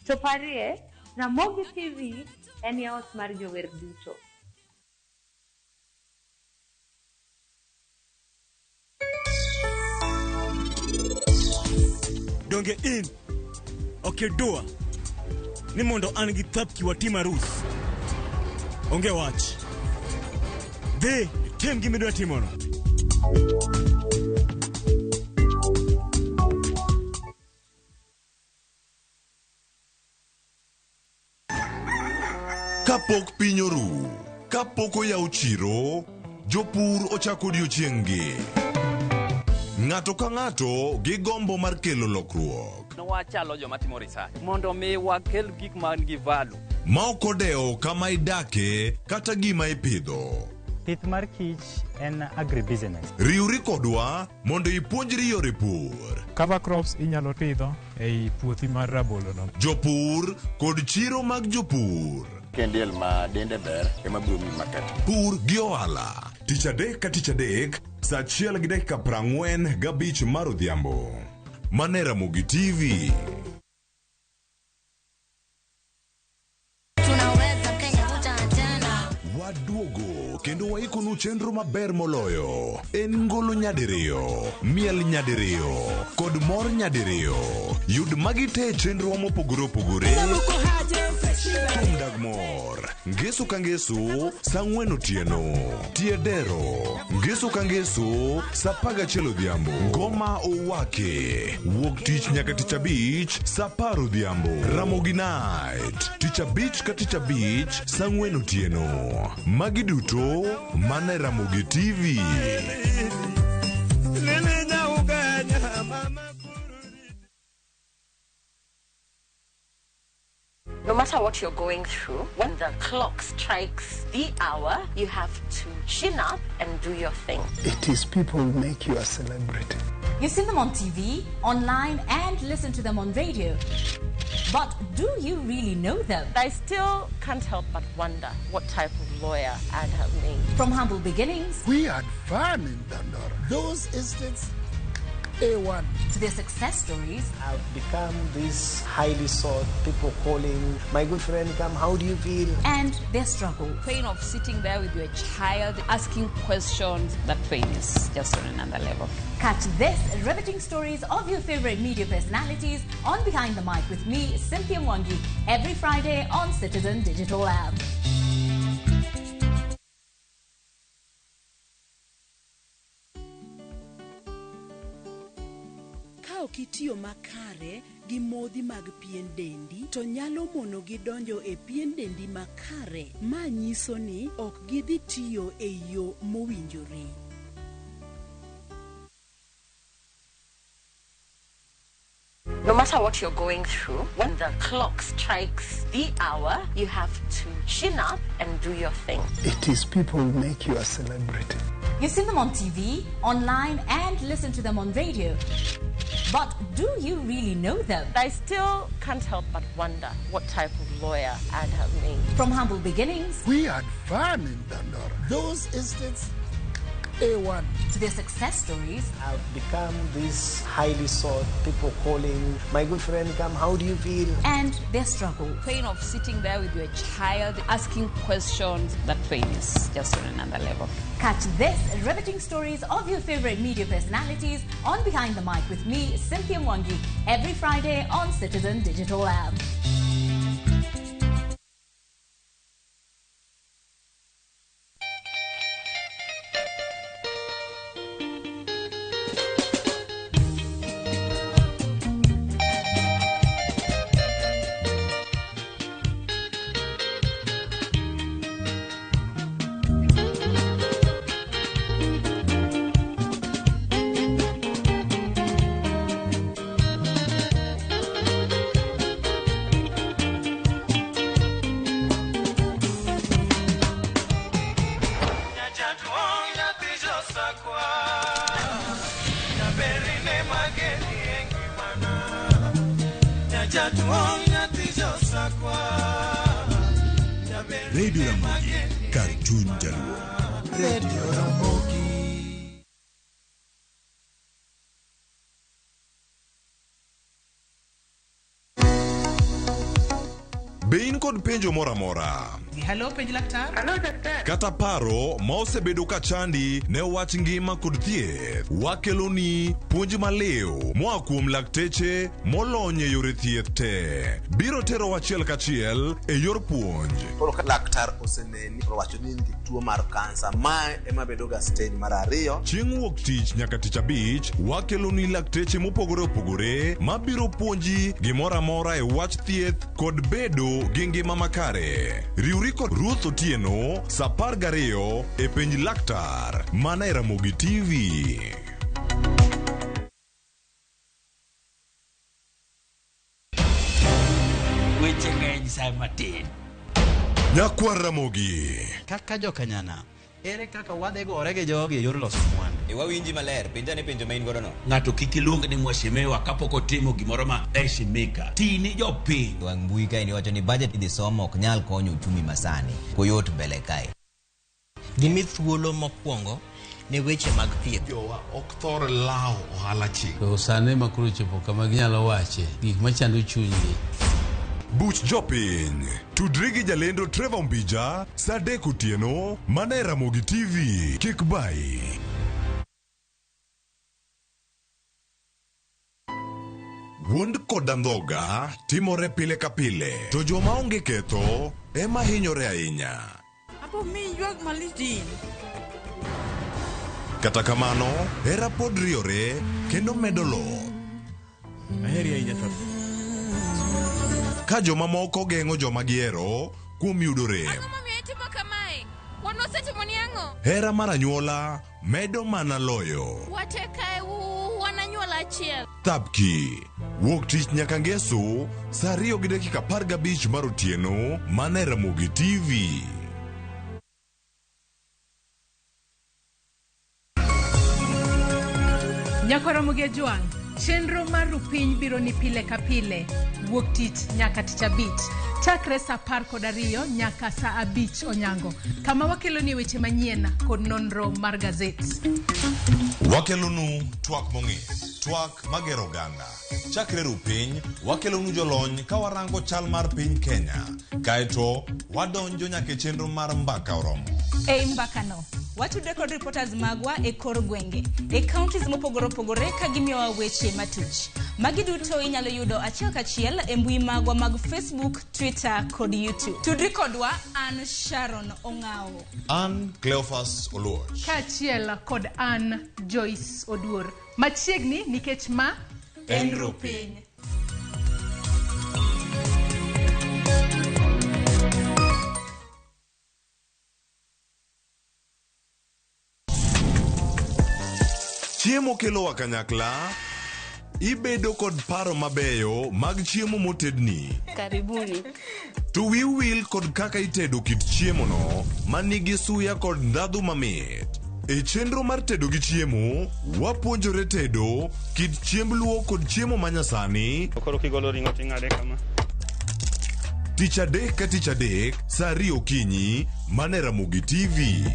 toparie Ramogi TV eni ya Osmar Jower Duto. Donge in, okedua, ni mondo angi thapki watima Ruth. Onge wach. Dhi, tim gimidwa timono. Kapok piny oru, kapok oyaw chiro, jopur ochako odiochieng'gi. Ng'ato ka ng'ato gi gombo mar kelo lokruok. Wachalo joma timo research mondo mi wakel gik man gi value. Ma ok odeo kama idake kata gima ipidho. Pith mar kich en agribusiness. Riwri kodwa mondo ipuonjri yore pur. Cover crops inyalo pidho ei puothi mar rabolo no. Jopur kod chiro mag jopur. Kendiel ma dende ber ema biro mi market. Pur gi ohala. Tich adek ka tich adek, saa 1:45 mar odhiambo. Mane Ramogi TV. Waduogo kendo waikonu chenro maber moloyo. En ngolo nyadiriyo, miel nyadiriyo, kod mor nyadiriyo. Yud magite chenro mopogore opogore. Tum Dagmor, Ngeso ka Ngeso, Sang'wen otieno. Tiedero, Ngeso ka Ngeso, Sapaga chelo dhiambo. Ngoma Owake, wuok tich nyaka tich abich, Saparo dhiambo. Ramogi Night, tich abich ka tich abich, Sang'wen otieno. Magi duto, mane Ramogi TV. No matter what you're going through, when the clock strikes the hour, you have to chin up and do your thing. It is people who make you a celebrity. You see them on TV, online, and listen to them on radio. But do you really know them? I still can't help but wonder what type of lawyer I'd have made. From humble beginnings, We had fun in Dandora. Those estates, A1. to their success stories, I've become this highly sought, people calling, my good friend, come, how do you feel? and their struggle. Pain of sitting there with your child, asking questions, that pain is just on another level. Catch this riveting stories of your favorite media personalities on Behind the Mic with me, Cynthia Mwangi, every Friday on Citizen Digital app. Ka ok itiyo makare gi modhi mag pien dendi to nyalo mono gi donjo e pien dendi makare, ma nyiso ni ok gidhi tiyo e yo mowinjore. No matter what you're going through, when the clock strikes the hour, you have to chin up and do your thing. It is people who make you a celebrity. You see them on TV, online, and listen to them on radio. But do you really know them? I still can't help but wonder what type of lawyer I'd have made. From humble beginnings, We had fun in Dandora. Those estates, A1. to their success stories, I've become this highly sought, people calling, my good friend, come, how do you feel? and their struggle. Pain of sitting there with your child, asking questions, that pain is just on another level. Catch this riveting stories of your favorite media personalities on Behind the Mic with me, Cynthia Mwangi, every Friday on Citizen Digital app. Radio Ramogi, Cartoon Jaluo. Radio Ramogi. Be in kod penjo mora mora. Hello, penj laktar. Hello, daktar. Kata paro ma osebedo ka chandi ne wach ngima kod thieth. Wakeloni puonj maleo moa kuom lakteche molony e yore thieth te. Biro tero wachiel kachiel e yor puonj. Koro ka laktar oseneni owacho ni nigi tuo mar kansa, ma ema bedo ga stage mar 2. Chieng' wuok tich nyaka tich abich, wakeloni lakteche mopogore opogore mabiro puonji gimoro amora e wach thieth kod bedo gi ngima makare. Riwri kod Ruth Otieno, sa 12 e penj laktar, mana e Ramogi TV. Weche ng'eny sa matin. Nyakwar Ramogi. Kaka jokanyana, ere kaka wadhi gore gi jogi e yor loso mwandu? Wawinji maler, penjane penjo ma in godo no. Ng'ato kik iluong ni mwashemewa kapok otimo gimoro ma heshimika. Tini jopiny. Wang mbui kae ni wacho ni budget idhi somo ok nyal konyo uchumi masani. Koyot mbele kae. Gimi thuolo mokwongo ne weche mag thieth. Jowa ok thor lao ohala chik. To sane makuru chopo kama ginyalo wache gik machando chunygi. Buch jopiny. Tudri gi jalendo Trevor Mbija, sa 3 otieno, mana e Ramogi TV. Kik bai. Wuond kod andhoga timore pile ka pile, to joma onge ketho ema hinyore ahinya. Apo mi ywak malitin. Kata kamano, hera pod riore kendo medo lo. Aheri ahinya to. Ka joma moko geng'o joma gihero kuom yudo rem. Ang'o momiyo itimo kamae? Wan wasetimo ni ang'o? Hera mar anyuola medo mana loyo. Watekae wan anyuola achiel. Tapki. Wuok tich nyaka ngeso, saa 2:15 mar otieno, mana e Ramogi TV. Nyako Ramogi Ajwang', chenro mar Rupiny biro ni pile ka pile, wuok tich nyaka tich abich, chakre saa 12 nyaka saa 5 onyango, kama wakelo ni weche manyien kod nonro mar gazet. Wakelonu twak mong'ith, twak magero oganda. Chakre Rupiny, wakelonu jolony ka warango chal mar piny Kenya, kaeto wadonjo nyaka chenro mar mbaka oromo. Ei mbakano, watude kod reporters magwa e kor gwenge, e counties mopogore opogore ka gimiyowa weche matuch. Magi duto inyalo yudo achiel kachiel e mbui magwa mag Facebook, Twitter kod YouTube. Tudri kodwa an Sharon Ong'ao. An Cleophas Oluoch. Kachiel kod an Joyce Oduor. Machiegni nikech ma en Rupiny. Chiemo kelo wa kanyakla, ibedo kod paro mabeyo mag chiemo motedni. Karibuni. To will kod kaka itedo kit chiemo no manigi suya kod ndhadhu mamit. E chenro mar tedo gi chiemo, wapuonjore tedo kit chiemb luo kod chiemo manyasani. Koro kigolo ring'o ting'ade kama. Tich adek ka tich adek, saa 2 okinyi, mana e Ramogi TV.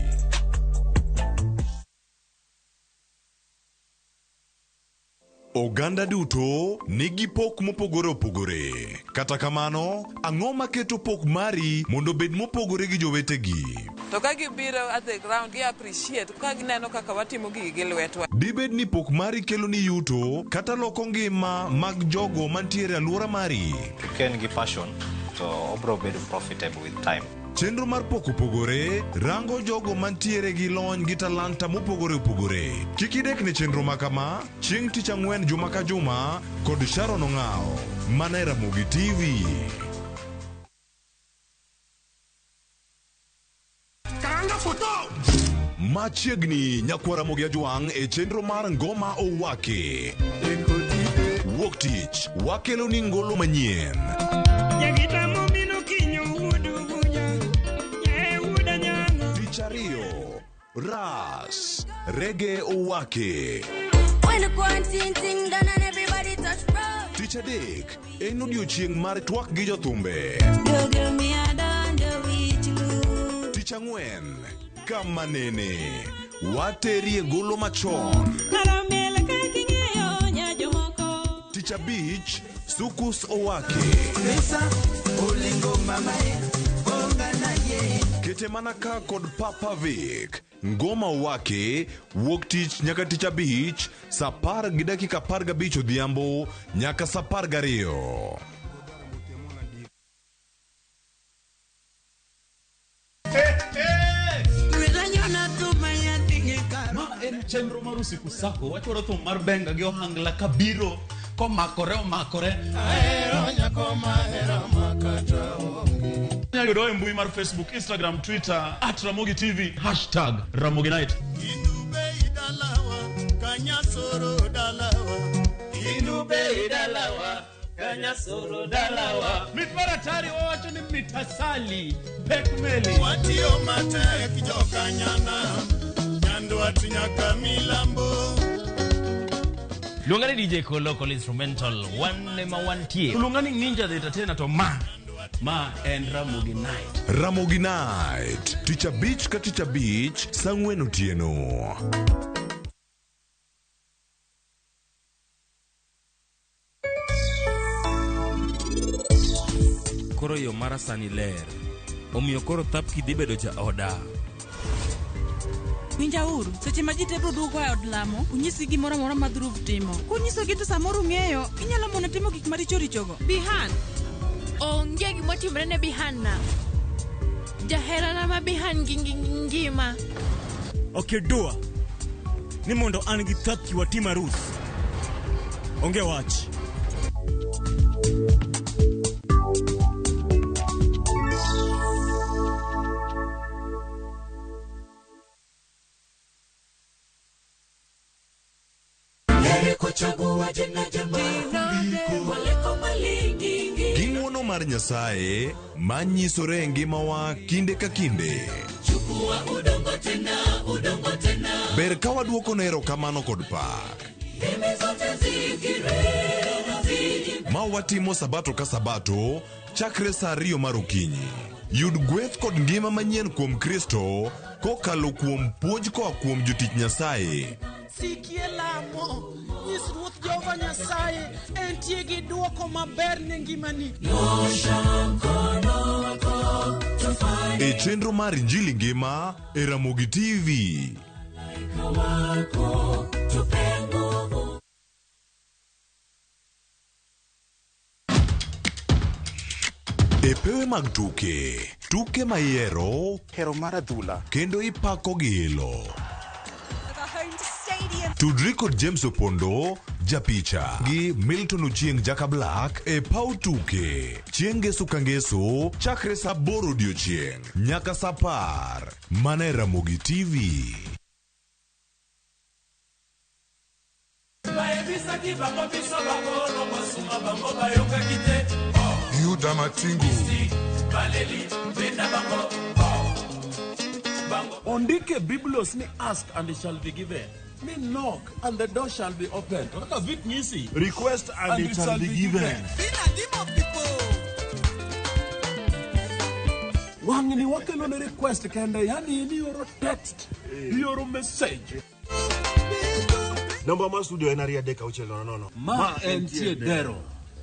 Oganda duto nigi pok mopogore opogore. Kata kamano, ang'o maketo pok mari mondo bed mopogore gi jowetegi? To ka gibiro at the ground, gi appreciate ka gineno kaka watimo gigi gi lwetwa. Dibed ni pok mari kelo ni yuto kata loko ngima mag jogo mantiere alwora mari. Ken gi passion to obro bedo profitable with time. Chenro mar pok opogore rango jogo mantiere gi lony gi talanta mopogore opogore. Kik idek ne chenro makama, chieng' tich ang'wen juma ka juma kod Sharon Ong'ao, mana e Ramogi TV. Karanga foto! Machiegni nyakwa Ramogi Ajwang' e chenro mar Ngoma Owake. Wuok tich, wakelo ni ngolo manyien. Ariyo, Ras, Reggae Owake. Tich adek, en odiochieng' mar twak gi jothumbe. Tich ang'wen, kama nene, waterie golo machon. Tich abich, Sukus Owake. Kete manaka kod Papa Vic, Ngoma Owake, wuok tich nyaka tich abich, saa 10:15 odhiambo nyaka saa 12. Ma en chenro mar usiku sako, wachoro thum mar benga gi ohangla kabiro komakore. Ahero nyako mahera makata onge. Nyayudo e mbui mar Facebook, Instagram, Twitter @RamogiTV #RamogiNight. Inube idalawa kanyasoro dalawa. Mitmaratari wawacho ni mitasali pek meli. Watio matek jokanyana nyandwat nyaka milambo. Luongani DJ Kolokol Instrumental, one ma wantie. Luongani Ninja the Entertainer to ma en Ramogi Night. Ramogi Night, tich abich ka tich abich, saa 4 otieno. Koro yo mara sani ler, omiyo koro Tapki dhi bedo ja oda. Winja uru, seche ma ji te bro duogo e od lamo, unyisi gimoro amora ma dhruv timo. Kunyisogi to samoro ung'eyo, inyalo mono timo gik maricho richogo. Bihan, onge gimotimre ne Bihanna. Jaherana ma Bihan gi ngima. Ok dua, ni mondo an gi Tapki watim arus. Onge wach. Kuchagua Ging'wono mar Nyasaye manyisore e ngimawa kinde ka kinde. Ber ka waduoko ne erokamano kod pak. Ma watimo sabato ka sabato chakre saa 2 mar okinyi. Yud gweth kod ngima manyien kuom Kristo kokalo kuom puonj koa kuom jotich Nyasaye. Sikie lamo, nyis Ruoth Jehova Nyasaye entie gi duoko maber ne ngimani. E chenro mar Injili ngima e Ramogi TV. E pewe mag tuke maiero, hero mar adhula, kendo ipako gi ilo. Tudri kod James Opondo, japicha, gi Milton Ochieng Jaka Black e pau tuke. Chieng' Ngeso ka Ngeso, chakre saa 8 odiechieng' nyaka saa 10. Mana e Ramogi TV. Yuda Matingu Ondike Biblos ni ask and it shall be given. Ni knock and the door shall be opened. request and it shall be given. Wangini wakelo ne request kende, yani ni yoro text, yoro message. Namba ma studio en aria deka uchelo nono. Ma entie dero,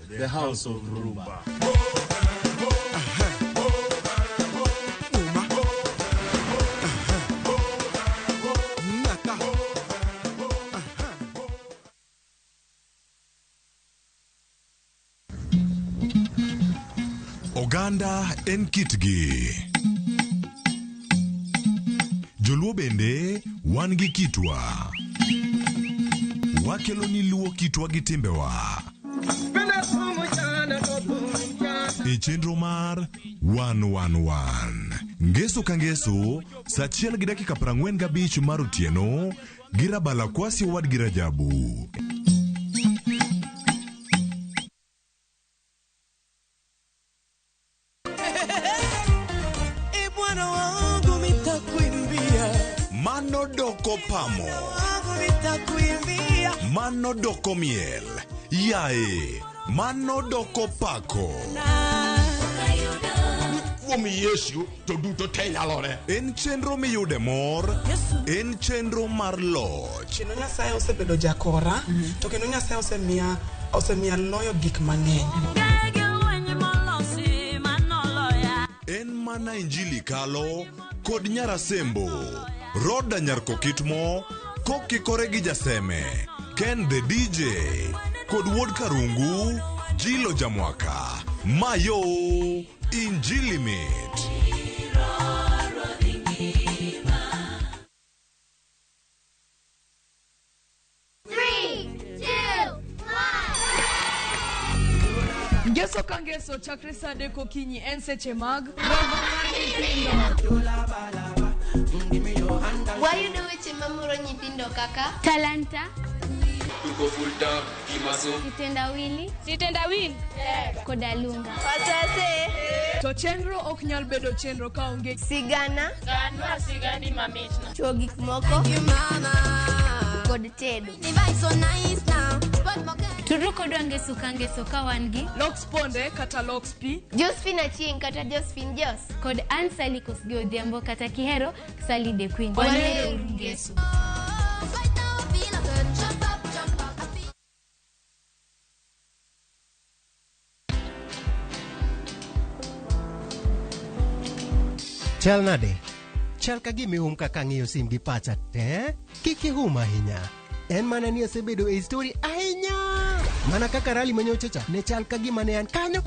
the house of rumba. Oganda en kitgi. Joluo bende wan gi kitwa. Wakelo ni luo kitwa gi timbewa. E chenro mar 111. Ngeso ka ngeso, saa 1 gi dakika 45 mar otieno, girabala kwasi wad girajabu. Mano doko pamo, mano doko miel, yae, mano doko pako. Kuom Yesu to duto te nyalore. En chenro miyude mor, en chenro mar loch. Kendo Nyasaye osebedo jakora, to kendo Nyasaye osemiya loyo gik mang'eny. En mana Injili kalo kod nyarasembo. Roda Nyarko Kitmo kokikore gi jaseme. Ken the DJ kod Wuod Karungu, Jilo Jamwaka. Mayo Injili Mit. Ngeso ka ngeso chakre saa 3 okinyi en seche mag Wayudo weche mamoro nyithindo kaka Talanta, tuko full time kimaso, Kitendawili, koda lunga. to chenro ok nyal bedo chenro ka onge sigana, sigani mamitna. chuo gik moko kod tedo. Turu kodwa ngeso ka ngeso ka wan gi Lox Ponde kata Lox P, Josephine Achieng kata Josephine Jos, kod Ansali Kosgi Odhiambo kata Kihero Sally the Queen. Walero ngeso. Chal nade? Chal ka gimi kaka ng'iyo sim gi pacha te? Kiki ahinya. En mana ni osebedo e story ahinya. Mana kaka rally manyochacha ne chal ka gima ne an kanyo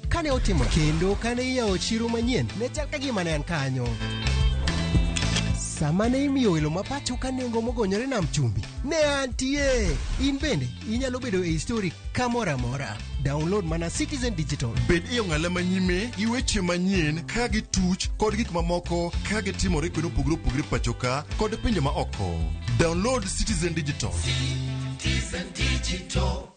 kane otimo. Kendo kane iyawo chiro manyien ne chal ka gima ne an kanyo. Sama ne imiyo welo mapacho ka nengo mogonyore nam chumbi ne antie. In bende inyalo bedo e story kamora mora. Download mana Citizen Digital. Bed iyo ng'ala manyime gi weche manyien ka gi tuch kod gik mamoko ka gi timore kendo opogore pachoka kod pinje ma oko. Download Citizen Digital. Citizen Digital.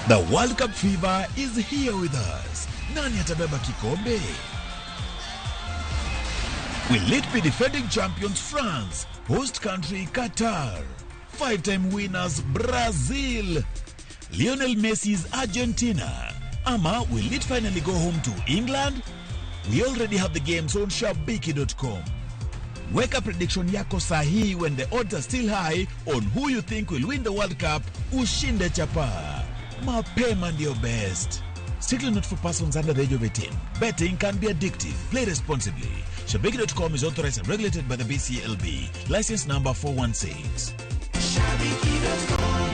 The World Cup fever is here with us. Nani atabeba kikombe? Will it be defending champions France, host country Qatar, five-time winners Brazil, Lionel Messi's Argentina, ama will it finally go home to England? We already have the games on shabiki.com. Weka prediction yako sahi when the odds are still high on who you think will win the World Cup. Ushinde chapa. Mapema ndio best. Strictly not for persons under the age of 18. Betting can be addictive. Play responsibly. Shabiki.com is authorized and regulated by the BCLB. License number 416. Shabiki.com.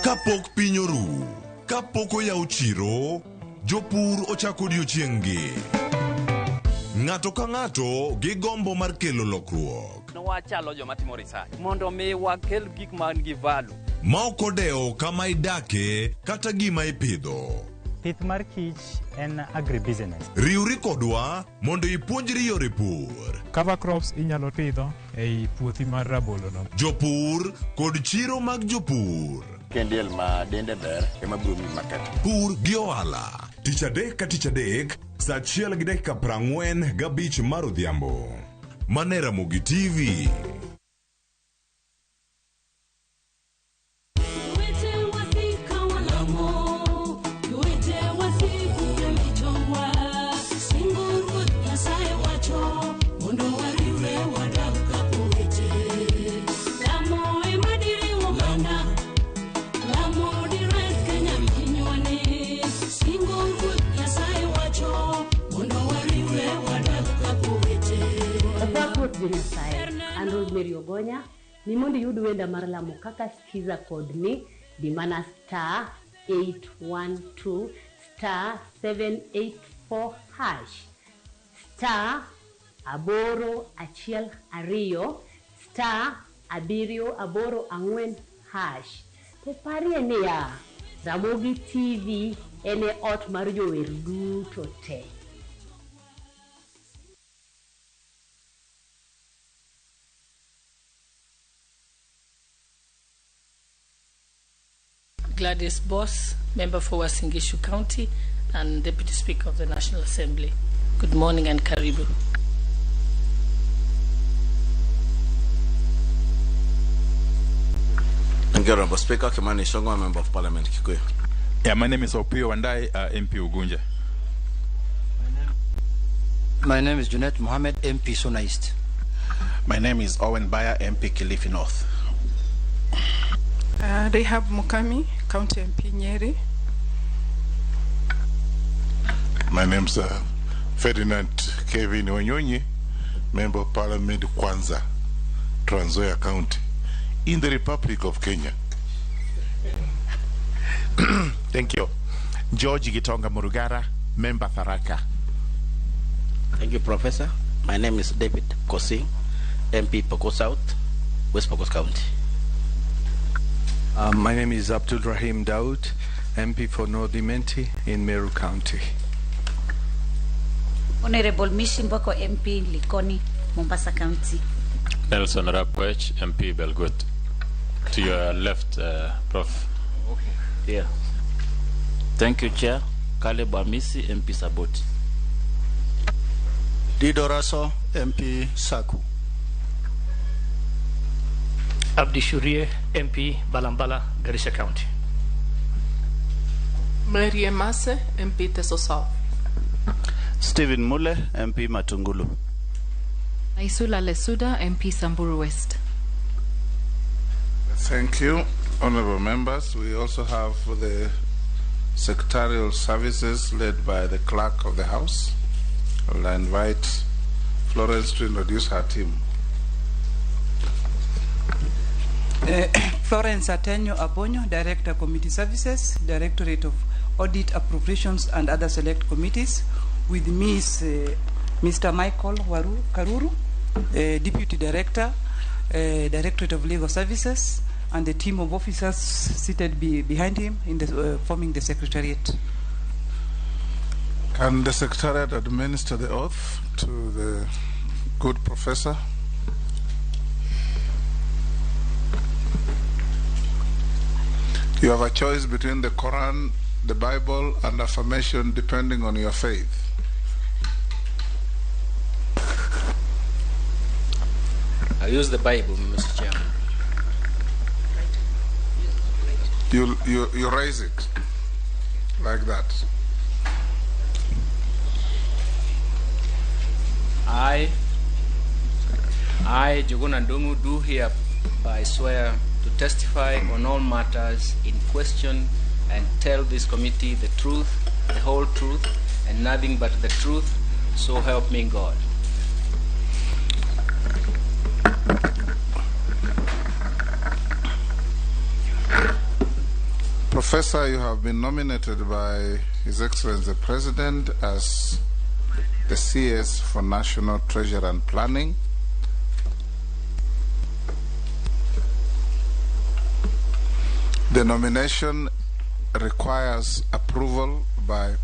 Kapok pinyoru, kapok oyaw chiro, jopur ochako odiochieng'gi. Ng'ato ka ng'ato gi gombo mar kelo lokruok. Wachalo joma timo research mondo mi wakel gik man gi value. Ma ok odewo kama idake kata gima ipidho. Pith mar kich en agribusiness. Riwri kodwa mondo ipuonjri yore pur. Cover crops inyalo pidho ei puothi mar rabolo no. Jopur kod chiro mag jopur. Kendiel ma dende ber ema biro mi market. Pur gi ohala. Tich adek ka tich adek, saa 1:45 mar odhiambo. Mane Ramogi TV. And Rosemary Ogonya ni mondi yudu wenda mar lamo kaka skiza code ni di mana *812 *784 hash *812 *784 hash. To pari ni ya Ramogi TV ene ot mar jower duto te. Gladys Boss, member for Wasingishu County and Deputy Speaker of the National Assembly. Good morning and karibu. Thank you, Honorable Speaker. Kimani Shongo, Member of Parliament, Kikuyu. Yeah, my name is Opio Wandai, MP Ugunja. My name is Junet Mohammed, MP Suna East. My name is Owen Bayer, MP Kilifi North. Rehab Mukami, County MP Nyeri. My name is Ferdinand Kevin Onyonyi, Member of Parliament Kwanza, Trans Nzoia County, in the Republic of Kenya. Thank you. George Gitonga Murugara, Member Tharaka. Thank you, Professor. My name is David Kosing, MP Pokot South, West Pokot County. My name is Abdul Rahim Daud, MP for North Imenti in Meru County. Honorable Mission Boko, MP Likoni, Mombasa County. Nelson Rapwech, MP Belgut. To your left, Prof. Okay. Yeah. Thank you, Chair. Caleb Amisi, MP Saboti. Dido Raso, MP Saku. Abdi Shurie, MP Balambala, Garissa County. Mary Emase, MP Teso South. Stephen Mule, MP Matungulu. Aisula Lesuda, MP Samburu West. Thank you, honorable members. We also have the secretarial services led by the clerk of the House. I'll invite Florence to introduce her team. Florence Atenyo Abonyo, Director Committee Services, Directorate of Audit, Appropriations and other select committees. With me is Mr. Michael Karuru, Deputy Director, Directorate of Legal Services, and the team of officers seated behind him in the, forming the Secretariat. Can the Secretariat administer the oath to the good professor? You have a choice between the Quran, the Bible, and affirmation depending on your faith. I use the Bible, Mr. Chairman. You raise it like that. I, Juguna Ndungu, do hereby swear to testify on all matters in question and tell this committee the truth, the whole truth, and nothing but the truth, so help me God. Professor, you have been nominated by His Excellency the President as the CS for National Treasure and Planning. The nomination requires approval by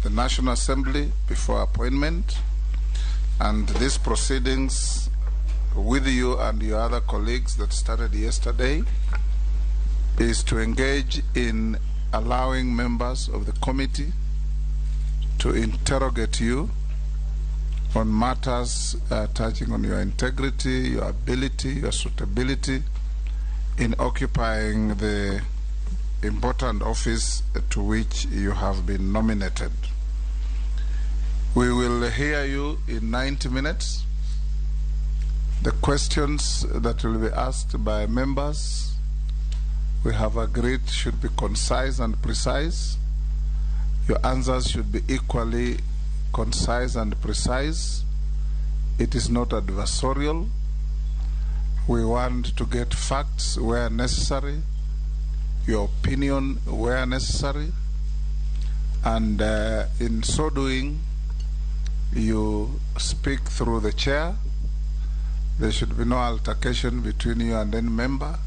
the National Assembly before appointment, and these proceedings with you and your other colleagues that started yesterday is to engage in allowing members of the committee to interrogate you on matters touching on your integrity, your ability, your suitability in occupying the important office to which you have been nominated. We will hear you in 90 minutes. The questions that will be asked by members, we have agreed, should be concise and precise. Your answers should be equally concise and precise. It is not adversarial. We want to get facts where necessary, your opinion where necessary, and in so doing, you speak through the chair. There should be no altercation between you and any member.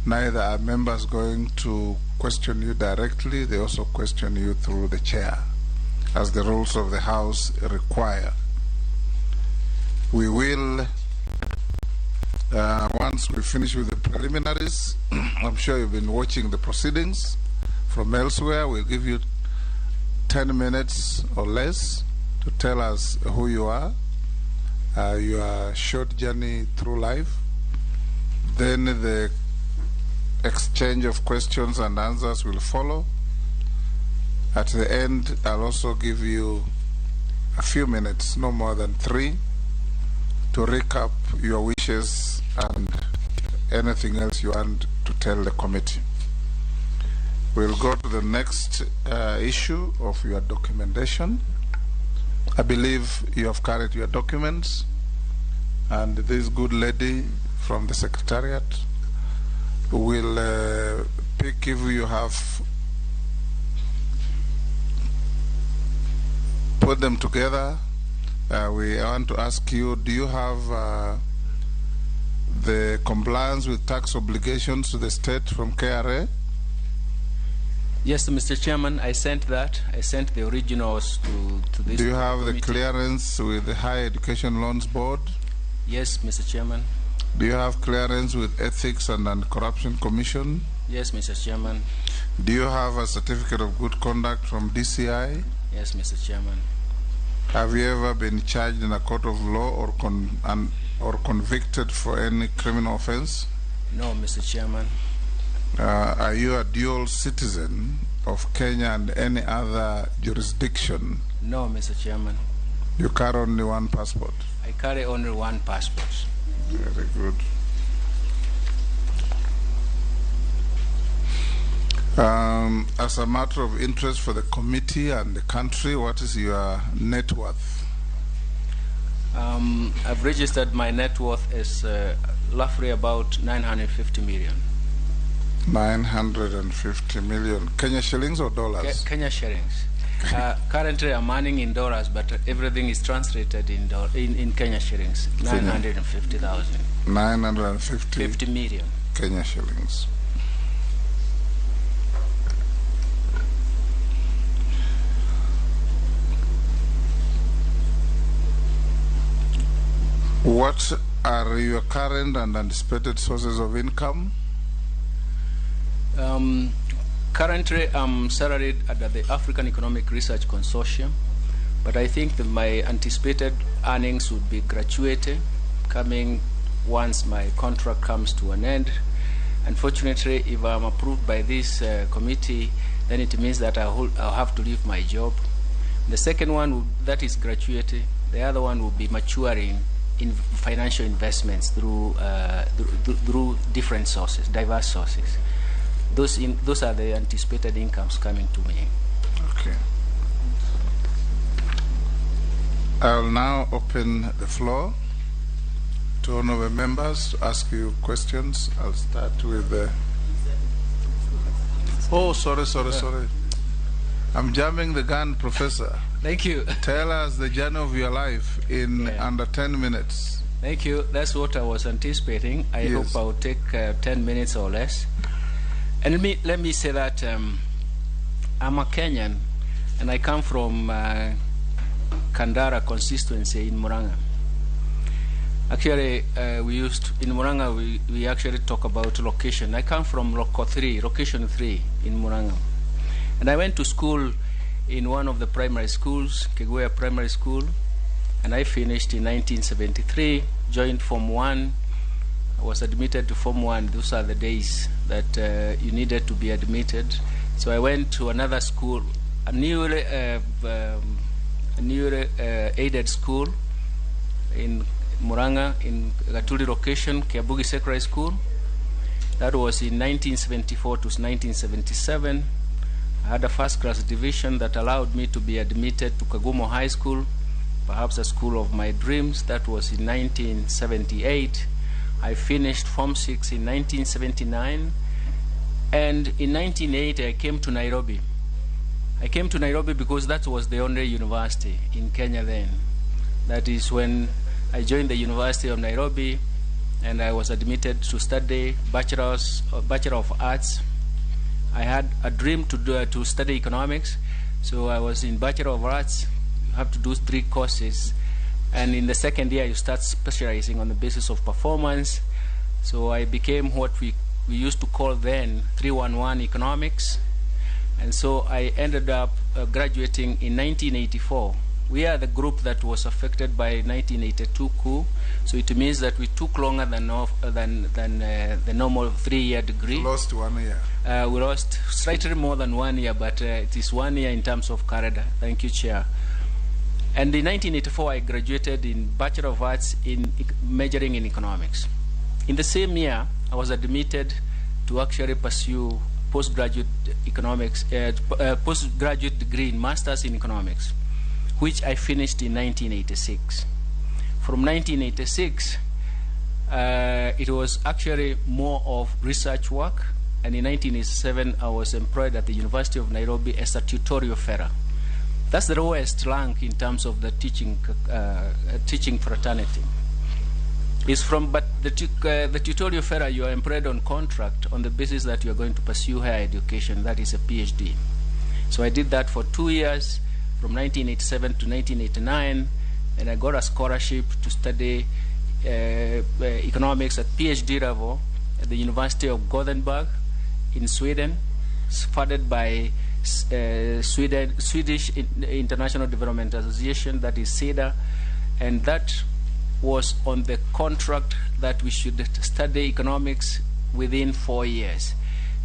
Neither are members going to question you directly, they also question you through the chair, as the rules of the House require. We will, once we finish with the preliminaries, I'm sure you've been watching the proceedings from elsewhere. We'll give you 10 minutes or less to tell us who you are, your short journey through life. Then the exchange of questions and answers will follow. At the end, I'll also give you a few minutes, no more than 3, to recap your wishes and anything else you want to tell the committee. We'll go to the next issue of your documentation. I believe you have carried your documents, and this good lady from the Secretariat will pick if you have put them together. We want to ask you, do you have the compliance with tax obligations to the state from KRA? Yes, Mr. Chairman, I sent that. I sent the originals to this. Do you have committee. The clearance with the Higher Education Loans Board? Yes, Mr. Chairman. Do you have clearance with Ethics and Anti-Corruption Commission? Yes, Mr. Chairman. Do you have a certificate of good conduct from DCI? Yes, Mr. Chairman. Have you ever been charged in a court of law or convicted for any criminal offense? No, Mr. Chairman. Are you a dual citizen of Kenya and any other jurisdiction? No, Mr. Chairman. You carry only one passport? I carry only one passport. Very good. As a matter of interest for the committee and the country, what is your net worth? I've registered my net worth is roughly about 950 million. 950 million. Kenya shillings or dollars? Kenya shillings. Currently I'm earning in dollars, but everything is translated in Kenya shillings. 950,000. 950 million. Kenya shillings. What are your current and anticipated sources of income? Currently, I'm salaried at the African Economic Research Consortium, but I think that my anticipated earnings would be gratuity coming once my contract comes to an end. Unfortunately, if I'm approved by this committee, then it means that I'll have to leave my job. The second one, that is gratuity. The other one will be maturing in financial investments through different sources, diverse sources. Those are the anticipated incomes coming to me. Okay. I'll now open the floor to honorable members to ask you questions. I'll start with the... Oh, sorry. I'm jamming the gun, Professor. Thank you. Tell us the journey of your life in under 10 minutes. Thank you. That's what I was anticipating. I hope I'll take 10 minutes or less. And let me say that I'm a Kenyan, and I come from Kandara constituency in Murang'a. Actually, in Murang'a, we actually talk about location. I come from location 3 in Murang'a. And I went to school in one of the primary schools, Keguya Primary School, and I finished in 1973, joined Form 1. I was admitted to Form 1. Those are the days that you needed to be admitted. So I went to another school, a newly aided school in Murang'a, in Gatuli location, Kiabugi Secondary School. That was in 1974 to 1977. I had a first-class division that allowed me to be admitted to Kagumo High School, perhaps a school of my dreams. That was in 1978. I finished Form 6 in 1979, and in 1980 I came to Nairobi. I came to Nairobi because that was the only university in Kenya then. That is when I joined the University of Nairobi, and I was admitted to study Bachelor of Arts. I had a dream to study economics, so I was in Bachelor of Arts. You have to do 3 courses. And in the second year, you start specializing on the basis of performance. So I became what we used to call then 311 economics. And so I ended up graduating in 1984. We are the group that was affected by 1982 coup. So it means that we took longer than the normal 3-year degree. You lost 1 year. We lost slightly more than 1 year, but it is 1 year in terms of corridor. Thank you, Chair. And in 1984, I graduated in Bachelor of Arts in majoring in economics. In the same year, I was admitted to actually pursue postgraduate economics, postgraduate degree in Masters in Economics, which I finished in 1986. From 1986, it was actually more of research work, and in 1987, I was employed at the University of Nairobi as a tutorial fellow. That's the lowest rank in terms of the teaching fraternity. But the tutorial fellow, you are employed on contract on the basis that you are going to pursue higher education. That is a PhD. So I did that for 2 years, from 1987 to 1989, and I got a scholarship to study economics at PhD level at the University of Gothenburg in Sweden, funded by Swedish International Development Association, that is SIDA, and that was on the contract that we should study economics within 4 years.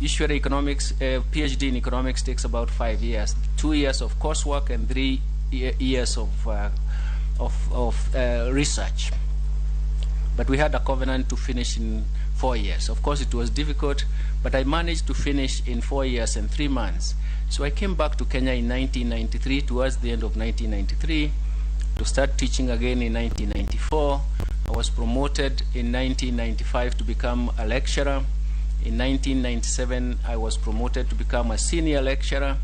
Usually economics, PhD in economics takes about 5 years, 2 years of coursework and 3 years of research. But we had a covenant to finish in 4 years. Of course, it was difficult, but I managed to finish in 4 years and 3 months. So I came back to Kenya in 1993, towards the end of 1993, to start teaching again in 1994. I was promoted in 1995 to become a lecturer. In 1997, I was promoted to become a senior lecturer.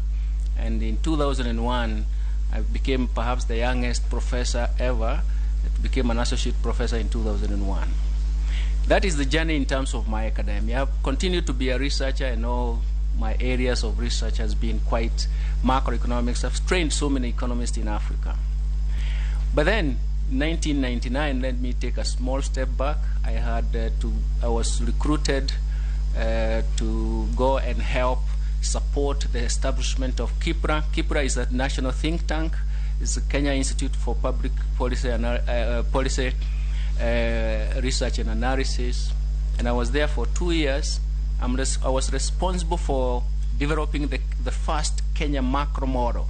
And in 2001, I became perhaps the youngest professor ever. I became an associate professor in 2001. That is the journey in terms of my academia. I've continued to be a researcher, and all my areas of research has been quite macroeconomics. I've trained so many economists in Africa. But then, in 1999, let me take a small step back. I was recruited to go and help support the establishment of KIPRA. KIPRA is a national think tank. It's the Kenya Institute for Public Policy Research and Analysis. And I was there for 2 years. I was responsible for developing the first Kenya macro model.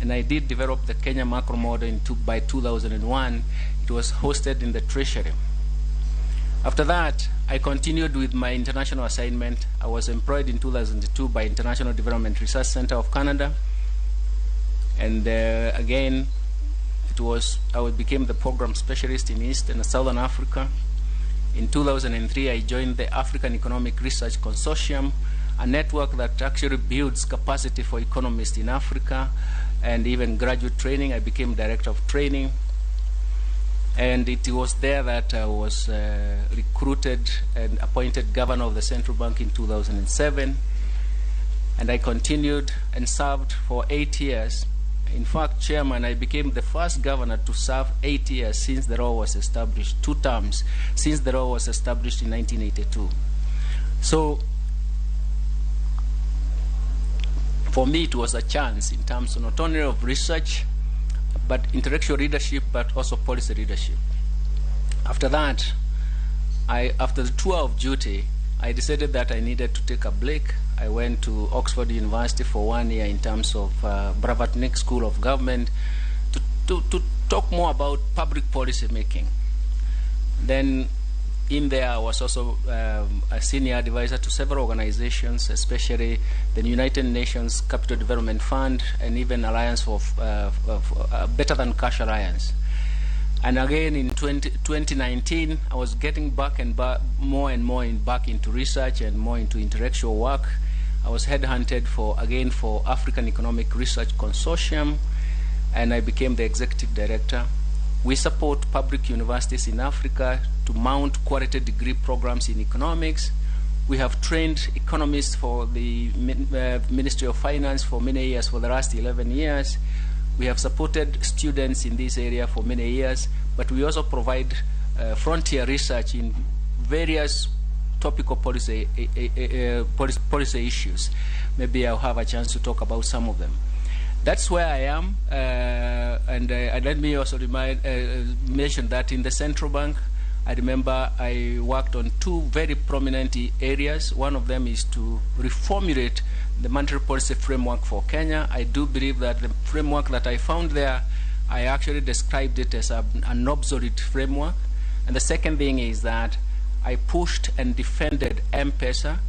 And I did develop the Kenya macro model by 2001. It was hosted in the Treasury. After that, I continued with my international assignment. I was employed in 2002 by International Development Research Center of Canada. And again, I became the program specialist in East and Southern Africa. In 2003, I joined the African Economic Research Consortium, a network that actually builds capacity for economists in Africa and even graduate training. I became director of training. And it was there that I was recruited and appointed governor of the central bank in 2007. And I continued and served for 8 years. In fact, chairman, I became the first governor to serve 8 years since the law was established, 2 terms, since the law was established in 1982. So, for me, it was a chance in terms of not only of research, but intellectual leadership, but also policy leadership. After that, after the tour of duty, I decided that I needed to take a break. I went to Oxford University for 1 year in terms of Bravatnik School of Government to talk more about public policy making. Then in there, I was also a senior advisor to several organizations, especially the United Nations Capital Development Fund and even Alliance for Better Than Cash Alliance. And again, in 2019, I was getting back and more into research and more into intellectual work. I was headhunted for African Economic Research Consortium, and I became the executive director. We support public universities in Africa to mount quality degree programs in economics. We have trained economists for the Ministry of Finance for many years, for the last 11 years. We have supported students in this area for many years, but we also provide frontier research in various topical policy issues. Maybe I'll have a chance to talk about some of them. That's where I am, and let me also mention that in the central bank, I remember I worked on 2 very prominent areas. One of them is to reformulate the monetary policy framework for Kenya. I do believe that the framework that I found there, I actually described it as an obsolete framework. And the second thing is that I pushed and defended M-Pesa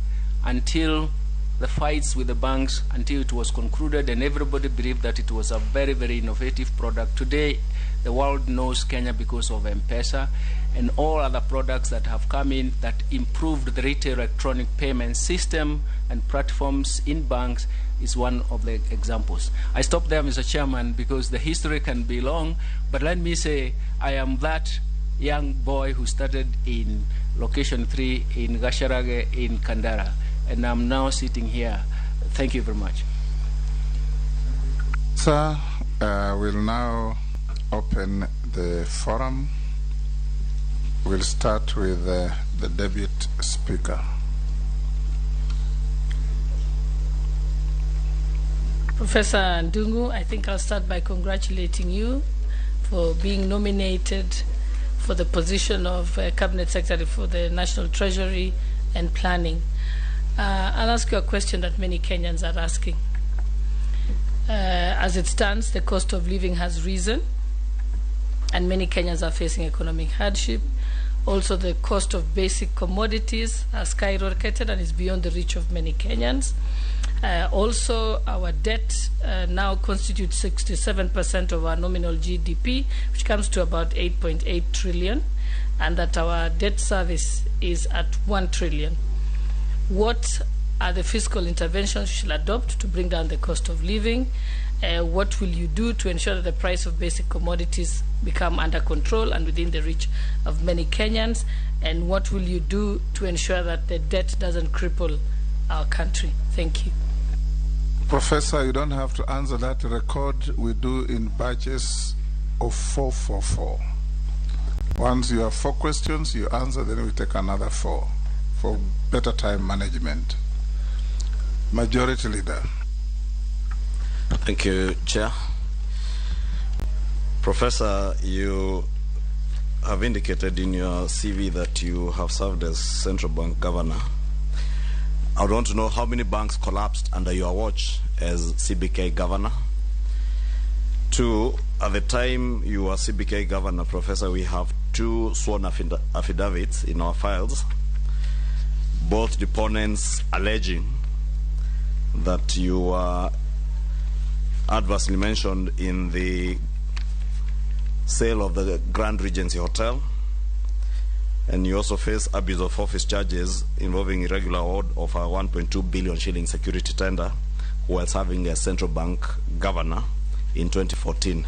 until the fights with the banks, until it was concluded, and everybody believed that it was a very, very innovative product. Today, the world knows Kenya because of M-Pesa and all other products that have come in that improved the retail electronic payment system and platforms in banks is one of the examples. I stop there, Mr. Chairman, because the history can be long, but let me say I am that young boy who started in Location 3 in Gasharage in Kandara, and I'm now sitting here. Thank you very much. Sir, we'll now open the forum. We'll start with the deputy speaker. Professor Ndungu, I think I'll start by congratulating you for being nominated for the position of Cabinet Secretary for the National Treasury and Planning. I'll ask you a question that many Kenyans are asking. As it stands, the cost of living has risen, and many Kenyans are facing economic hardship. Also, the cost of basic commodities has skyrocketed and is beyond the reach of many Kenyans. Also, our debt now constitutes 67% of our nominal GDP, which comes to about 8.8 trillion, and that our debt service is at 1 trillion. What are the fiscal interventions we should adopt to bring down the cost of living? What will you do to ensure that the price of basic commodities become under control and within the reach of many Kenyans? And what will you do to ensure that the debt doesn't cripple our country? Thank you. Professor, you don't have to answer that. Record we do in batches of 4. Once you have 4 questions, you answer, then we take another 4 for better time management. Majority Leader. Thank you, Chair. Professor, you have indicated in your CV that you have served as Central Bank Governor. I would want to know how many banks collapsed under your watch as CBK Governor. 2, at the time you were CBK Governor, Professor, we have 2 sworn affidavits in our files, both deponents alleging that you were adversely mentioned in the sale of the Grand Regency Hotel, and you also face abuse of office charges involving irregular award of a 1.2 billion shilling security tender while serving as Central Bank Governor in 2014.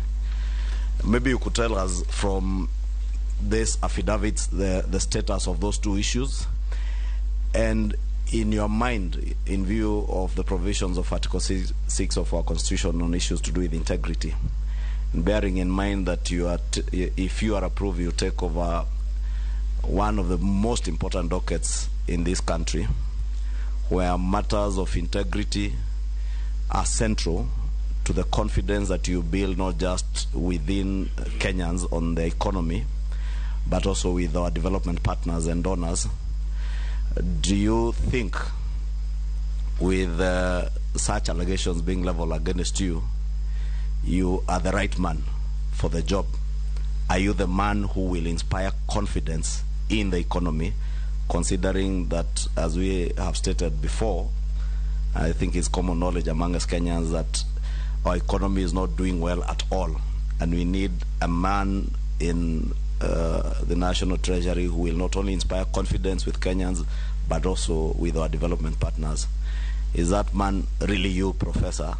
Maybe you could tell us from these affidavits the status of those 2 issues, and in your mind, in view of the provisions of Article 6 of our Constitution on issues to do with integrity, bearing in mind that you are if you are approved, you take over one of the most important dockets in this country, where matters of integrity are central to the confidence that you build not just within Kenyans on the economy, but also with our development partners and donors. Do you think, with such allegations being leveled against you, you are the right man for the job? Are you the man who will inspire confidence in the economy, considering that, as we have stated before, I think it's common knowledge among us Kenyans that our economy is not doing well at all, and we need a man in the National Treasury who will not only inspire confidence with Kenyans, but also with our development partners. Is that man really you, Professor,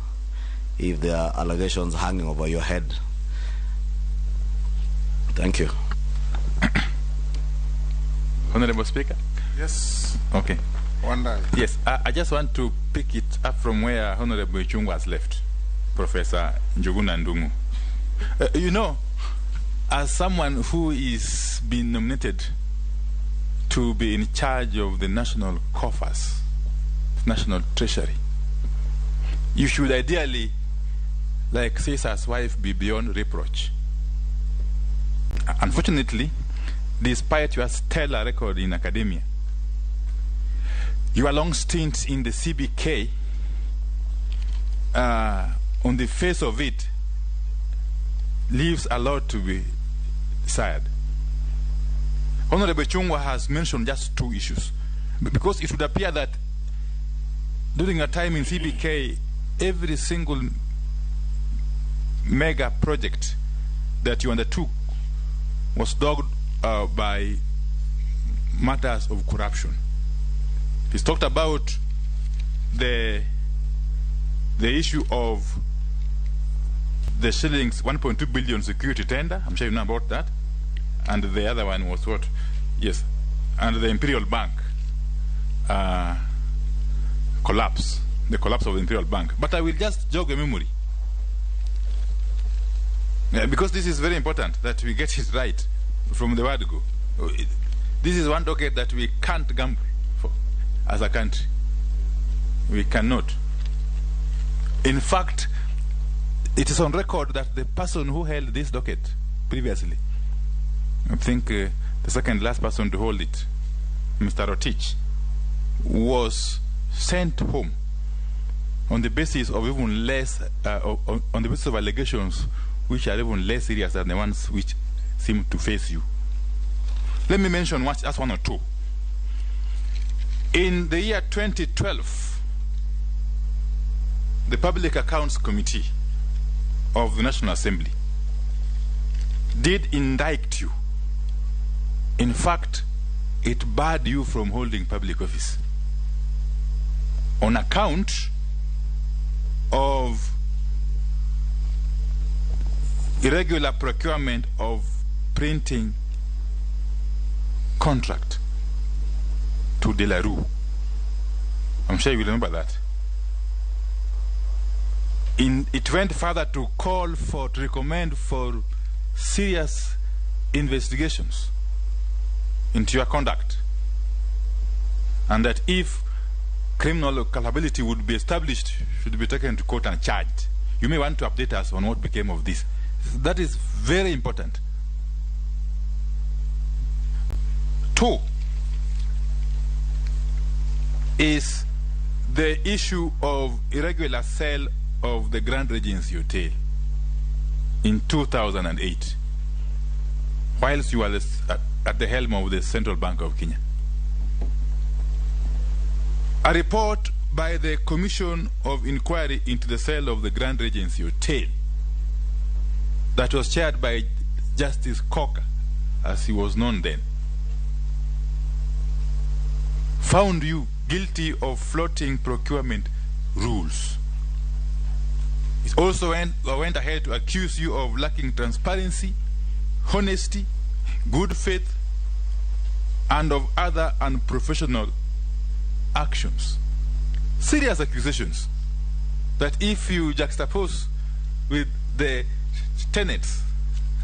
if there are allegations hanging over your head? Thank you. Honorable Speaker? Yes. Okay. One day. Yes, I just want to pick it up from where Honorable Ichung'wah has left, Professor Njuguna Ndung'u. You know, as someone who is being nominated to be in charge of the national coffers, national treasury, you should ideally, like Caesar's wife, be beyond reproach. Unfortunately, despite your stellar record in academia, your long stint in the CBK, on the face of it, leaves a lot to be desired. Honorable Ichung'wah has mentioned just 2 issues, because it would appear that during your time in CBK, every single mega project that you undertook was dogged by matters of corruption. He's talked about the issue of the shillings 1.2 billion security tender. I'm sure you know about that. And the other one was what? Yes. And the Imperial Bank collapse. The collapse of the Imperial Bank. But I will just jog a memory. Because this is very important that we get it right from the word go. This is one docket that we can't gamble for as a country. We cannot. In fact, it is on record that the person who held this docket previously, I think the second last person to hold it, Mr. Rotich, was sent home on the basis of even less, on the basis of allegations which are even less serious than the ones which seem to face you. Let me mention just 1 or 2. In the year 2012, the Public Accounts Committee of the National Assembly did indict you. In fact, it barred you from holding public office on account of irregular procurement of printing contract to De La Rue. I'm sure you remember that. It went further to recommend for serious investigations into your conduct, and that if criminal culpability would be established, should be taken to court and charged. You may want to update us on what became of this. That is very important. 2 is the issue of irregular sale of the Grand Regency Hotel in 2008, whilst you were at the helm of the Central Bank of Kenya. A report by the Commission of Inquiry into the sale of the Grand Regency Hotel, that was chaired by Justice Coker, as he was known then, found you guilty of flouting procurement rules. It also went ahead to accuse you of lacking transparency, honesty, good faith, and of other unprofessional actions. Serious accusations that, if you juxtapose with the tenets,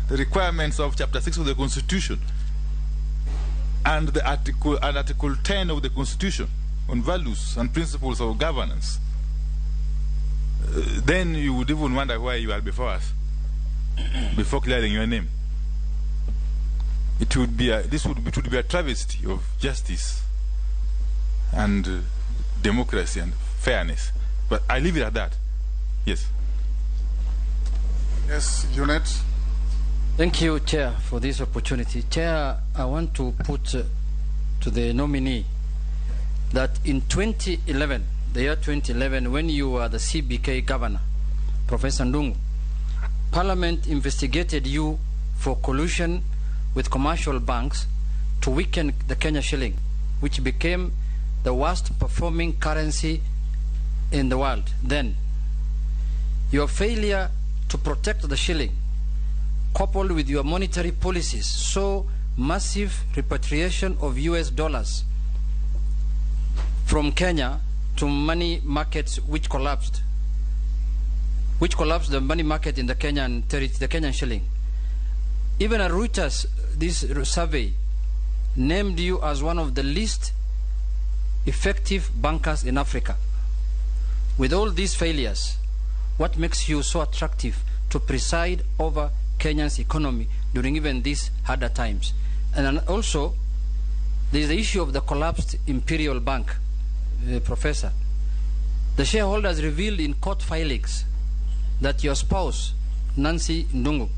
the requirements of Chapter 6 of the Constitution and the Article 10 of the Constitution on values and principles of governance, then you would even wonder why you are before us, before clearing your name. It would be a travesty of justice and democracy and fairness. But I leave it at that. Yes. Yes, Junet. Thank you, Chair, for this opportunity. Chair, I want to put to the nominee that in 2011, the year 2011, when you were the CBK governor, Professor Ndungu, Parliament investigated you for collusion with commercial banks to weaken the Kenya shilling, which became the worst performing currency in the world then. Your failure to protect the shilling, coupled with your monetary policies, saw massive repatriation of US dollars from Kenya to money markets, which collapsed the money market in the Kenyan shilling. Even a Reuters, this survey, named you as one of the least effective bankers in Africa. With all these failures, what makes you so attractive to preside over Kenya's economy during even these harder times? And also, there is the issue of the collapsed Imperial Bank, Professor. The shareholders revealed in court filings that your spouse, Nancy Ndungu,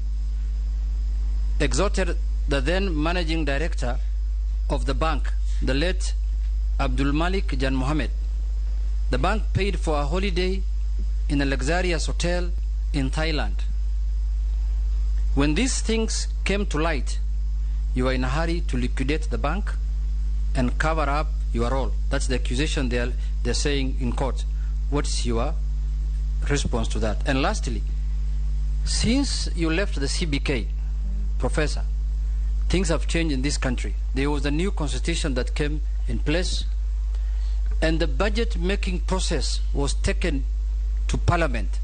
exhorted the then managing director of the bank, the late Abdul Malik Jan Mohammed. The bank paid for a holiday in a luxurious hotel in Thailand. When these things came to light, you were in a hurry to liquidate the bank and cover up your role. That's the accusation they're saying in court. What's your response to that? And lastly, since you left the CBK, Professor, things have changed in this country. There was a new constitution that came in place, and the budget making process was taken to Parliament.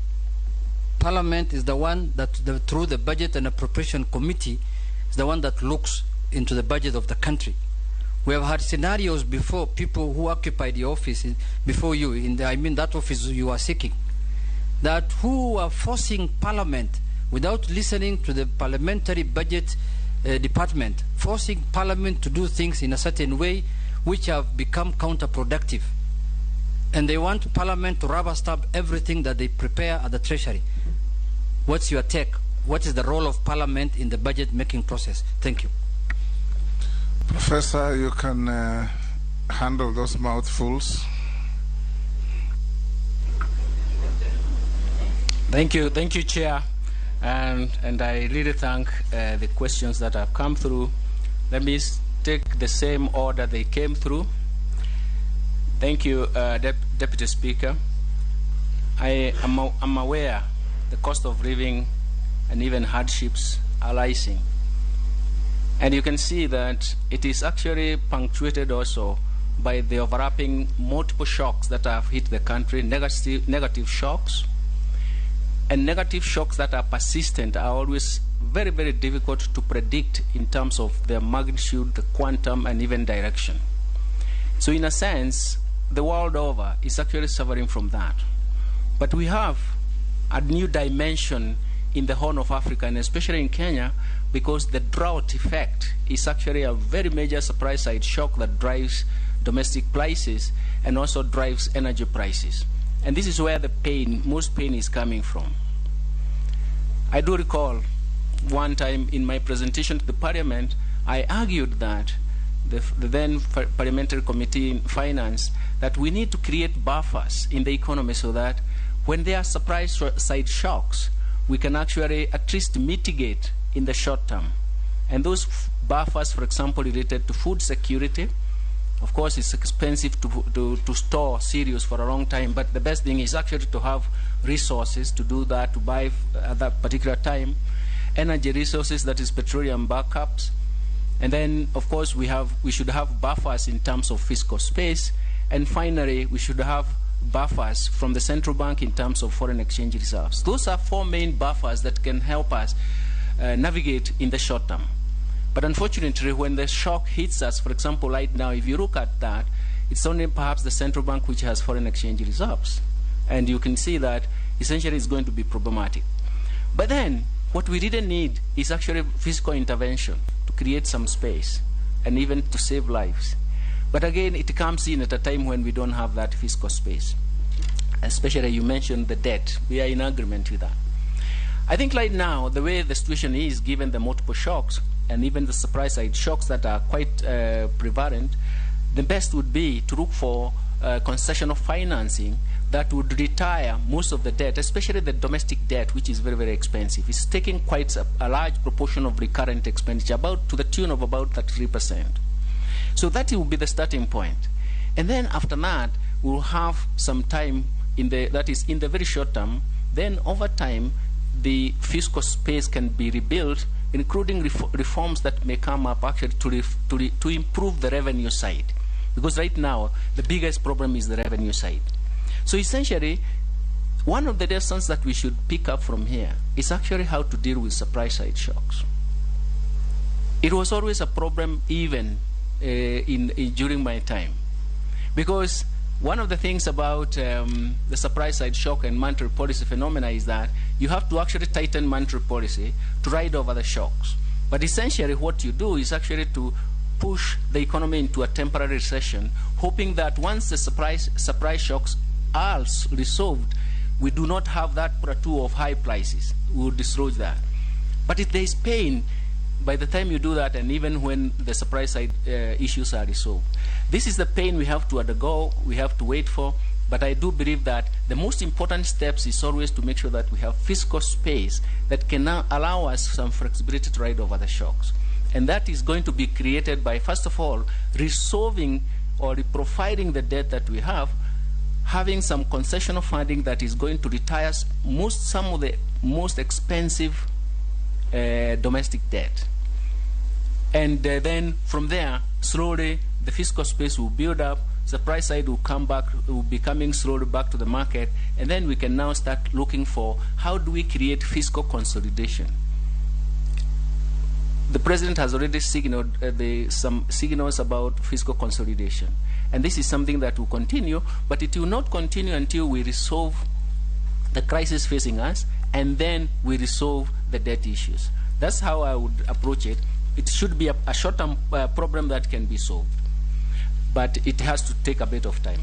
Parliament is the one that, through the Budget and Appropriation Committee, is the one that looks into the budget of the country. We have had scenarios before, people who occupied the office before you, that office you are seeking, that who are forcing Parliament without listening to the parliamentary budget department, forcing Parliament to do things in a certain way which have become counterproductive. And they want Parliament to rubber stamp everything that they prepare at the Treasury. What's your take? What is the role of Parliament in the budget making process? Thank you. Professor, you can handle those mouthfuls. Thank you, Chair. And I really thank the questions that have come through. Let me take the same order they came through. Thank you, Deputy Speaker. I'm aware the cost of living and even hardships arising. And you can see that it is actually punctuated also by the overlapping multiple shocks that have hit the country, negative shocks. And negative shocks that are persistent are always very, very difficult to predict in terms of their magnitude, the quantum, and even direction. So in a sense, the world over is actually suffering from that. But we have a new dimension in the Horn of Africa, and especially in Kenya, because the drought effect is actually a very major supply side shock that drives domestic prices and also drives energy prices. And this is where the pain, most pain is coming from. I do recall one time in my presentation to the Parliament, I argued that the then Parliamentary Committee in Finance, that we need to create buffers in the economy so that when there are supply side shocks, we can actually at least mitigate in the short term. And those buffers, for example, related to food security. Of course, it's expensive to store cereals for a long time, but the best thing is actually to have resources to do that, to buy at that particular time. Energy resources, that is petroleum backups. And then, of course, we should have buffers in terms of fiscal space. And finally, we should have buffers from the central bank in terms of foreign exchange reserves. Those are four main buffers that can help us navigate in the short term. But unfortunately, when the shock hits us, for example, right now, if you look at that, it's only perhaps the central bank which has foreign exchange reserves. And you can see that essentially it's going to be problematic. But then, what we really need is actually fiscal intervention to create some space and even to save lives. But again, it comes in at a time when we don't have that fiscal space. Especially, you mentioned the debt. We are in agreement with that. I think right now, the way the situation is, given the multiple shocks, and even the supply side shocks that are quite prevalent, the best would be to look for concession of financing that would retire most of the debt, especially the domestic debt, which is very, very expensive. It's taking quite a large proportion of recurrent expenditure, about to the tune of about 3%. So that will be the starting point. And then after that, we'll have some time that is in the very short term. Then over time, the fiscal space can be rebuilt, including reforms that may come up actually to improve the revenue side. Because right now, the biggest problem is the revenue side. So essentially, one of the lessons that we should pick up from here is actually how to deal with supply side shocks. It was always a problem even during my time. Because one of the things about the supply side shock and monetary policy phenomena is that you have to actually tighten monetary policy to ride over the shocks. But essentially what you do is actually to push the economy into a temporary recession, hoping that once the supply shocks are resolved, we do not have that plateau of high prices. We will destroy that. But if there is pain, by the time you do that, and even when the supply side issues are resolved, this is the pain we have to undergo, we have to wait for. But I do believe that the most important steps is always to make sure that we have fiscal space that can now allow us some flexibility to ride over the shocks. And that is going to be created by, first of all, resolving or reprofiling the debt that we have, having some concessional funding that is going to retire some of the most expensive domestic debt. And then from there, slowly, the fiscal space will build up, supply side will come back, will be coming slowly back to the market, and then we can now start looking for how do we create fiscal consolidation. The President has already signaled some signals about fiscal consolidation. And this is something that will continue, but it will not continue until we resolve the crisis facing us, and then we resolve the debt issues. That's how I would approach it. It should be a short-term problem that can be solved, but it has to take a bit of time.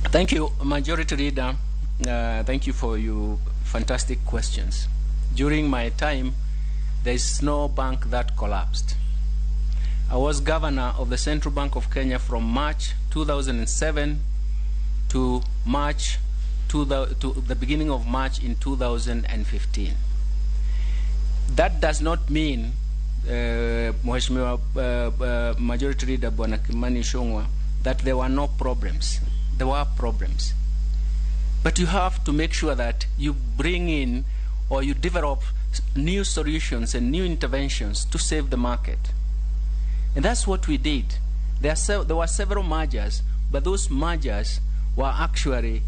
Thank you, Majority Leader. Thank you for your fantastic questions. During my time, there is no bank that collapsed. I was governor of the Central Bank of Kenya from March 2007 to the beginning of March in 2015. That does not mean, Mheshimiwa Majority Leader Bwana Kimani Ichung'wah, that there were no problems. There were problems. But you have to make sure that you bring in or you develop new solutions and new interventions to save the market. And that's what we did. There were several mergers, but those mergers were actually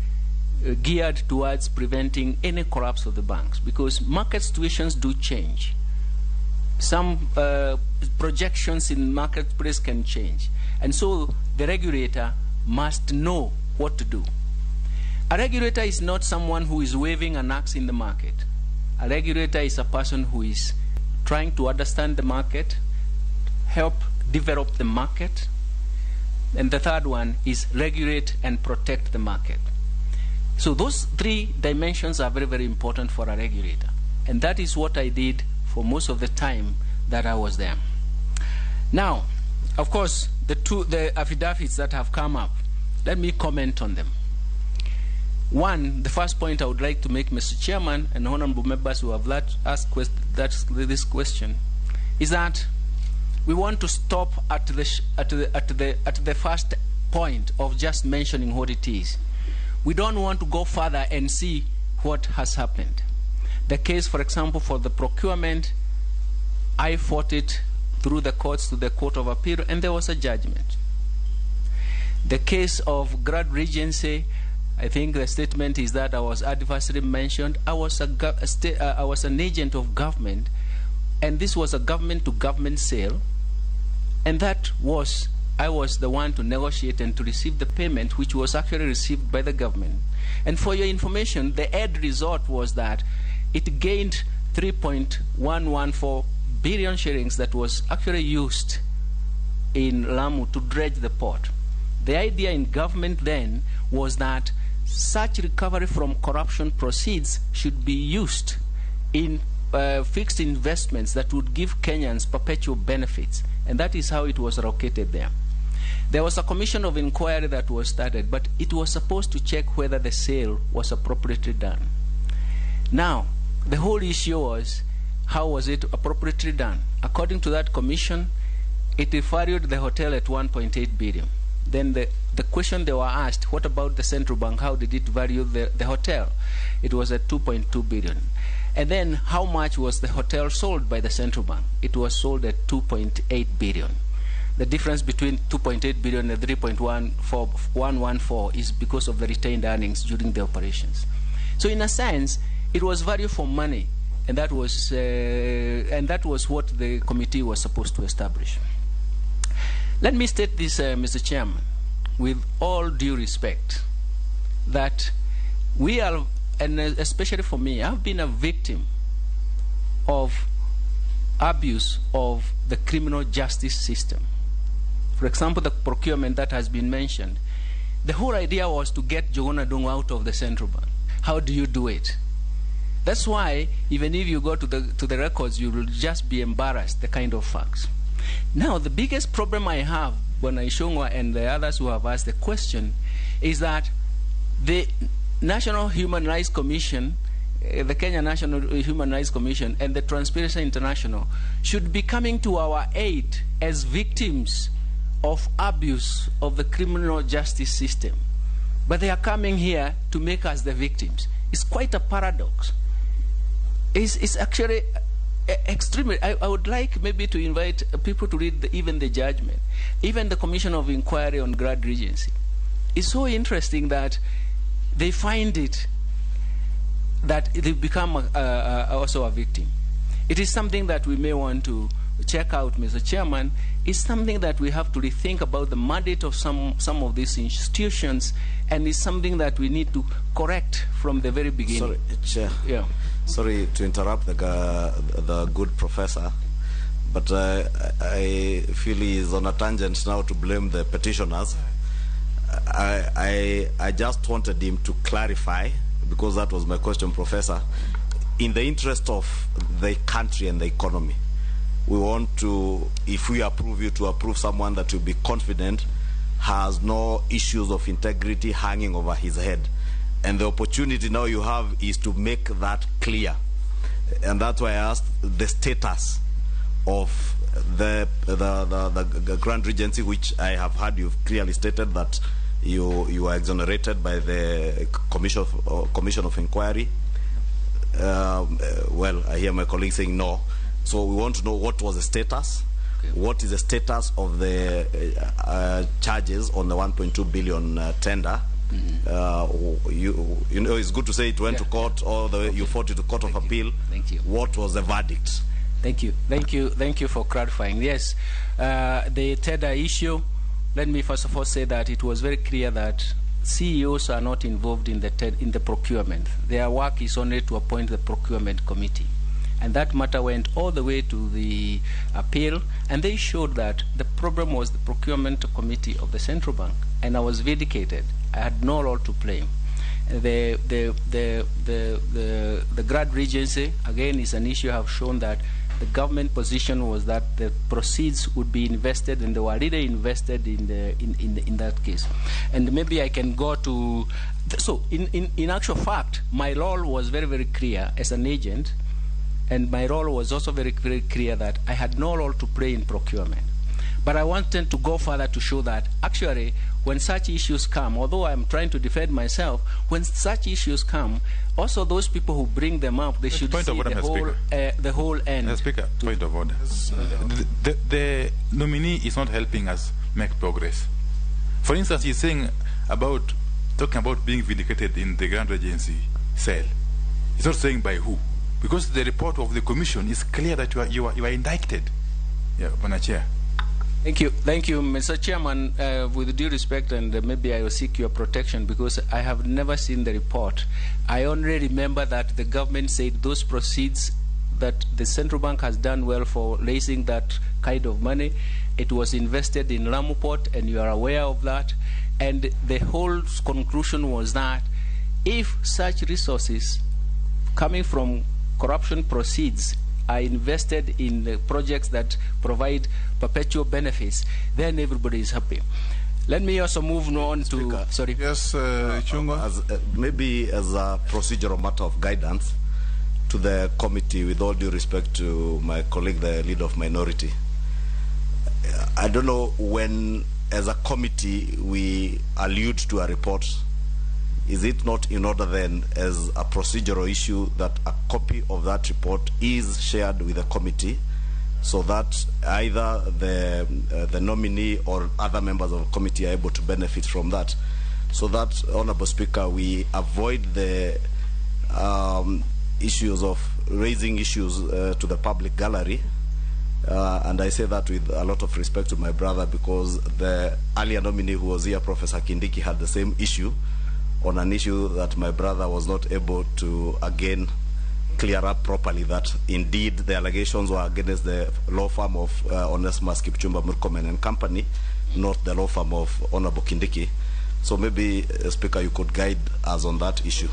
geared towards preventing any collapse of the banks, because market situations do change. Some projections in marketplace can change. And so the regulator must know what to do. A regulator is not someone who is waving an axe in the market. A regulator is a person who is trying to understand the market, help develop the market, and the third one is regulate and protect the market. So those three dimensions are very, very important for a regulator. And that is what I did for most of the time that I was there. Now, of course, the affidavits that have come up, let me comment on them. One, the first point I would like to make, Mr. Chairman and honorable members who have asked this question, is that we want to stop at the first point of just mentioning what it is. We don't want to go further and see what has happened. The case, for example, for the procurement, I fought it through the courts to the Court of Appeal, and there was a judgment. The case of Grad Regency, I think the statement is that I was adversely mentioned. I was an agent of government, and this was a government-to-government sale, and I was the one to negotiate and to receive the payment, which was actually received by the government. And for your information, the end result was that it gained 3.114 billion shillings that was actually used in Lamu to dredge the port. The idea in government then was that such recovery from corruption proceeds should be used in fixed investments that would give Kenyans perpetual benefits, and that is how it was allocated there. There was a commission of inquiry that was started, but it was supposed to check whether the sale was appropriately done. Now, the whole issue was, how was it appropriately done? According to that commission, it valued the hotel at 1.8 billion. Then the question they were asked, what about the central bank? How did it value the hotel? It was at 2.2 billion. And then how much was the hotel sold by the central bank? It was sold at 2.8 billion. The difference between 2.8 billion and 3.114 is because of the retained earnings during the operations. So in a sense, it was value for money, and that was what the committee was supposed to establish. Let me state this, Mr. Chairman, with all due respect, that we are, and especially for me, I've been a victim of abuse of the criminal justice system. For example, the procurement that has been mentioned, the whole idea was to get Jogona Dungu out of the central bank. How do you do it? That's why even if you go to the records, you will just be embarrassed, the kind of facts. Now, the biggest problem I have, Bwana Ishongwa and the others who have asked the question, is that the National Human Rights Commission, the Kenya National Human Rights Commission, and the Transparency International should be coming to our aid as victims of abuse of the criminal justice system. But they are coming here to make us the victims. It's quite a paradox. It's actually extremely. I would like maybe to invite people to read even the judgment, even the Commission of Inquiry on Grad Regency. It's so interesting that they find it that they become also a victim. It is something that we may want to check out, Mr. Chairman. It's something that we have to rethink about the mandate of some of these institutions, and it's something that we need to correct from the very beginning. Sorry, Chair. Yeah. Sorry to interrupt the good professor, but I feel he is on a tangent now to blame the petitioners. I just wanted him to clarify, because that was my question, Professor. In the interest of the country and the economy, we want to, if we approve you, to approve someone that will be confident has no issues of integrity hanging over his head. And the opportunity now you have is to make that clear. And that's why I asked the status of the Grand Regency, which I have heard you've clearly stated that you were exonerated by the commission of inquiry. Well, I hear my colleague saying no. So we want to know what was the status. Okay. What is the status of the charges on the 1.2 billion tender? You know, it's good to say it went to court, all the way you fought it to Court of Appeal. Thank you. What was the verdict? Thank you for clarifying. Yes, the tender issue. Let me first of all say that it was very clear that CEOs are not involved in the procurement. Their work is only to appoint the procurement committee. And that matter went all the way to the appeal, and they showed that the problem was the procurement committee of the central bank, and I was vindicated. I had no role to play. The grad regency, again, is an issue. I have shown that the government position was that the proceeds would be invested, and they were already invested in that case. And maybe I can go to, so in actual fact, my role was very, very clear as an agent. And my role was also very, very clear that I had no role to play in procurement. But I wanted to go further to show that actually when such issues come, although I'm trying to defend myself, when such issues come, also those people who bring them up, they should see the whole end. Speaker, point of order. The nominee is not helping us make progress. For instance, he's saying talking about being vindicated in the Grand Regency cell. He's not saying by who. Because the report of the commission is clear that you are indicted. Yeah, Madam Chair. Thank you, Mr. Chairman. With due respect, and maybe I will seek your protection because I have never seen the report. I only remember that the government said those proceeds that the central bank has done well for raising that kind of money. It was invested in Ramoport, and you are aware of that. And the whole conclusion was that if such resources coming from corruption proceeds are invested in the projects that provide perpetual benefits, then everybody is happy. Let me also move on to... Sorry. Yes, Chunga. Maybe as a procedural matter of guidance to the committee, with all due respect to my colleague, the leader of minority, I don't know when, as a committee, we allude to a report. Is it not in order then, as a procedural issue, that a copy of that report is shared with the committee so that either the nominee or other members of the committee are able to benefit from that? So that, Honorable Speaker, we avoid the issues of raising issues to the public gallery. And I say that with a lot of respect to my brother, because the earlier nominee who was here, Professor Kindiki, had the same issue on an issue that my brother was not able to, again, clear up properly, that indeed the allegations were against the law firm of Onesmus Kipchumba Murkomen and Company, not the law firm of Honorable Kindiki. So maybe, Speaker, you could guide us on that issue.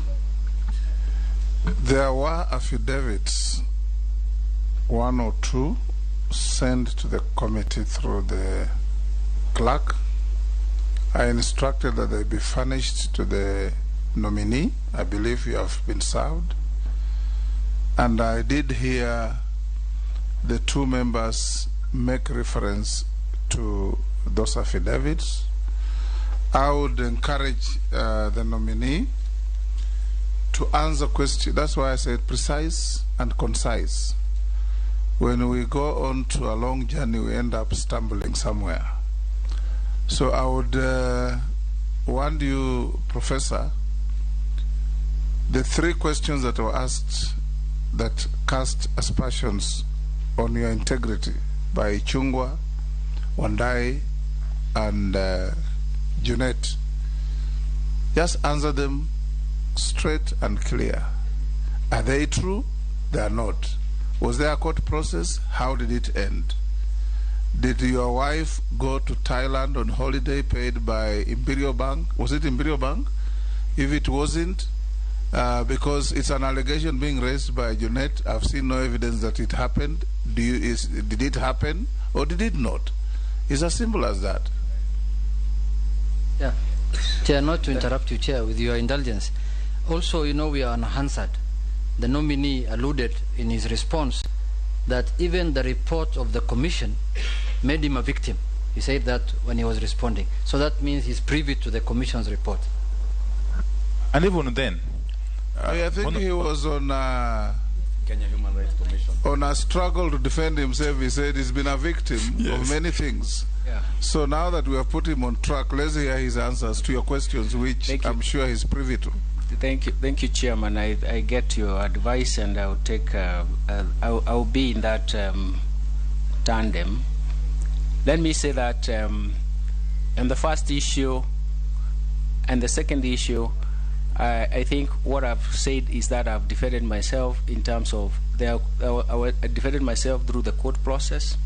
There were affidavits, 1 or 2, sent to the committee through the clerk. I instructed that they be furnished to the nominee. I believe you have been served. And I did hear the 2 members make reference to those affidavits. I would encourage the nominee to answer questions. That's why I said precise and concise. When we go on to a long journey, we end up stumbling somewhere. So I would want you, Professor, the 3 questions that were asked that cast aspersions on your integrity by Chungwa, Wandai, and Junet, just answer them straight and clear. Are they true? They are not. Was there a court process? How did it end? Did your wife go to Thailand on holiday paid by Imperial Bank? Was it Imperial Bank? If it wasn't, because it's an allegation being raised by Junet, I've seen no evidence that it happened. Did it happen or did it not? It's as simple as that. Yeah, Chair, not to interrupt you, Chair, with your indulgence. Also, you know, we are on Hansard. The nominee alluded in his response that even the report of the commission made him a victim. He said that when he was responding. So that means he's privy to the Commission's report. And even then, I think he was on Kenya Human Rights Commission. On a struggle to defend himself. He said he's been a victim of many things. Yeah. So now that we have put him on track, let's hear his answers to your questions, which I'm sure he's privy to. Thank you, Chairman. I get your advice, and I'll take. I'll be in that tandem. Let me say that on the first issue and the second issue, I think what I've said is that I've defended myself in terms of I defended myself through the court process.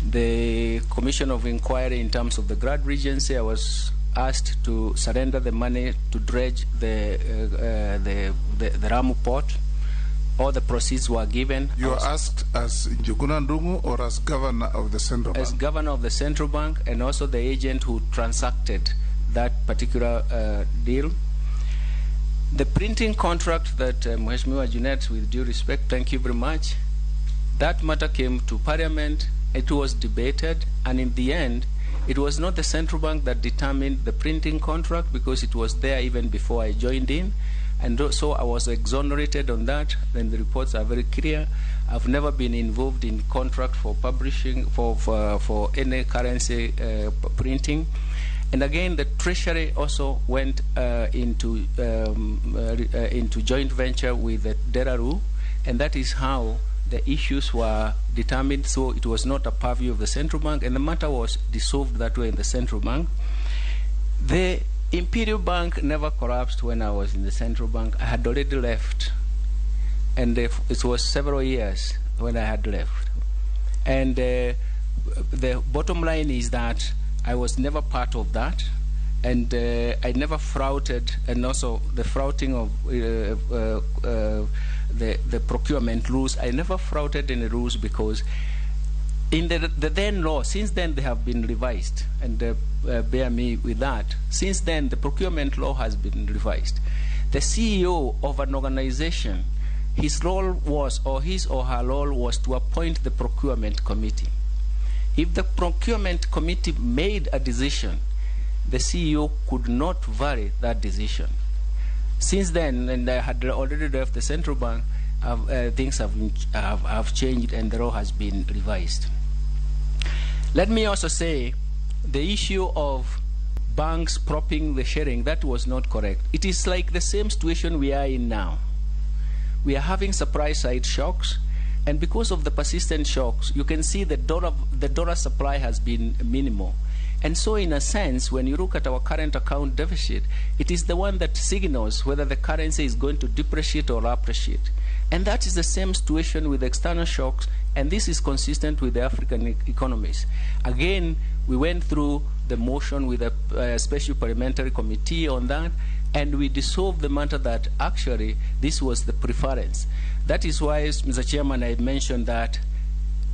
The Commission of Inquiry in terms of the Grad Regency, I was asked to surrender the money to dredge the Ramu port. All the proceeds were given. You were asked as Njuguna Ndungu or as governor of the central bank? As governor of the central bank, and also the agent who transacted that particular deal. The printing contract that Mheshimiwa Junet, with due respect, thank you very much, that matter came to Parliament, it was debated, and in the end, it was not the central bank that determined the printing contract, because it was there even before I joined in, and so I was exonerated on that, and the reports are very clear. I've never been involved in contract for publishing, for any currency printing. And again, the Treasury also went into joint venture with the Deraru, and that is how the issues were determined. So it was not a purview of the central bank, and the matter was dissolved that way in the central bank. The Imperial Bank never collapsed when I was in the central bank. I had already left, and it was several years when I had left. And the bottom line is that I was never part of that, and I never flouted, and also the flouting of the procurement rules. I never flouted any rules, because in the then law, since then they have been revised, and bear me with that. Since then, the procurement law has been revised. The CEO of an organization, his role was, or his or her role was, to appoint the procurement committee. If the procurement committee made a decision, the CEO could not vary that decision. Since then, and I had already left the central bank, things have changed, and the law has been revised. Let me also say, the issue of banks propping the sharing, that was not correct. It is like the same situation we are in now. We are having supply side shocks, and because of the persistent shocks, you can see the dollar supply has been minimal. And so in a sense, when you look at our current account deficit, it is the one that signals whether the currency is going to depreciate or appreciate. And that is the same situation with external shocks, and this is consistent with the African economies. Again, we went through the motion with a special parliamentary committee on that, and we dissolved the matter that actually this was the preference. That is why, Mr. Chairman, I mentioned that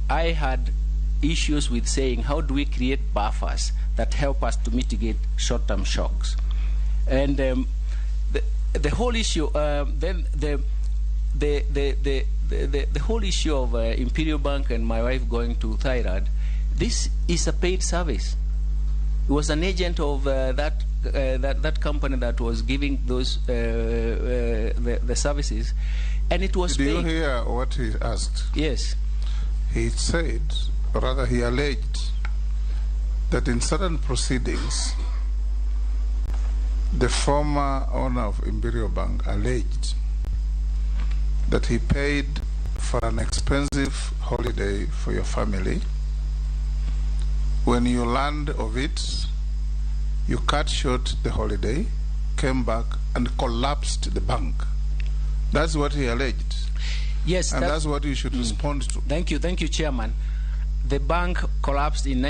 I had issues with saying, how do we create buffers that help us to mitigate short-term shocks? And the whole issue, then the whole issue of Imperial Bank and my wife going to Thailand, this is a paid service. It was an agent of that company that was giving those the services, and it was paid. Did you hear what he asked? Yes. He said, or rather he alleged, that in certain proceedings, the former owner of Imperial Bank alleged that he paid for an expensive holiday for your family. When you learned of it, you cut short the holiday, came back, and collapsed the bank. That's what he alleged. Yes, and that's what you should respond to. Thank you, Chairman. The bank collapsed in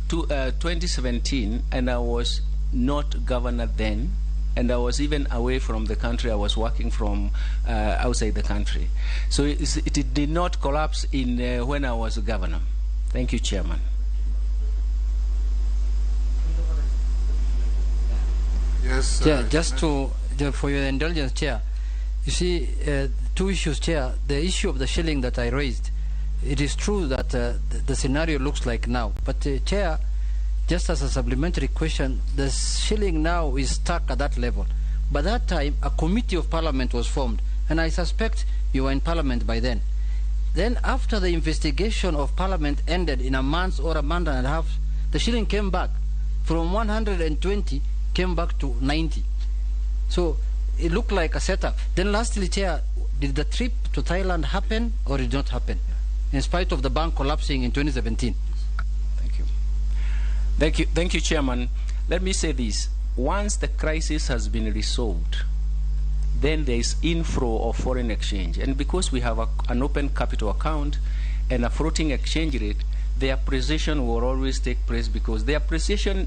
2017, and I was not governor then, and I was even away from the country. I was working from outside the country. So it did not collapse in when I was governor. Thank you, Chairman. Yes. Just for your indulgence, Chair. You see, two issues, Chair. The issue of the shilling that I raised, it is true that the scenario looks like now. But Chair, just as a supplementary question, the shilling now is stuck at that level. By that time, a committee of parliament was formed, and I suspect you were in parliament by then. Then after the investigation of parliament ended in a month or a month and a half, the shilling came back from 120, came back to 90. So it looked like a setup. Then lastly, Chair, did the trip to Thailand happen or did it not happen, in spite of the bank collapsing in 2017? Thank you, Chairman. Let me say this. Once the crisis has been resolved, then there is inflow of foreign exchange. And because we have an open capital account and a floating exchange rate, the appreciation will always take place, because the depreciation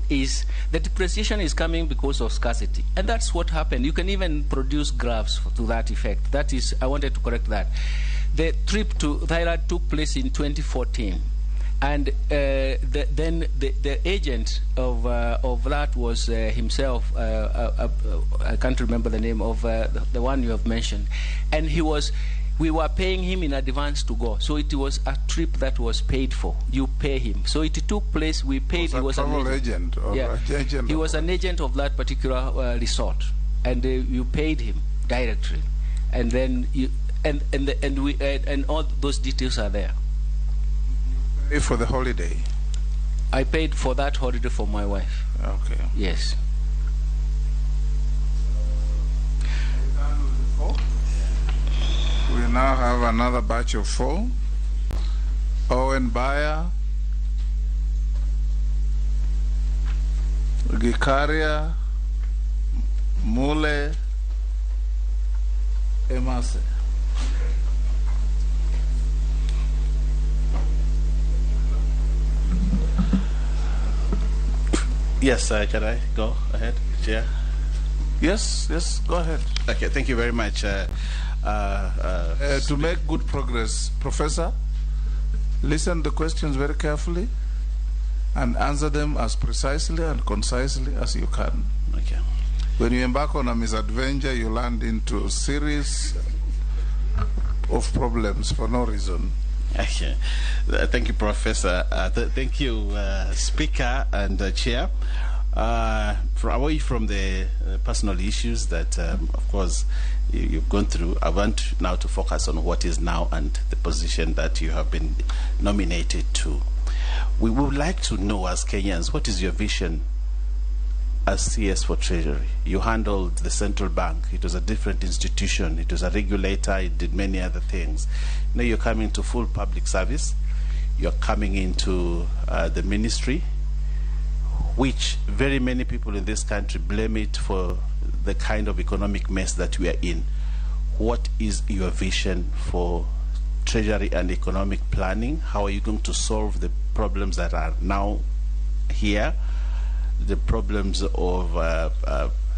is coming because of scarcity. And that's what happened. You can even produce graphs to that effect. That is, I wanted to correct that. The trip to Thailand took place in 2014. And then the agent of that was himself, I can't remember the name of the one you have mentioned. And we were paying him in advance to go. So it was a trip that was paid for. You pay him. So it took place, we paid. He was an agent. He was an agent of that particular resort. And you paid him directly. And then and all those details are there. Pay for the holiday? I paid for that holiday for my wife. Okay. Yes. We now have another batch of 4. Owen Bayer, Gikaria, Mule, Emase. Yes, can I go ahead, Chair? Yes, go ahead. Okay, thank you very much. To make good progress, Professor, listen to the questions very carefully and answer them as precisely and concisely as you can. Okay. When you embark on a misadventure, you land into a series of problems for no reason. Okay. Thank you, Professor. Thank you, Speaker and Chair. Away from the personal issues that, of course, you've gone through, I want now to focus on what is now and the position that you have been nominated to. We would like to know, as Kenyans, what is your vision as CS for Treasury? You handled the central bank. It was a different institution. It was a regulator. It did many other things. Now you're coming to full public service. You're coming into the ministry, which very many people in this country blame it for the kind of economic mess that we are in. What is your vision for Treasury and economic planning? How are you going to solve the problems that are now here? The problems of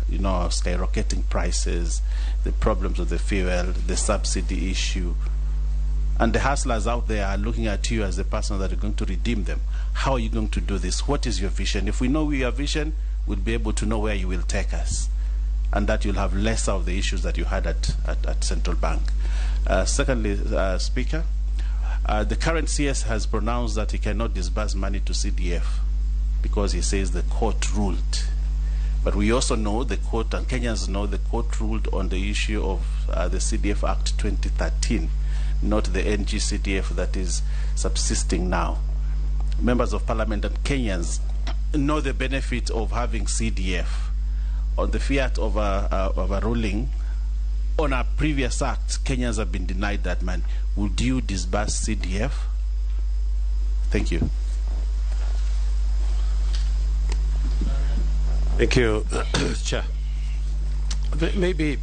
skyrocketing prices, the problems of the fuel, the subsidy issue, and the hustlers out there are looking at you as the person that are going to redeem them. How are you going to do this? What is your vision? If we know your vision, we'll be able to know where you will take us, and that you'll have less of the issues that you had at Central Bank. Secondly, Speaker, the current CS has pronounced that he cannot disburse money to CDF because he says the court ruled. But we also know the court, and Kenyans know the court ruled on the issue of the CDF Act 2013, not the NG-CDF that is subsisting now. Members of Parliament and Kenyans know the benefit of having CDF. On the fiat of a ruling on a previous act, Kenyans have been denied that money. Would you disburse CDF? Thank you. Thank you, Chair. Maybe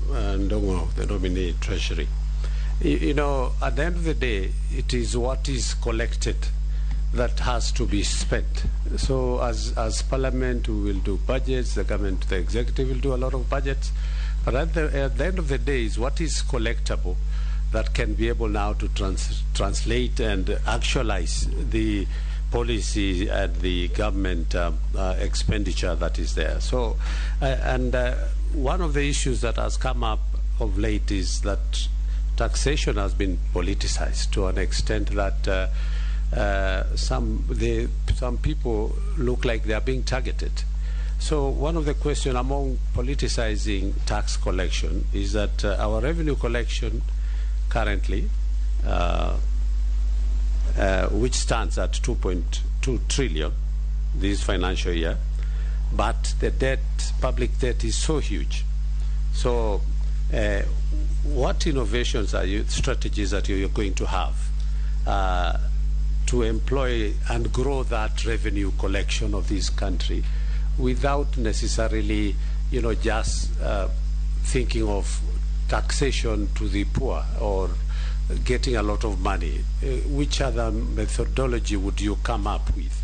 Ndongo, the nominee Treasury. You know, at the end of the day, it is what is collected that has to be spent. So as Parliament, we will do budgets, the government, the executive will do a lot of budgets, but at the end of the day is what is collectible that can be able now to translate and actualize the policy and the government expenditure that is there. So, one of the issues that has come up of late is that taxation has been politicized to an extent that some people look like they are being targeted. So one of the questions among politicizing tax collection is that our revenue collection currently, which stands at 2.2 trillion this financial year, but the public debt is so huge. So what innovations strategies that you're going to have to employ and grow that revenue collection of this country without necessarily, just thinking of taxation to the poor or getting a lot of money? Which other methodology would you come up with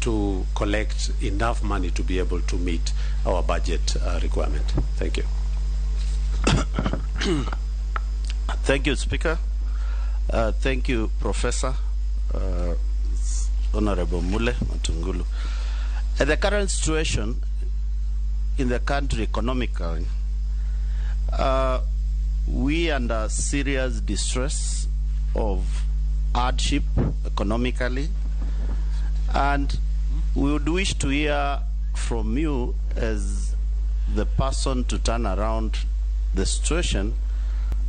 to collect enough money to be able to meet our budget requirement? Thank you. Thank you, Speaker. Thank you, Professor Honorable Mule Matungulu. The current situation in the country economically, we are under serious distress of hardship economically, and we would wish to hear from you as the person to turn around the situation.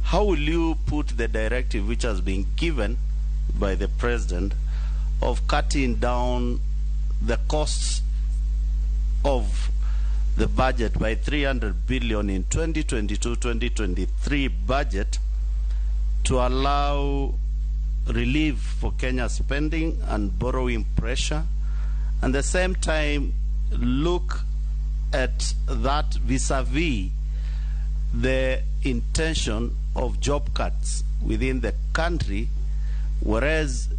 How will you put the directive which has been given by the President of cutting down the costs of the budget by 300 billion in 2022-2023 budget to allow relief for Kenya's spending and borrowing pressure, and at the same time look at that vis-a-vis the intention of job cuts within the country, whereas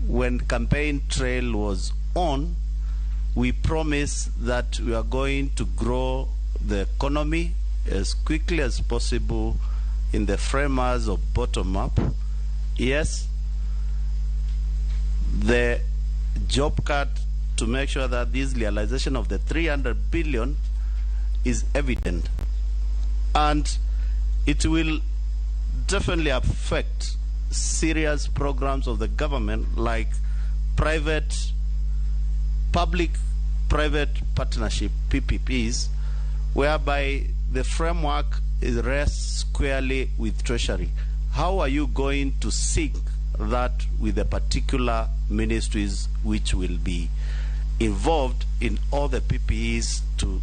when campaign trail was on, we promised that we are going to grow the economy as quickly as possible in the framers of bottom-up. Yes, the job cut to make sure that this realization of the 300 billion is evident, and it will definitely affect serious programs of the government like public-private partnership, PPPs, whereby the framework rests squarely with Treasury. How are you going to sync that with the particular ministries which will be involved in all the PPEs to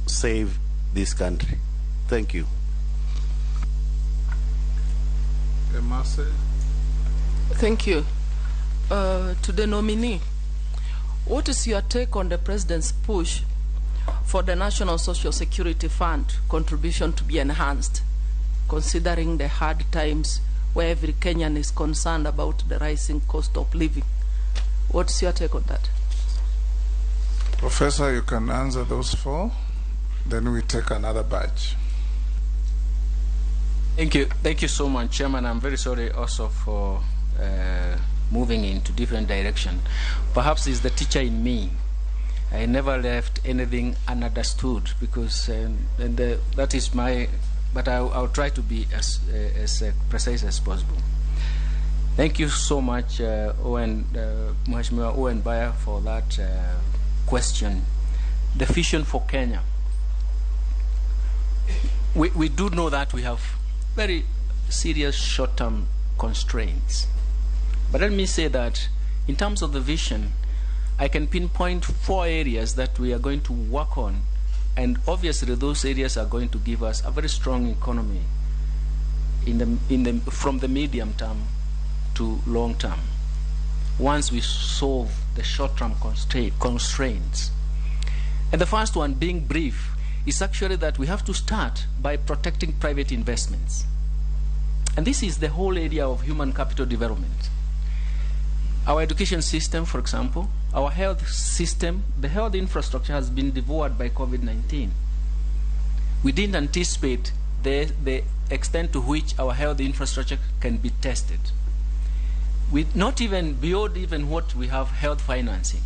save this country? Thank you. Thank you. To the nominee, what is your take on the President's push for the National Social Security Fund contribution to be enhanced, considering the hard times where every Kenyan is concerned about the rising cost of living? What's your take on that? Professor, you can answer those four, then we take another batch. Thank you so much, Chairman. I'm very sorry also for moving into different direction. Perhaps it's the teacher in me. I never left anything ununderstood, because that is my, but I'll try to be as precise as possible. Thank you so much, Mheshimiwa Owen Baya, for that question. The vision for Kenya. We do know that we have very serious short-term constraints. But let me say that in terms of the vision, I can pinpoint 4 areas that we are going to work on, and obviously those areas are going to give us a very strong economy from the medium term to long term, once we solve the short-term constraints. And the first one, being brief, is actually that we have to start by protecting private investments. And this is the whole area of human capital development. Our education system, for example, our health system, the health infrastructure has been devoured by COVID-19. We didn't anticipate the extent to which our health infrastructure can be tested. Not even beyond even what we have health financing.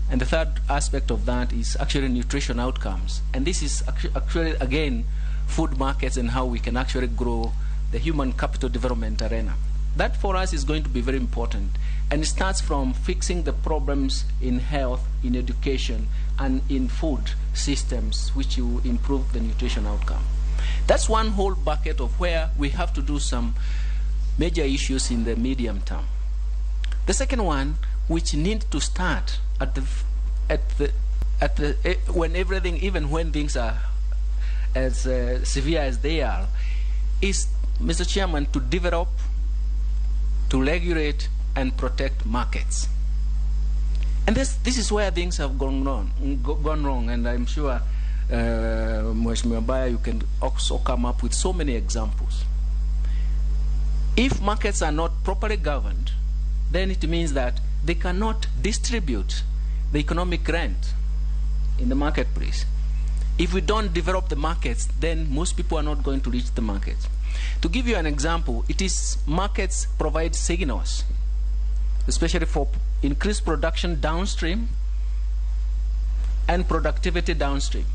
And the third aspect of that is actually nutrition outcomes. And this is actually, again, food markets and how we can actually grow the human capital development arena. That for us is going to be very important, and it starts from fixing the problems in health, in education, and in food systems, which will improve the nutrition outcome. That's one whole bucket of where we have to do some major issues in the medium term. The second one, which need to start when everything, even when things are as severe as they are, is, Mr. Chairman, to develop, to regulate, and protect markets. And this is where things have gone wrong, and I'm sure, Mheshimiwa Baya, you can also come up with so many examples. If markets are not properly governed, then it means that they cannot distribute the economic rent in the marketplace. If we don't develop the markets, then most people are not going to reach the markets. To give you an example, it is markets provide signals, especially for increased production downstream and productivity downstream.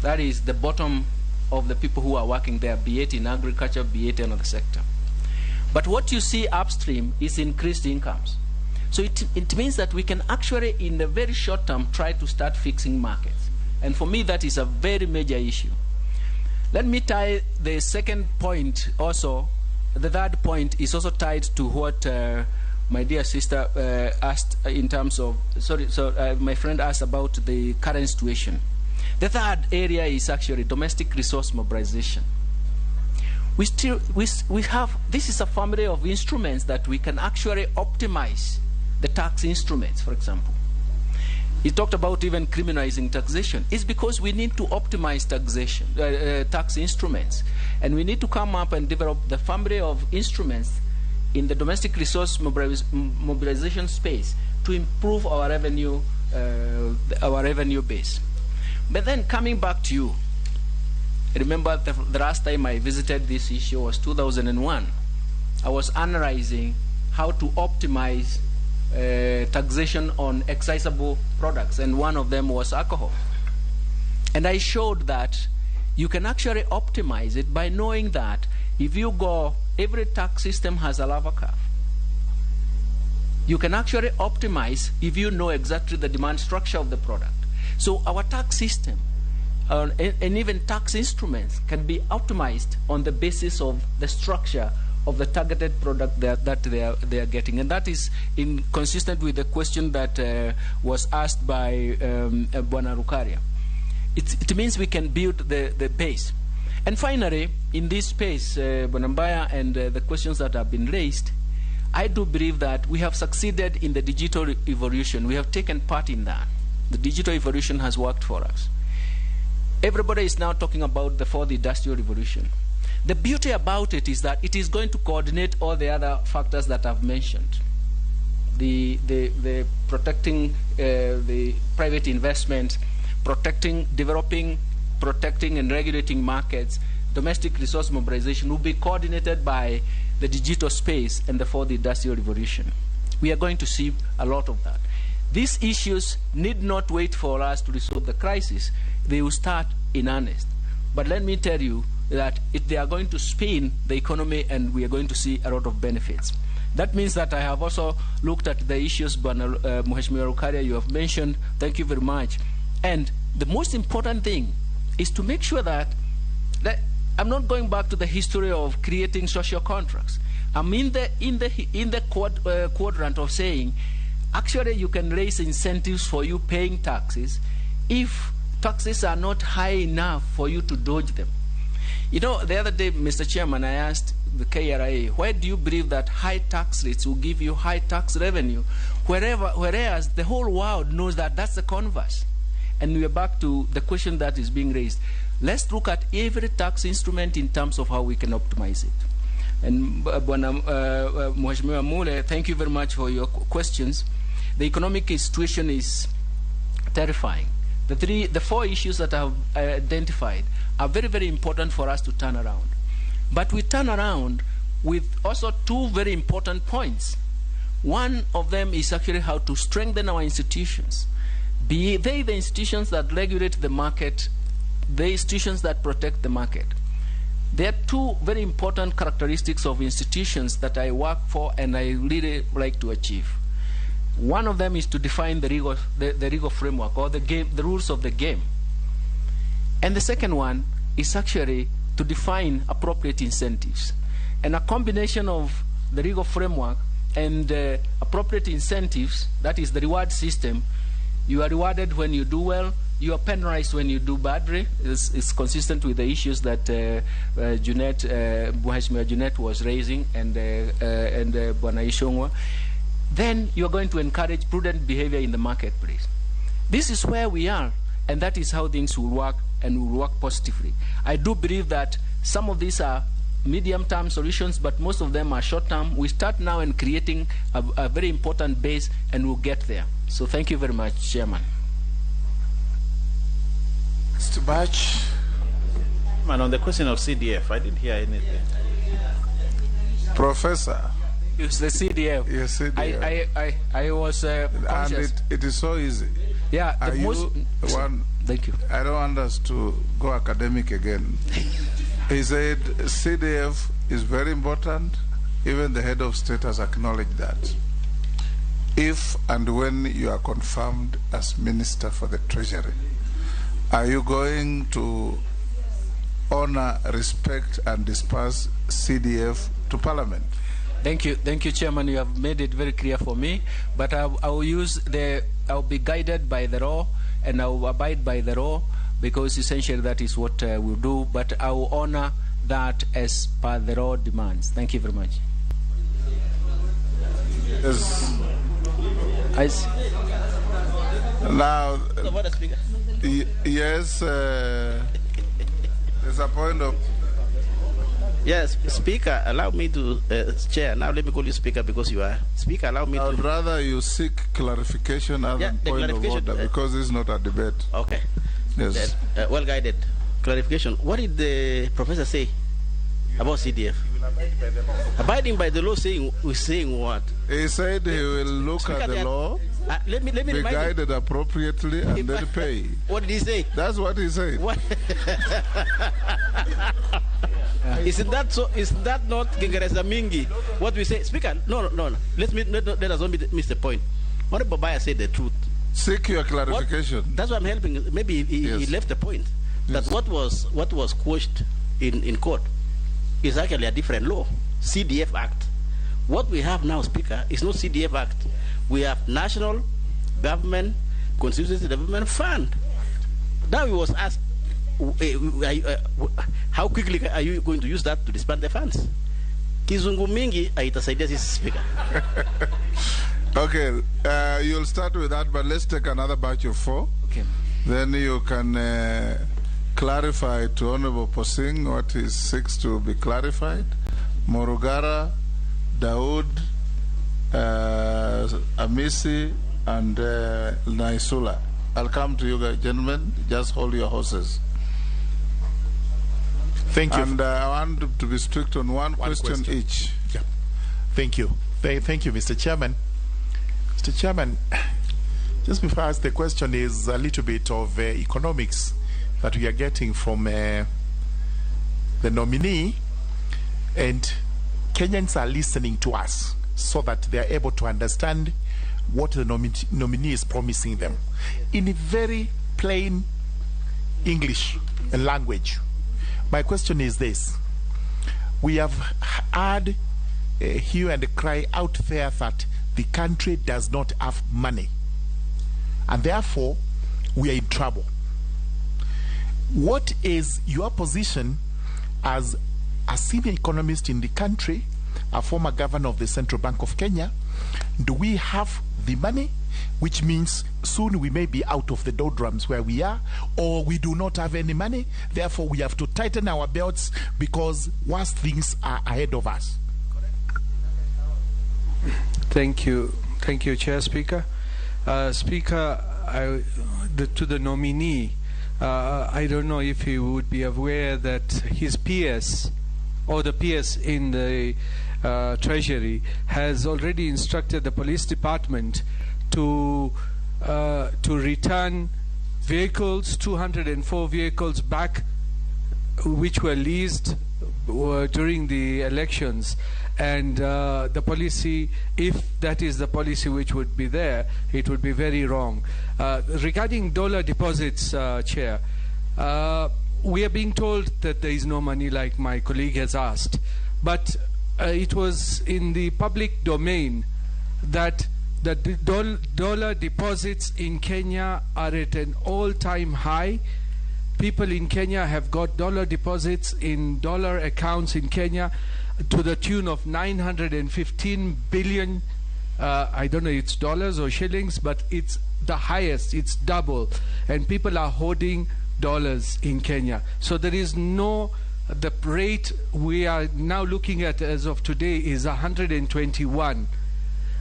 That is the bottom of the people who are working there, be it in agriculture, be it in another sector. But what you see upstream is increased incomes. So it means that we can actually, in the very short term, try to start fixing markets. And for me, that is a very major issue. Let me tie the second point also. The third point is also tied to what my dear sister asked in terms of, my friend asked about the current situation. The third area is actually domestic resource mobilization. We have, this is a family of instruments that we can actually optimize the tax instruments, for example. He talked about even criminalizing taxation. It's because we need to optimize taxation, tax instruments. And we need to come up and develop the family of instruments in the domestic resource mobilization space to improve our revenue base. But then coming back to you, I remember the last time I visited this issue was 2001. I was analyzing how to optimize taxation on excisable products, and one of them was alcohol. And I showed that you can actually optimize it by knowing that if you go, every tax system has a lava curve. You can actually optimize if you know exactly the demand structure of the product. So our tax system and even tax instruments can be optimized on the basis of the structure of the targeted product that they are getting. And that is consistent with the question that was asked by Bwana Rukaria. It means we can build the base. And finally, in this space, Bwana Mbaya, and the questions that have been raised, I do believe that we have succeeded in the digital evolution. We have taken part in that. The digital evolution has worked for us. Everybody is now talking about the fourth industrial revolution. The beauty about it is that it is going to coordinate all the other factors that I've mentioned. The protecting the private investment, developing, protecting and regulating markets, domestic resource mobilization will be coordinated by the digital space and the fourth industrial revolution. We are going to see a lot of that. These issues need not wait for us to resolve the crisis. They will start in earnest. But let me tell you that they are going to spin the economy, and we are going to see a lot of benefits. That means that I have also looked at the issues, Mheshimiwa Rukaria, you have mentioned. Thank you very much. And the most important thing is to make sure that I'm not going back to the history of creating social contracts. I'm in the quadrant of saying, actually, you can raise incentives for you paying taxes if taxes are not high enough for you to dodge them. You know, the other day, Mr. Chairman, I asked the KRA, why do you believe that high tax rates will give you high tax revenue, whereas the whole world knows that that's the converse? And we are back to the question that is being raised. Let's look at every tax instrument in terms of how we can optimize it. And Mheshimiwa Mule, thank you very much for your questions. The economic situation is terrifying. The four issues that I have identified are very, very important for us to turn around. But we turn around with also two very important points. One of them is actually how to strengthen our institutions. Be they the institutions that regulate the market, the institutions that protect the market. There are two very important characteristics of institutions that I work for and I really like to achieve. One of them is to define the legal framework or the rules of the game. And the second one is actually to define appropriate incentives. And a combination of the legal framework and appropriate incentives, that is the reward system, you are rewarded when you do well, you are penalized when you do badly. It's consistent with the issues that Mheshimiwa Junet was raising and Bwana Ishongwa. Then you are going to encourage prudent behavior in the marketplace. This is where we are, and that is how things will work and will work positively. I do believe that some of these are medium-term solutions, but most of them are short-term. We start now in creating a very important base, and we'll get there. So thank you very much, Chairman. Mr. Bach. Man, on the question of CDF, I didn't hear anything. Professor. It's the CDF. Yes, CDF. I was conscious. And it is so easy. Yeah, Are you one? Thank you. I don't want us to go academic again. He said CDF is very important. Even the head of state has acknowledged that. If and when you are confirmed as Minister for the Treasury, are you going to honor, respect, and disperse CDF to Parliament? Thank you, Chairman. You have made it very clear for me. But I will be guided by the law, and I will abide by the law, because essentially that is what we'll do. But I will honor that as per the law demands. Thank you very much. Yes. Now, yes, there's a point of... Yes, Speaker, allow me to, Chair, now let me call you Speaker because you are Speaker, allow me I'd rather you seek clarification other than point of order, because this is not a debate. Okay. Yes. Well guided. Clarification. What did the professor say about CDF? Abiding by the law, saying what? He said he will look Speaker, at the law, let me be guided appropriately, and then pay. What did he say? That's what he said. What? Isn't that so? Is that not Kingereza Mingi? What we say, Speaker? No. Let us not miss the point. Honorable Baya said the truth. Seek your clarification. That's why I'm helping. Maybe he left the point. That what was quashed in court is actually a different law, CDF Act. What we have now, Speaker, is not CDF Act. We have National Government Constituency Development Fund. Now we was asked, how quickly are you going to use that to disband the funds? Kizungu mingi aitasaidia sisi, Speaker. Okay, you'll start with that, but let's take another batch of 4. Okay. Then you can clarify to Honorable Posing what he seeks to be clarified. Morugara, Daoud, Amisi, and Naisula. I'll come to you guys, gentlemen. Just hold your horses. Thank you. And I want to be strict on one question each. Yeah. Thank you. Thank you, Mr. Chairman. Mr. Chairman, just before I ask the question is a little bit of economics that we are getting from the nominee, and Kenyans are listening to us so that they are able to understand what the nominee is promising them in a very plain English language. My question is this: we have heard hue and cry out there that the country does not have money, and therefore we are in trouble. What is your position as a senior economist in the country, a former governor of the Central Bank of Kenya? Do we have the money, which means soon we may be out of the doldrums where we are, or we do not have any money, therefore we have to tighten our belts because worse things are ahead of us? Thank you, Chair Speaker. Speaker, to the nominee, I don't know if he would be aware that his peers, or the peers in the Treasury, has already instructed the police department to return vehicles, 204 vehicles back, which were leased during the elections, and the policy, if that is the policy which would be there, it would be very wrong. Regarding dollar deposits, Chair, we are being told that there is no money, like my colleague has asked, but it was in the public domain that the dollar deposits in Kenya are at an all-time high. People in Kenya have got dollar deposits in dollar accounts in Kenya to the tune of 915 billion. I don't know if it's dollars or shillings, but it's the highest, it's double. And people are hoarding dollars in Kenya. So there is no, the rate we are now looking at as of today is 121,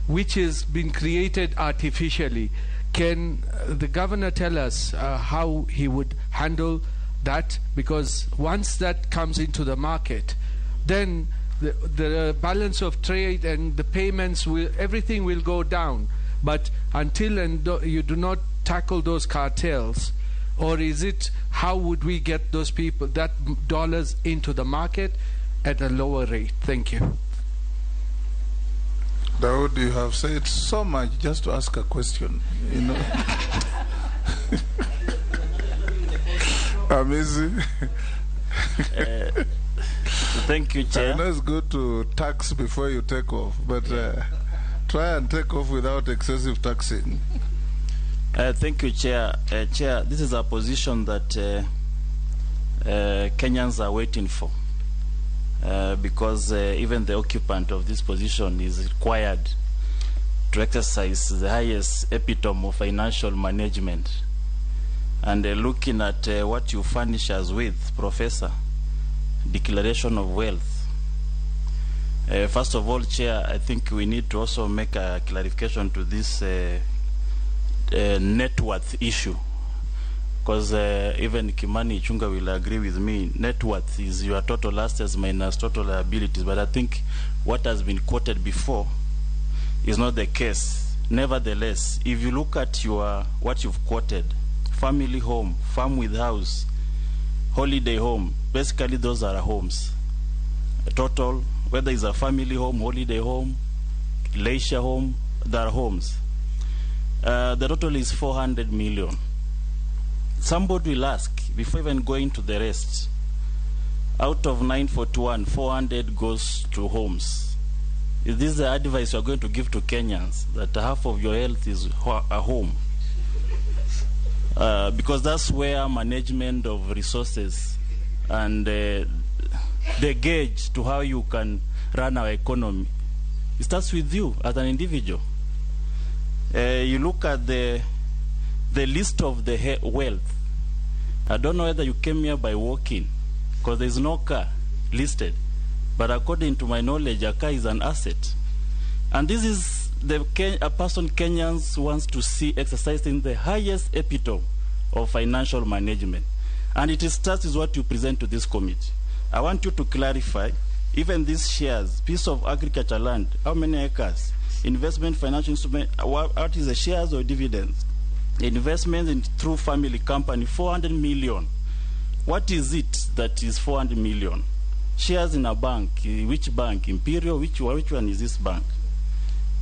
which has been created artificially. Can the governor tell us how he would handle that? Because once that comes into the market, then the balance of trade and the payments, everything will go down. But until you do not tackle those cartels, or is it, how would we get those people, that dollars into the market at a lower rate? Thank you. Daud, you have said so much just to ask a question, you know. Amazing. Thank you, Chair. I know it's good to tax before you take off, but try and take off without excessive taxing. Thank you, Chair. Chair, this is a position that Kenyans are waiting for, because even the occupant of this position is required to exercise the highest epitome of financial management. And looking at what you furnish us with, Professor, declaration of wealth. First of all, Chair, I think we need to also make a clarification to this net worth issue, because even Kimani Ichunga will agree with me. Net worth is your total assets minus total liabilities, but I think what has been quoted before is not the case. Nevertheless, if you look at what you've quoted, family home, farm with house, holiday home, basically those are homes. A total, whether it's a family home, holiday home, leisure home, they are homes. The total is 400 million. Somebody will ask, before even going to the rest, out of 941, 400 goes to homes. Is this the advice you are going to give to Kenyans, that half of your health is a home? Because that's where management of resources and the gauge to how you can run our economy, it starts with you as an individual. You look at the list of the wealth. I don't know whether you came here by walking, because there is no car listed. But according to my knowledge, a car is an asset. And this is a person Kenyans wants to see exercising the highest epitome of financial management. And it starts with what you present to this committee. I want you to clarify, even these shares, piece of agriculture land, how many acres? Investment, financial instrument, what is the shares or dividends? Investment in through family company, 400 million. What is it that is 400 million? Shares in a bank, which bank? Imperial, which one is this bank?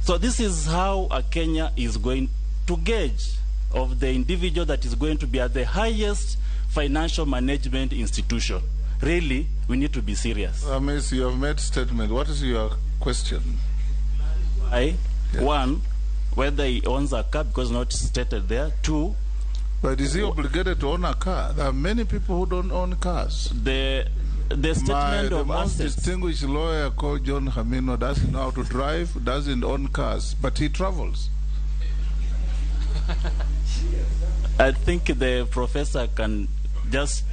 So this is how a Kenya is going to gauge of the individual that is going to be at the highest financial management institution. Really, we need to be serious. Miss, you have made statement. What is your question? One, whether he owns a car, because not stated there. Two, but is he obligated to own a car? There are many people who don't own cars. The statement of the most assets. distinguished lawyer called John Hamino doesn't know how to drive, doesn't own cars, but he travels. I think the professor can just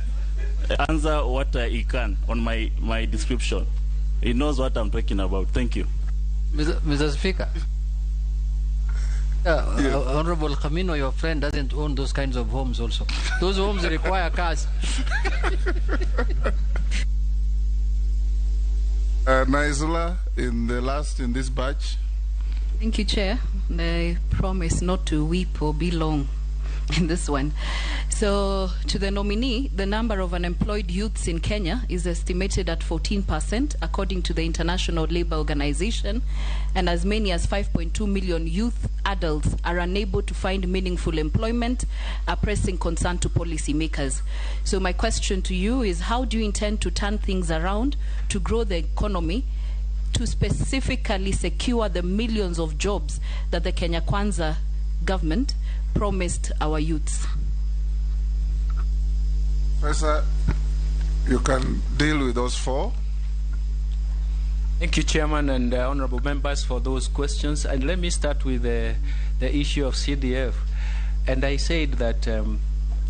answer what he can on my description. He knows what I'm talking about. Thank you. Mr. Speaker, Honorable Camino, your friend, doesn't own those kinds of homes also. Those homes require cars. Naisula, in this batch. Thank you, Chair. I promise not to weep or be long. in this one. So, to the nominee, the number of unemployed youths in Kenya is estimated at 14%, according to the International Labour Organization, and as many as 5.2 million youth adults are unable to find meaningful employment, a pressing concern to policymakers. So, my question to you is, how do you intend to turn things around to grow the economy, to specifically secure the millions of jobs that the Kenya Kwanza government promised our youths? Professor, you can deal with those four. Thank you, Chairman, and honorable members for those questions. And let me start with the issue of CDF. And I said that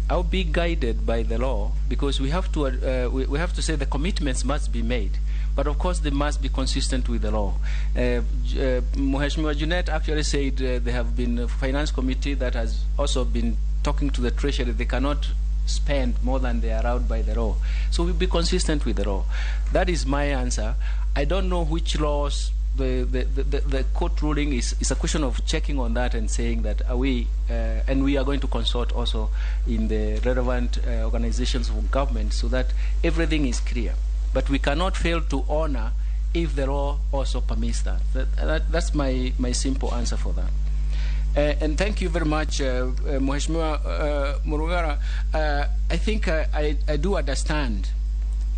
I'll be guided by the law, because we have to say the commitments must be made. But of course, they must be consistent with the law. Mheshimiwa Junet actually said there have been a finance committee that has also been talking to the Treasury. They cannot spend more than they are allowed by the law. So we'll be consistent with the law. That is my answer. I don't know which laws the court ruling is a question of checking on that and saying that are we, and we are going to consult also in the relevant organizations of government so that everything is clear. But we cannot fail to honor if the law also permits that. That's my simple answer for that. And thank you very much, Mheshimiwa Murugara. I think I do understand,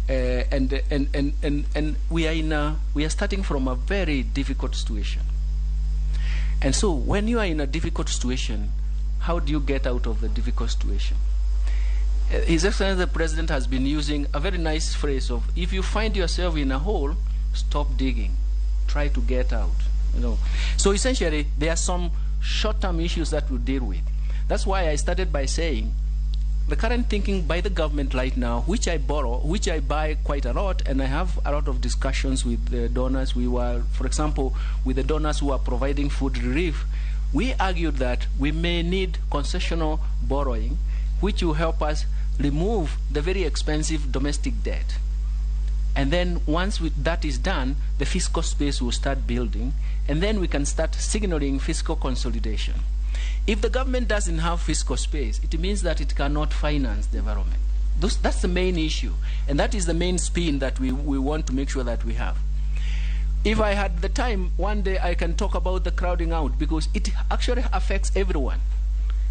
and we are starting from a very difficult situation. And so, when you are in a difficult situation, how do you get out of the difficult situation? His Excellency the President has been using a very nice phrase of, if you find yourself in a hole, stop digging, try to get out. So essentially, there are some short-term issues that we deal with. That's why I started by saying the current thinking by the government right now, which I buy quite a lot, and I have a lot of discussions with the donors. We were, for example, with the donors who are providing food relief, we argued that we may need concessional borrowing, which will help us remove the very expensive domestic debt. And then once that is done, the fiscal space will start building, and then we can start signaling fiscal consolidation. If the government doesn't have fiscal space, it means that it cannot finance development. That's the main issue, and that is the main spin that we want to make sure that we have. If I had the time, one day I can talk about the crowding out, because it actually affects everyone.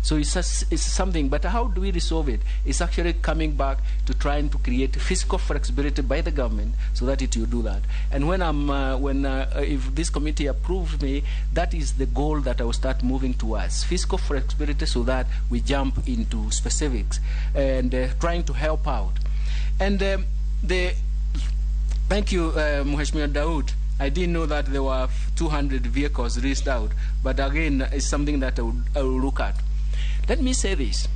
So it's something, but how do we resolve it? It's actually coming back to trying to create fiscal flexibility by the government so that it will do that. And if this committee approves me, that is the goal that I will start moving towards, fiscal flexibility, so that we jump into specifics and trying to help out. And thank you, Mheshimiwa Daud. I didn't know that there were 200 vehicles leased out, but again, it's something that I will look at. Let me say this.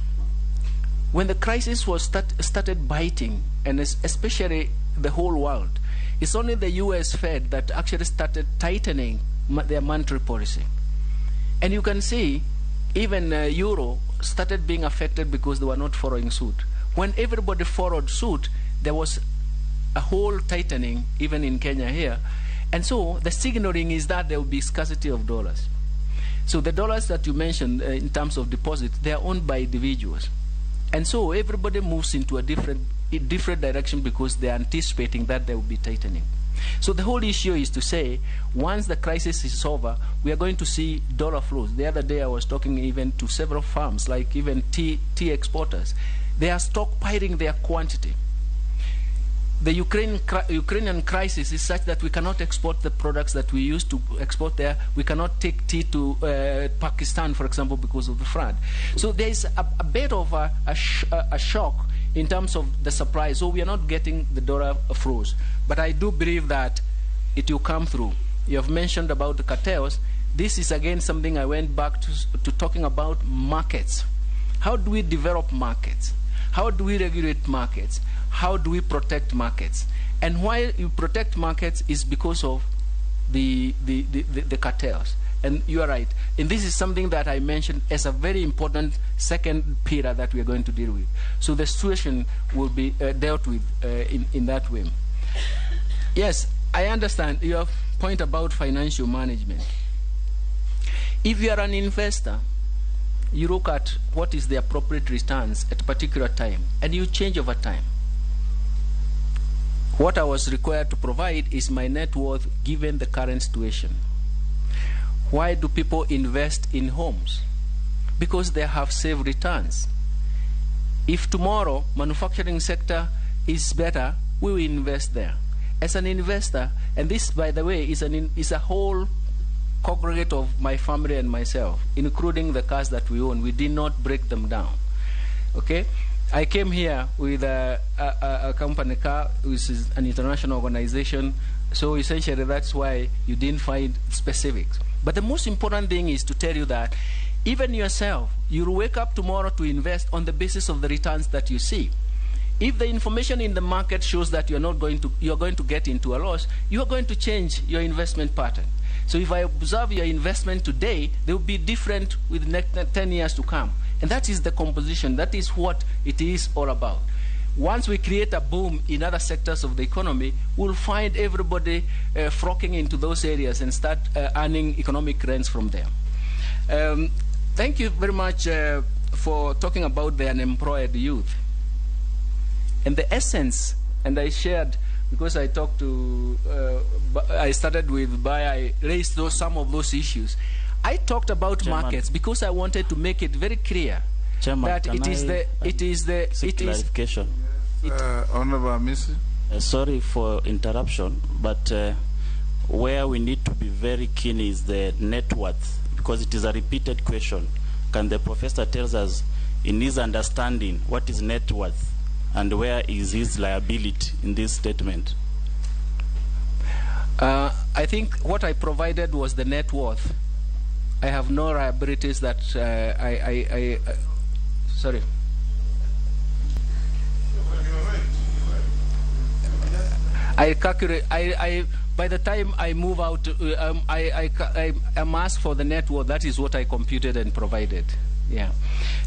When the crisis was started biting, and especially the whole world, it's only the US Fed that actually started tightening their monetary policy. And you can see even Euro started being affected because they were not following suit. When everybody followed suit, there was a whole tightening, even in Kenya here. And so the signaling is that there will be scarcity of dollars. So the dollars that you mentioned in terms of deposit, they are owned by individuals. And so everybody moves into a different direction because they are anticipating that there will be tightening. So the whole issue is to say, once the crisis is over, we are going to see dollar flows. The other day I was talking even to several farms, like even tea exporters. They are stockpiling their quantity. The Ukrainian crisis is such that we cannot export the products that we used to export there. We cannot take tea to Pakistan, for example, because of the flood. So there is a bit of a shock in terms of the supply. So we are not getting the dollar flows. But I do believe that it will come through. You have mentioned about the cartels. This is again something I went back to talking about markets. How do we develop markets? How do we regulate markets? How do we protect markets? And why you protect markets is because of the cartels. And you are right. And this is something that I mentioned as a very important second pillar that we are going to deal with. So the situation will be dealt with in that way. Yes, I understand your point about financial management. If you are an investor, you look at what is the appropriate returns at a particular time, and you change over time. What I was required to provide is my net worth given the current situation. Why do people invest in homes? Because they have safe returns. If tomorrow manufacturing sector is better, we will invest there. As an investor, and this, by the way, is a whole congregate of my family and myself, including the cars that we own. We did not break them down. Okay? I came here with a company car, which is an international organization, so essentially that's why you didn't find specifics. But the most important thing is to tell you that even yourself, you'll wake up tomorrow to invest on the basis of the returns that you see. If the information in the market shows that you're going to get into a loss, you are going to change your investment pattern. So if I observe your investment today, they will be different with the next 10 years to come. And that is the composition. That is what it is all about. Once we create a boom in other sectors of the economy, we'll find everybody flocking into those areas and start earning economic rents from them. Thank you very much for talking about the unemployed youth. And the essence, and I shared, because I talked to, I started with, I raised some of those issues. I talked about Chairman, markets because I wanted to make it very clear Chairman, that it is clarification. Honorable Missy. Sorry for interruption, but where we need to be very keen is the net worth, because it is a repeated question. Can the professor tell us, in his understanding, what is net worth and where is his liability in this statement? I think what I provided was the net worth. I have no liabilities that sorry. I calculate. By the time I move out, I am asked for the net worth. That is what I computed and provided. Yeah.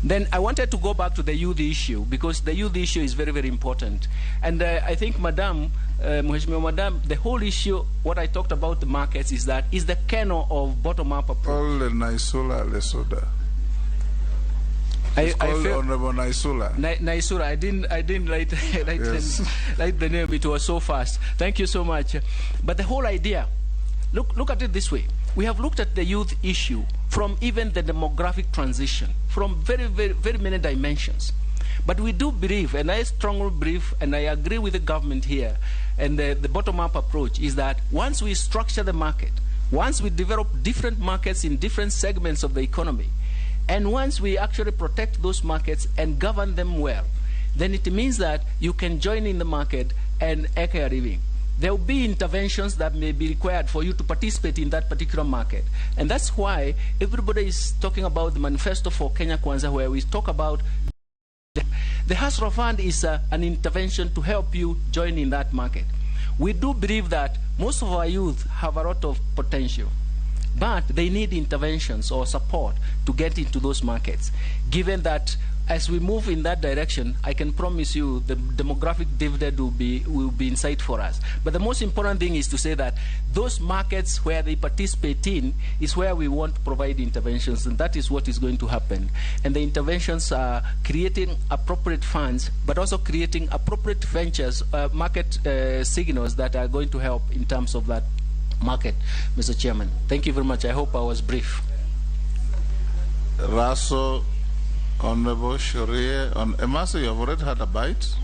Then I wanted to go back to the youth issue, because the youth issue is very, very important. And I think, Madam, Madam, the whole issue, what I talked about the markets is that is the kernel of bottom-up approach. All the Naisula Lesoda. It's called Honorable Naisula. Naisula. I didn't write the name. It was so fast. Thank you so much. But the whole idea, look at it this way. We have looked at the youth issue from even the demographic transition, from very, very, very many dimensions. But we do believe, and I strongly believe, and I agree with the government here, and the bottom-up approach is that once we structure the market, once we develop different markets in different segments of the economy, and once we actually protect those markets and govern them well, then it means that you can join in the market and make a living. There will be interventions that may be required for you to participate in that particular market. And that's why everybody is talking about the manifesto for Kenya Kwanza, where we talk about the Hustler Fund is an intervention to help you join in that market. We do believe that most of our youth have a lot of potential, but they need interventions or support to get into those markets. Given that as we move in that direction, I can promise you the demographic dividend will be in sight for us. But the most important thing is to say that those markets where they participate in is where we want to provide interventions, and that is what is going to happen. And the interventions are creating appropriate funds, but also creating appropriate ventures, market signals that are going to help in terms of that market, Mr. Chairman. Thank you very much. I hope I was brief. Raso, Honorable Sharia, on Emasa, you have already had a bite.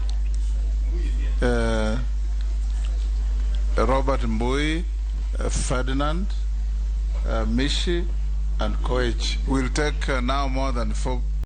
Robert Mbui, Ferdinand, Mishi, and Koech. We'll take now more than 4